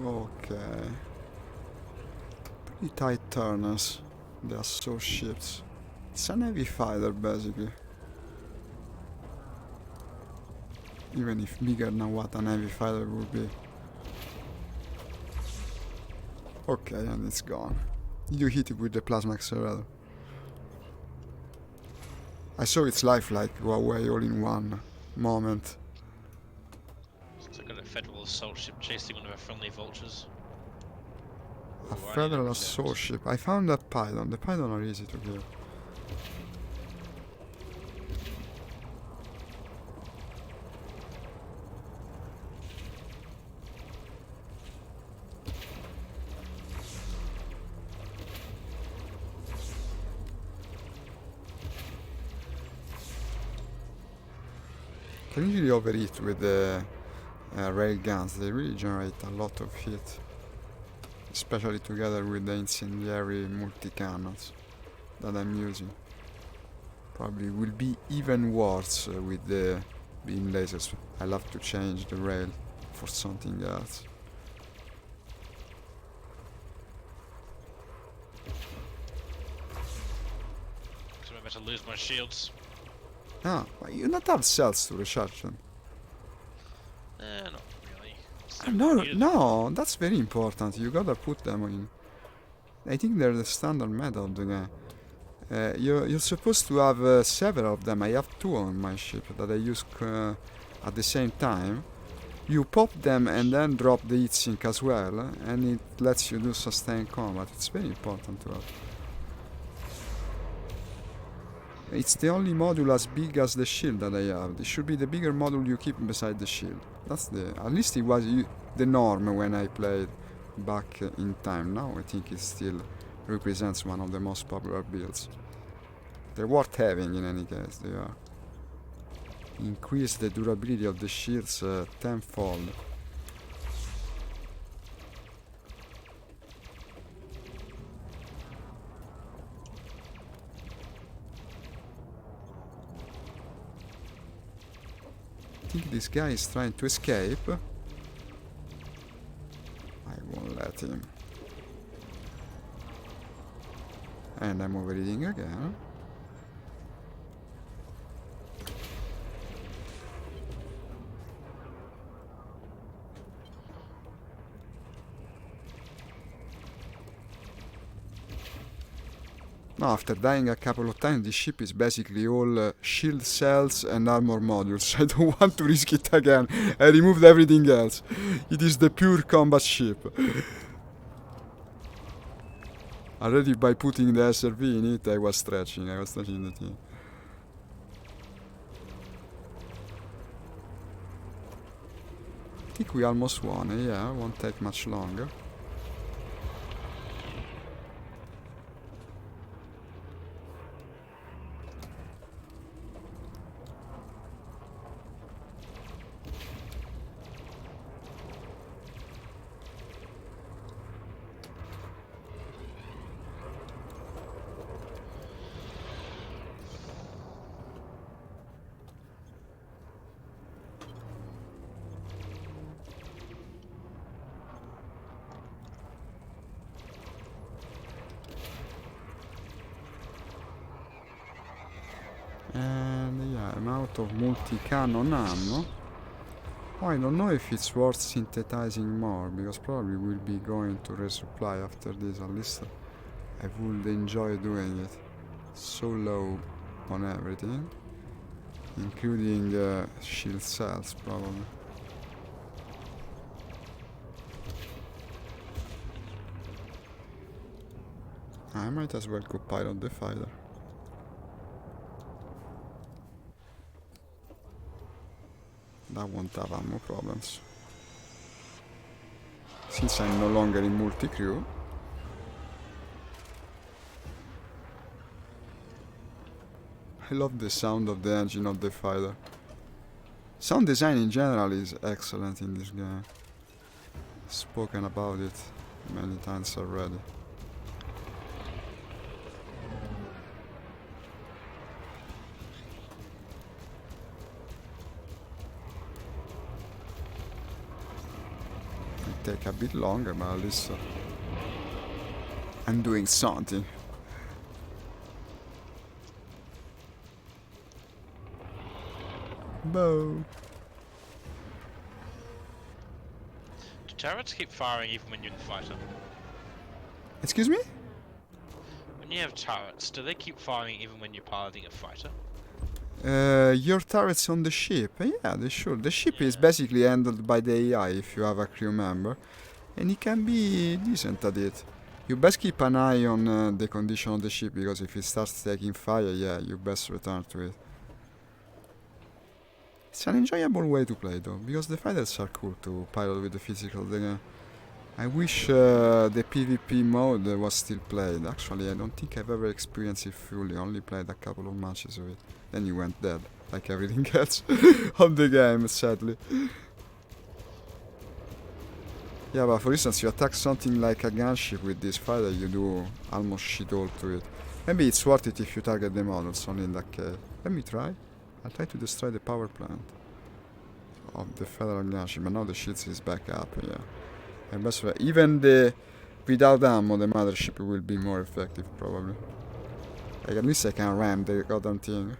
Okay. Pretty tight turners. They are so ships. It's an heavy fighter basically. Even if bigger than what an heavy fighter would be. Okay, and it's gone. You hit it with the plasma accelerator. I saw its lifelike go away all in one moment. Looks like I got a Federal assault ship chasing one of our friendly vultures. A Ooh, I need Federal to assault protect. ship. I found that Python. The Python are easy to kill. Can usually overheat with the rail guns. They really generate a lot of heat, especially together with the incendiary multi-cannons that I'm using. Probably will be even worse with the beam lasers. I'll have to change the rail for something else. So I'm about to lose my shields. Ah, but you not have cells to recharge them. Not really. No, that's very important. You gotta put them in. I think they're the standard method. You're supposed to have several of them. I have 2 on my ship that I use at the same time. You pop them and then drop the heat sink as well, and it lets you do sustained combat. It's very important to have. It's the only module as big as the shield that I have. It should be the bigger module you keep beside the shield. That's at least it was the norm when I played back in time. Now I think it still represents one of the most popular builds. They're worth having in any case, they are. Increase the durability of the shields tenfold. I think this guy is trying to escape. I won't let him. And I'm overheating again. No, after dying a couple of times, this ship is basically all shield cells and armor modules. I don't want to risk it again. I removed everything else. It is the pure combat ship. Already by putting the SRV in it, I was stretching the thing. I think we almost won, yeah, won't take much longer. And yeah, I'm out of multi-cannon ammo. Oh, I don't know if it's worth synthesizing more, because probably we'll be going to resupply after this. At least I would enjoy doing it. So low on everything, including shield cells, probably. I might as well go pilot the fighter. That won't have ammo problems. Since I'm no longer in multi-crew. I love the sound of the engine of the fighter. Sound design in general is excellent in this game. Spoken about it many times already. Take a bit longer, but at least I'm doing something. Bow. Do turrets keep firing even when you're in the fighter? Excuse me? When you have turrets, do they keep firing even when you're piloting a fighter? Your turrets on the ship? Yeah, they should. The ship is basically handled by the AI if you have a crew member, and it can be decent at it. You best keep an eye on the condition of the ship, because if it starts taking fire, yeah, you best return to it. It's an enjoyable way to play though, because the fighters are cool to pilot with the physical of the game. I wish the PvP mode was still played. Actually, I don't think I've ever experienced it fully, only played a couple of matches of it. Then you went dead, like everything else of the game, sadly. Yeah, but for instance, you attack something like a gunship with this fighter, you do almost shit all to it. Maybe it's worth it if you target the models, only in that case. Let me try. I'll try to destroy the power plant of the federal gunship, but now the shit is back up, yeah. And best way, even the without ammo, the mothership will be more effective, probably. Like, at least I can ram the goddamn thing.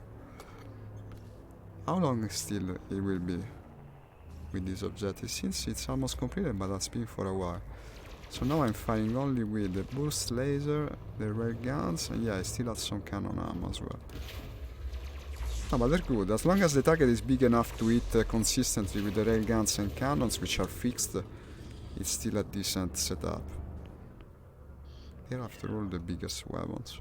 How long still it will be with this objective? Since it's almost completed, but that's been for a while. So now I'm firing only with the burst laser, the rail guns, and yeah, I still have some cannon ammo as well. No, but they're good. As long as the target is big enough to hit consistently with the rail guns and cannons, which are fixed, it's still a decent setup. They're after all the biggest weapons.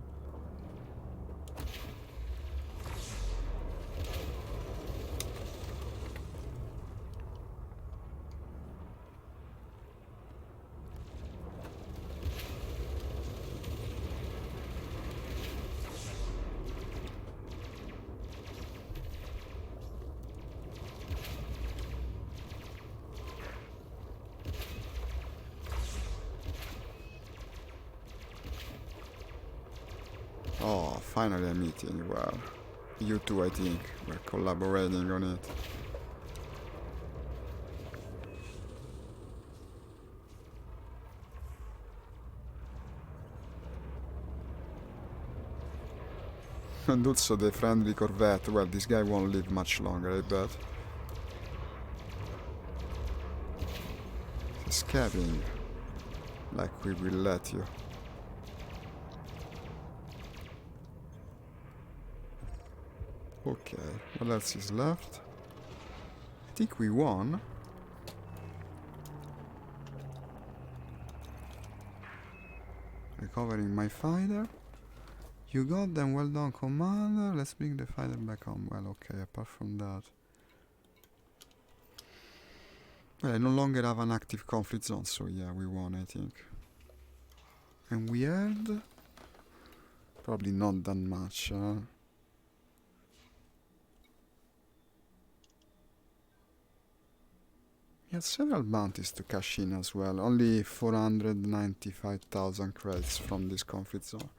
Oh, finally I'm eating well. You two, I think, we're collaborating on it. And also the friendly Corvette, well, this guy won't live much longer, I bet. Escaping, like we will let you. Okay, what else is left? I think we won. Recovering my fighter. You got them, well done, Commander. Let's bring the fighter back home. Well, okay, apart from that. Well, I no longer have an active conflict zone, so yeah, we won, I think. And we had... probably not that much, We had several bounties to cash in as well. Only 495,000 credits from this conflict zone.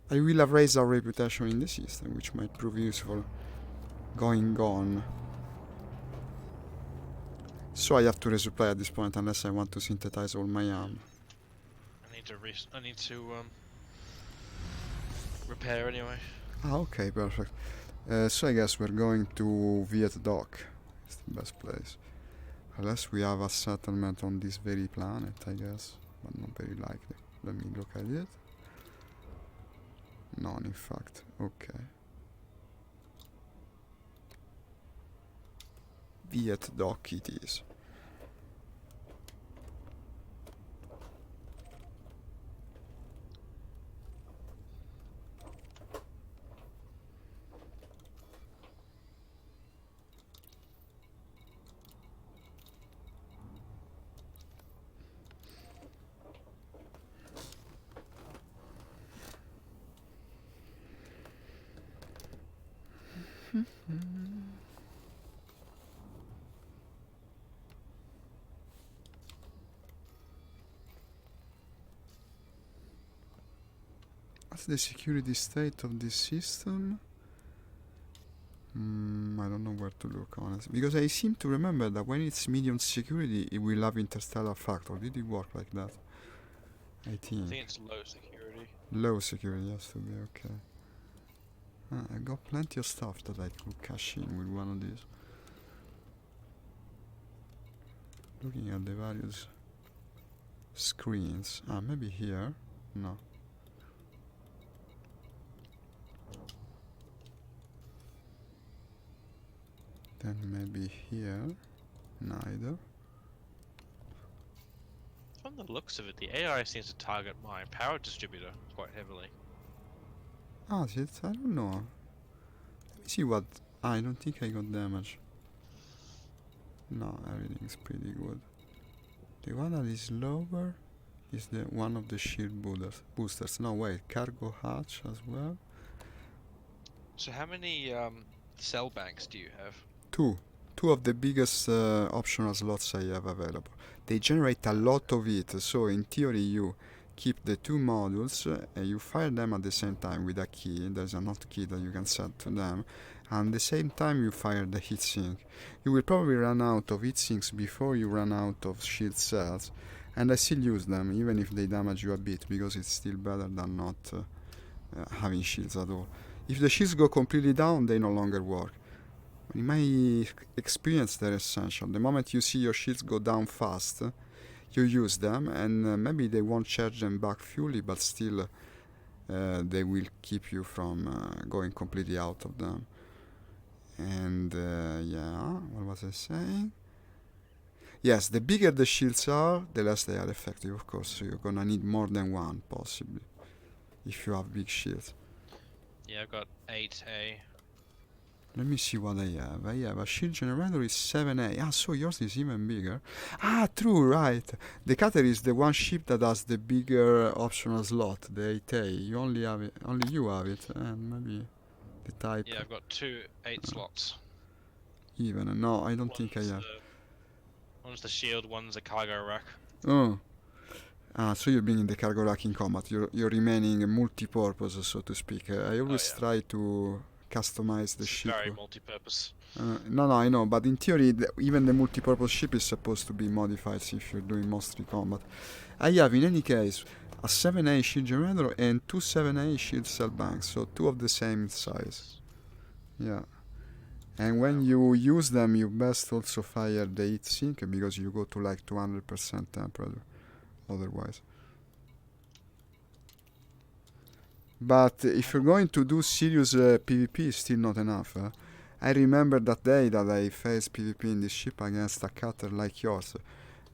I will have raised our reputation in the system, which might prove useful going on. So I have to resupply at this point unless I want to synthesize all my I need to repair anyway. Ah, okay, perfect. So I guess we're going to Viet Dock. It's the best place. Unless we have a settlement on this very planet, I guess. But not very likely. Let me look at it. None, in fact. Okay. Viet Dock it is. What's the security state of this system? I don't know where to look, honestly. Because I seem to remember that when it's medium security, it will have interstellar factor. Did it work like that? I think. I think it's low security. Low security has to be, okay. I got plenty of stuff that I could cash in with one of these. Looking at the various screens. Maybe here. No. Then maybe here. Neither. From the looks of it, the AI seems to target my power distributor quite heavily. I don't know. Let me see what... I don't think I got damage. No, everything's pretty good. The one that is lower is the one of the shield boosters. No, wait, cargo hatch as well. So how many cell banks do you have? Two of the biggest optional slots I have available. They generate a lot of it, so in theory you keep the two modules and you fire them at the same time with a key. There's an hotkey that you can set to them, and at the same time you fire the heatsink. You will probably run out of heatsinks before you run out of shield cells, and I still use them even if they damage you a bit, because it's still better than not having shields at all. If the shields go completely down, they no longer work. In my experience, they're essential. The moment you see your shields go down fast, you use them, and maybe they won't charge them back fully, but still they will keep you from going completely out of them. And yeah, what was I saying? Yes, the bigger the shields are, the less they are effective, of course. So you're gonna need more than one, possibly, if you have big shields. Yeah, I've got 8A. Let me see what I have. I have a shield generator is 7A. So yours is even bigger. True, right. The cutter is the one ship that has the bigger optional slot, the 8A. You only have it. Only you have it, and maybe the type. Yeah, I've got two 8 slots. Even no, I don't think I have. One's the shield, one's a cargo rack. Oh. So you're being in the cargo rack in combat. You're remaining multi-purpose, so to speak. I always try to customize the ship. Very multi-purpose. No, I know, but in theory, even the multi-purpose ship is supposed to be modified if you're doing mostly combat. I have, in any case, a 7A shield generator and two 7A shield cell banks, so two of the same size. Yeah. And when you use them, you best also fire the heat sink, because you go to like 200% temperature otherwise. But if you're going to do serious PvP, it's still not enough. I remember that day that I faced PvP in this ship against a cutter like yours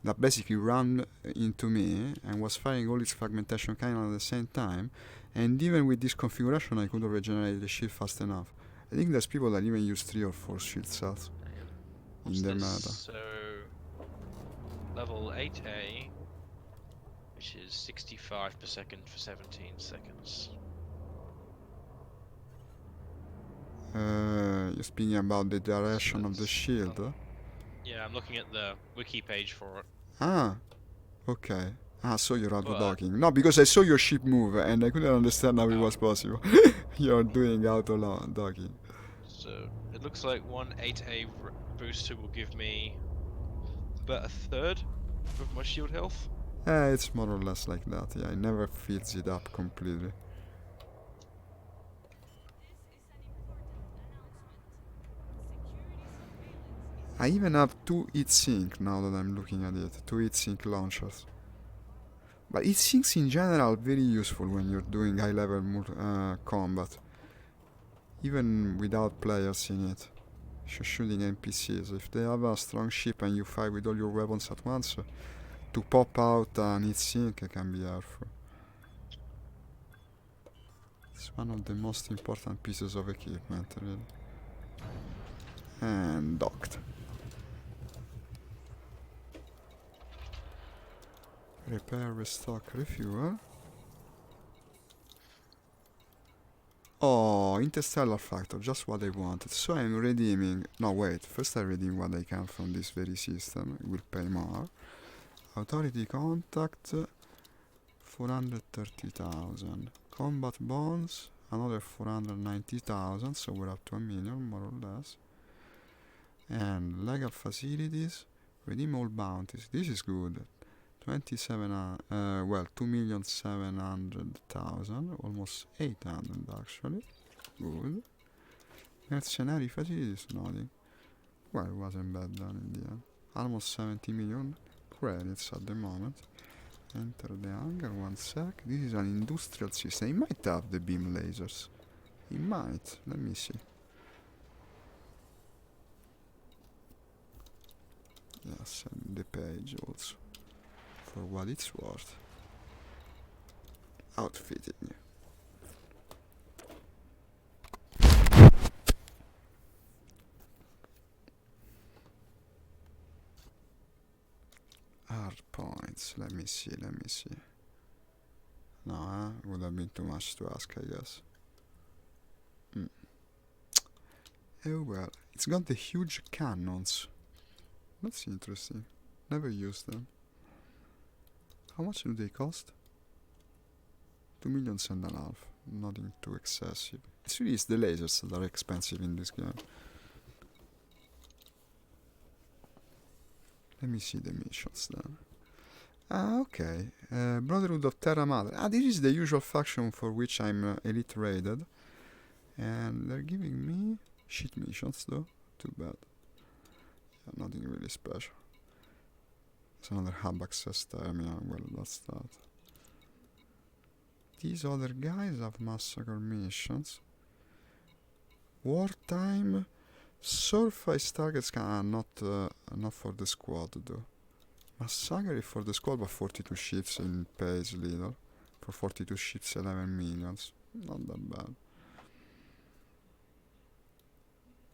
that basically ran into me and was firing all its fragmentation cannon at the same time. And even with this configuration, I couldn't regenerate the shield fast enough. I think there's people that even use 3 or 4 shield cells in their meta. So, level 8A, which is 65 per second for 17 seconds. You're speaking about the duration of the shield? Yeah, I'm looking at the wiki page for it. Ah, okay. So you're auto But- docking. No, because I saw your ship move and I couldn't understand how it Oh. was possible. You're doing auto docking. So it looks like one 8A booster will give me about a third of my shield health. It's more or less like that. Yeah, it never fills it up completely. I even have 2 heatsink now that I'm looking at it. 2 heatsink launchers. But heatsinks in general are very useful when you're doing high level combat. Even without players in it. If you're shooting NPCs. If they have a strong ship and you fight with all your weapons at once, to pop out an heatsink can be helpful. It's one of the most important pieces of equipment, really. And docked. Repair, restock, refuel. Oh, interstellar factor, just what I wanted. So I'm redeeming. No, wait. First I redeem what I can from this very system. It will pay more. Authority contact, 430,000. Combat bonds, another 490,000. So we're up to 1 million, more or less. And legal facilities, redeem all bounties. This is good. 2,700,000, almost 800 actually. Good. Mercenary facilities, nothing. Well, it wasn't bad done in the end. Almost 70 million credits at the moment. Enter the hangar, 1 sec. This is an industrial system. It might have the beam lasers. It might. Let me see. Yes, and the page also. For what it's worth. Outfitting. Hard points. Let me see. No, would have been too much to ask, I guess. Oh well. It's got the huge cannons. That's interesting. Never used them. How much do they cost? 2 millions and a half. Nothing too excessive. It's really the lasers that are expensive in this game. Let me see the missions then. Okay. Brotherhood of Terra Madre. This is the usual faction for which I'm elite rated. And they're giving me shit missions though. Too bad. Yeah, nothing really special. It's another hub access terminal. Well, that's that. These other guys have massacre missions. Wartime surface targets not for the squad though. Massacre is for the squad, but 42 ships in pays little. For 42 ships, 11 millions. Not that bad.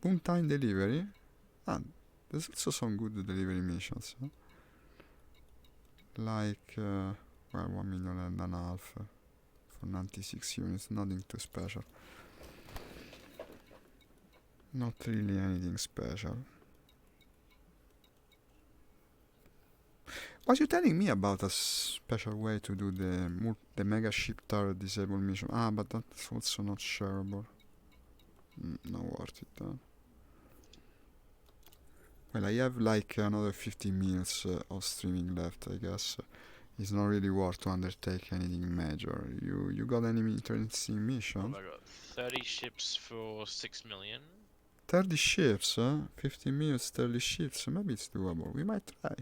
Boom time delivery. There's also some good delivery missions. Huh? Like, 1 million and a half for 96 units. Nothing too special. Not really anything special. Was you telling me about a special way to do the mega ship turret disable mission? But that's also not shareable. Not worth it then. Well, I have like another 15 minutes of streaming left, I guess. It's not really worth to undertake anything major. You got any interesting mission? I got 30 ships for 6 million. 30 ships, 15 minutes, 30 ships. Maybe it's doable. We might try.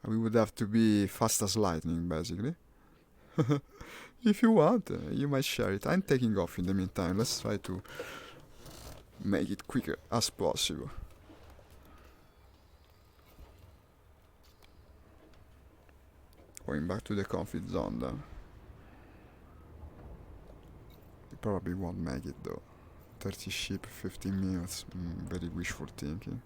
We would have to be fast as lightning, basically. If you want, you might share it. I'm taking off in the meantime. Let's try to make it quicker as possible. Going back to the conflict zone then. We probably won't make it though. 30 ship, 15 minutes. Very wishful thinking.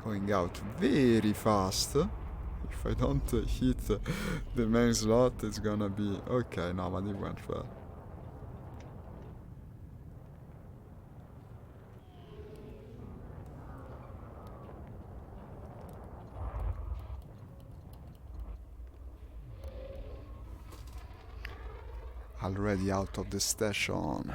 Going out very fast. If I don't hit the main slot, it's gonna be... Okay, no, but it went well. Already out of the station.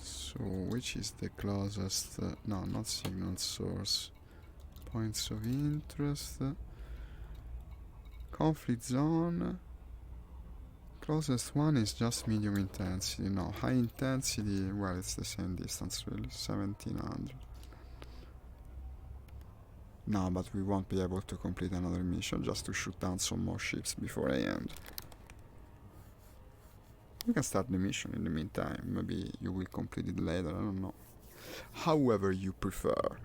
So, which is the closest... no, not signal source. Points of interest. Conflict zone. Closest one is just medium intensity. No, high intensity, well, it's the same distance really. 1700. No, but we won't be able to complete another mission just to shoot down some more ships before I end. You can start the mission in the meantime. Maybe you will complete it later, I don't know. However you prefer.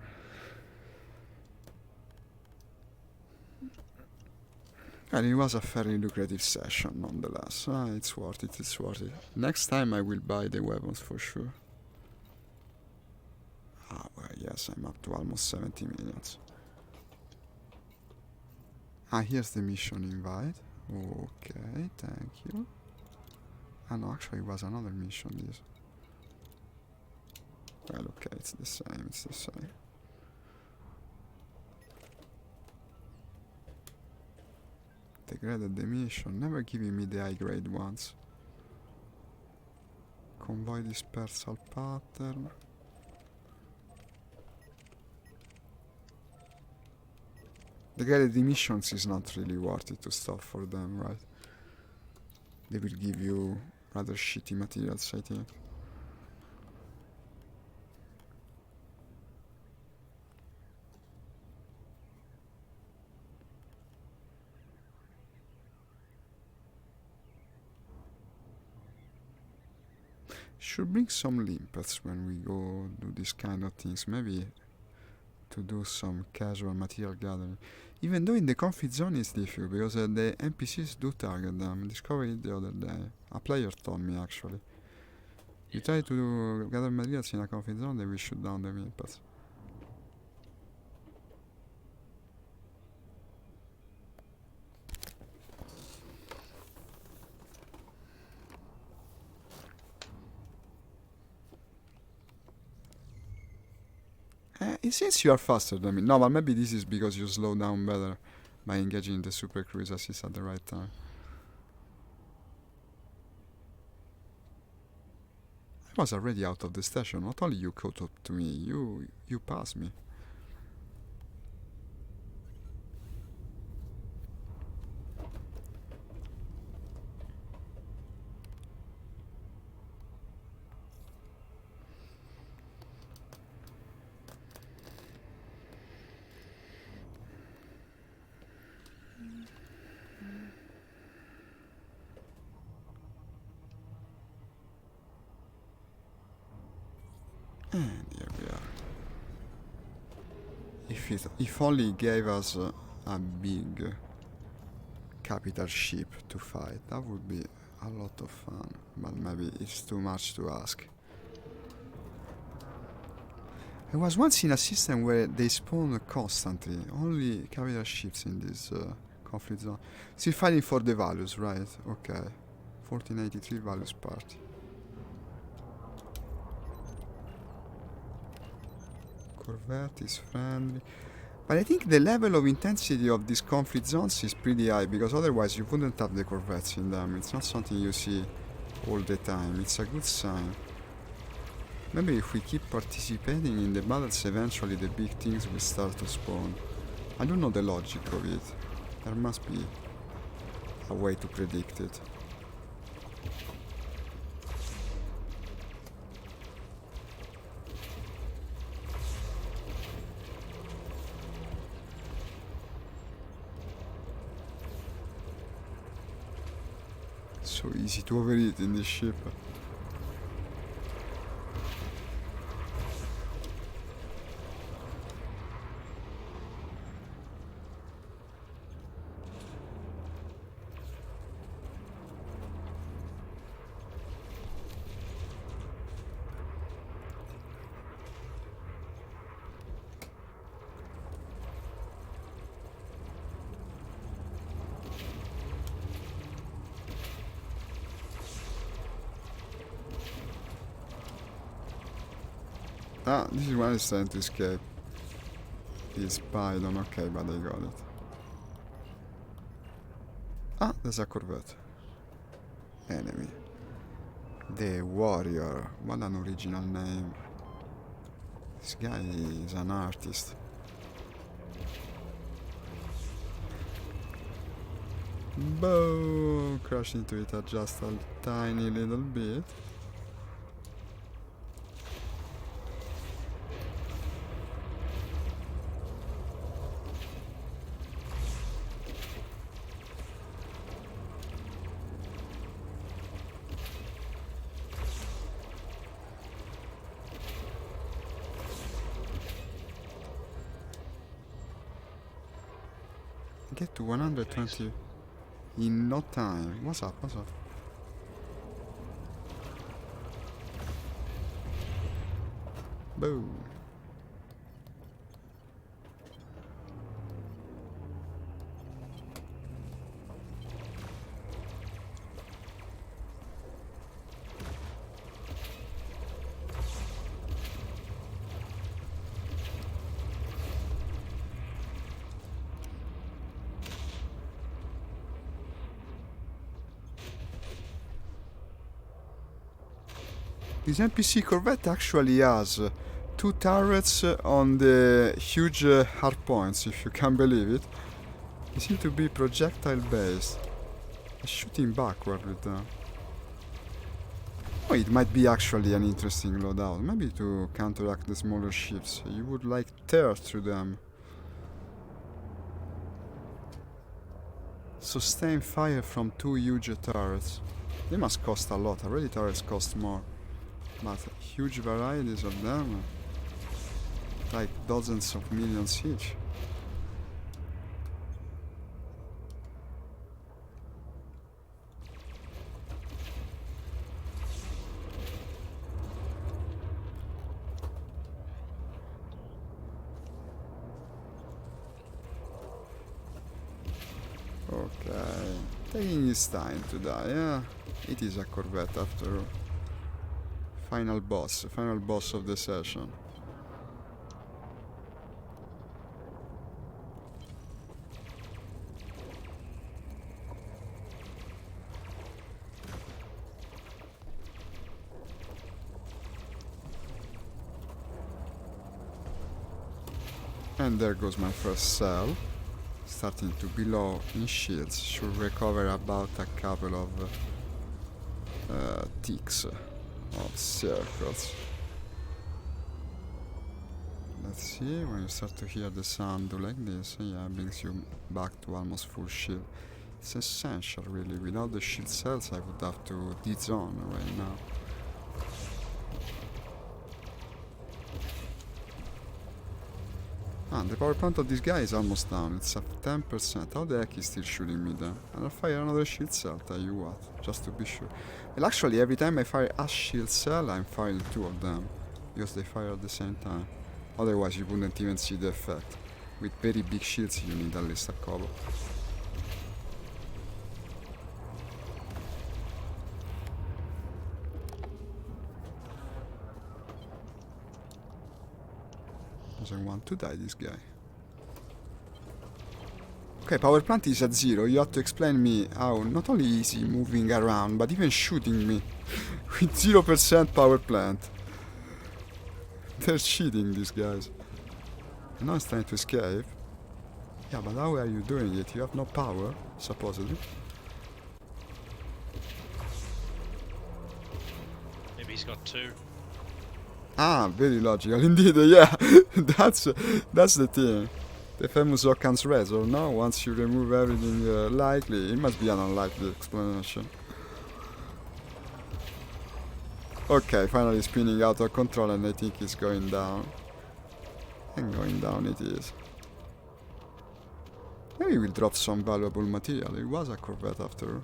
And it was a fairly lucrative session nonetheless. It's worth it, it's worth it. Next time I will buy the weapons for sure. Ah, well, yes, I'm up to almost 70 minutes. Ah, here's the mission invite. Okay, thank you. Ah, no, actually it was another mission, this. Well, okay, it's the same, it's the same. Degraded the mission, never giving me the high grade ones. Convoy dispersal pattern. Degraded missions is not really worth it to stop for them, right? They will give you rather shitty materials, I think. Should bring some limpets when we go do this kind of things. Maybe to do some casual material gathering. Even though in the conflict zone it's difficult because the NPCs do target them. Discovered it the other day. A player told me actually. You try to gather materials in a conflict zone, they will shoot down the limpets. It seems you are faster than me. No, but maybe this is because you slow down better by engaging the super cruise assist at the right time. I was already out of the station. Not only you caught up to me, you passed me. And here we are. If only it gave us a big capital ship to fight, that would be a lot of fun. But maybe it's too much to ask. I was once in a system where they spawn constantly, only capital ships in this conflict zone. Still fighting for the values, right? Okay. 1483 values party. Corvette is friendly. But I think the level of intensity of these conflict zones is pretty high, because otherwise you wouldn't have the Corvettes in them. It's not something you see all the time. It's a good sign. Maybe if we keep participating in the battles, eventually the big things will start to spawn. I don't know the logic of it. There must be a way to predict it. So easy to overheat in this ship. Ah, this is one is trying to escape. He spied on, okay, but I got it. Ah, there's a Corvette. Enemy. The Warrior. What an original name. This guy is an artist. Boom! Crash into it at just a tiny little bit. Get to 120 in no time. What's up? What's up? Boom. This NPC Corvette actually has two turrets on the huge hard points, if you can believe it. They seem to be projectile based. Shooting backward with them. Oh, it might be actually an interesting loadout. Maybe to counteract the smaller ships. You would like tear through them. Sustain fire from two huge turrets. They must cost a lot. Already turrets cost more. But huge varieties of them, like dozens of millions each. Okay, taking his time to die, yeah? It is a Corvette after all. Final boss of the session. And there goes my first cell. Starting to be low in shields. Should recover about a couple of ticks of circles. Let's see, when you start to hear the sound do like this, yeah, it brings you back to almost full shield. It's essential really, without the shield cells I would have to de-zone right now. Ah, the power plant of this guy is almost down, it's at 10%. How the heck is still shooting me then? And I'll fire another shield cell, tell you what, just to be sure. Well, actually, every time I fire a shield cell, I'm firing two of them, because they fire at the same time. Otherwise, you wouldn't even see the effect. With very big shields, you need at least a couple. Doesn't want to die, this guy. Okay, power plant is at 0. You have to explain me how not only easy moving around, but even shooting me with 0% power plant. They're cheating, these guys. And now it's trying to escape. Yeah, but how are you doing it? You have no power, supposedly. Maybe he's got 2. Ah, very logical indeed. Yeah, that's the thing. The famous Occam's razor. No, once you remove everything likely, it must be an unlikely explanation. Okay, finally spinning out of control, and I think it's going down. And going down it is. Maybe we'll drop some valuable material. It was a Corvette after all.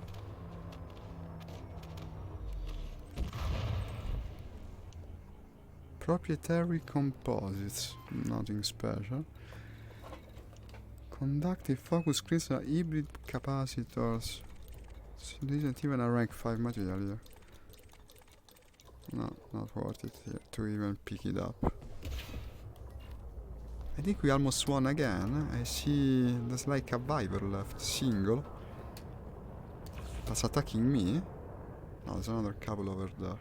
Proprietary composites. Nothing special. Conductive focus crystal hybrid capacitors. So there isn't even a rank 5 material here. No, not worth it here to even pick it up. I think we almost won again. I see there's like a Viper left, single. That's attacking me. No, there's another couple over there.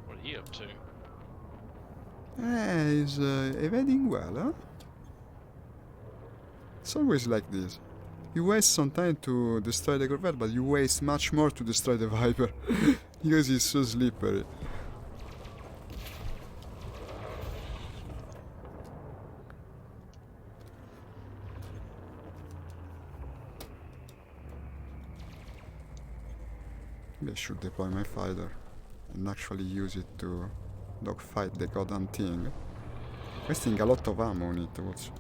What are you up to? He's evading well, huh? It's always like this. You waste some time to destroy the Corvette, but you waste much more to destroy the Viper. Because he's so slippery. Maybe I should deploy my fighter and actually use it to dogfight the goddamn thing. Wasting a lot of ammo on it also.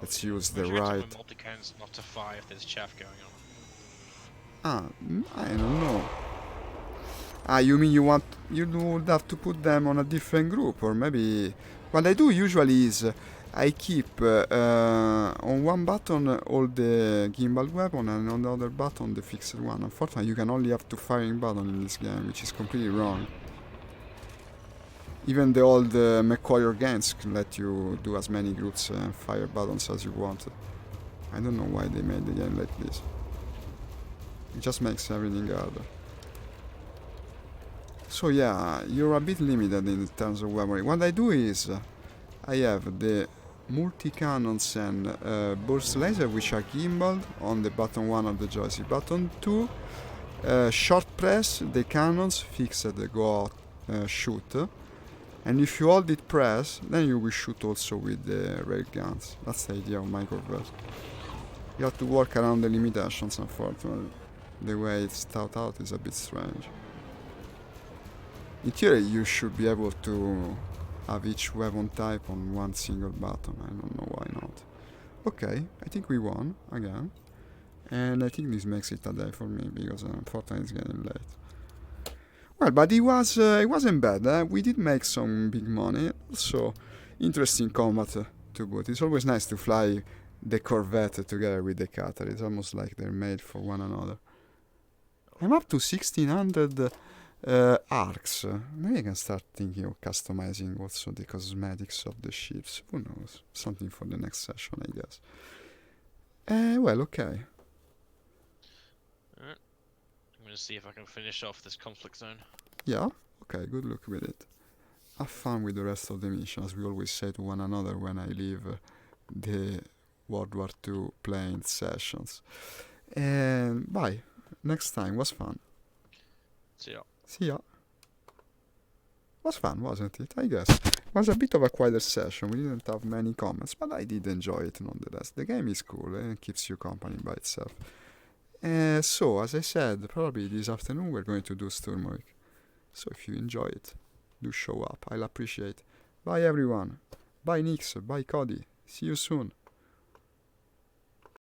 Let's use the right... multi-cannons not to fire if there's chaff going on. I don't know. Ah, you mean you would have to put them on a different group, or maybe... What I do usually is I keep on one button all the gimbal weapon and on the other button the fixed one. Unfortunately, you can only have 2 firing buttons in this game, which is completely wrong. Even the old McCoy games can let you do as many groups and fire buttons as you want. I don't know why they made the game like this. It just makes everything harder. So yeah, you're a bit limited in terms of weaponry. What I do is I have the multi-cannons and burst laser, which are gimbaled on the button 1 of the joystick. Button 2, short press the cannons, fixed go shoot. And if you hold it press, then you will shoot also with the rail guns. That's the idea of my Corvette. You have to work around the limitations, unfortunately. The way it's thought out is a bit strange. In theory, you should be able to have each weapon type on one single button. I don't know why not. Okay, I think we won again. And I think this makes it a day for me, because unfortunately it's getting late. Well, but it wasn't bad. We did make some big money. So, interesting combat to boot. It's always nice to fly the Corvette together with the cutter. It's almost like they're made for one another. I'm up to 1600 arcs. Maybe I can start thinking of customizing also the cosmetics of the ships. Who knows? Something for the next session, I guess. Well, okay. Alright. I'm going to see if I can finish off this conflict zone. Yeah? Okay, good luck with it. Have fun with the rest of the mission, as we always say to one another when I leave the World War II playing sessions. And bye. Next time. Was fun. See ya. See ya. Was fun, wasn't it? I guess. It was a bit of a quieter session. We didn't have many comments, but I did enjoy it nonetheless. The game is cool and keeps you company by itself. So, as I said, probably this afternoon we're going to do Sturmovik. So if you enjoy it, do show up. I'll appreciate it. Bye everyone. Bye Nix. Bye Cody. See you soon.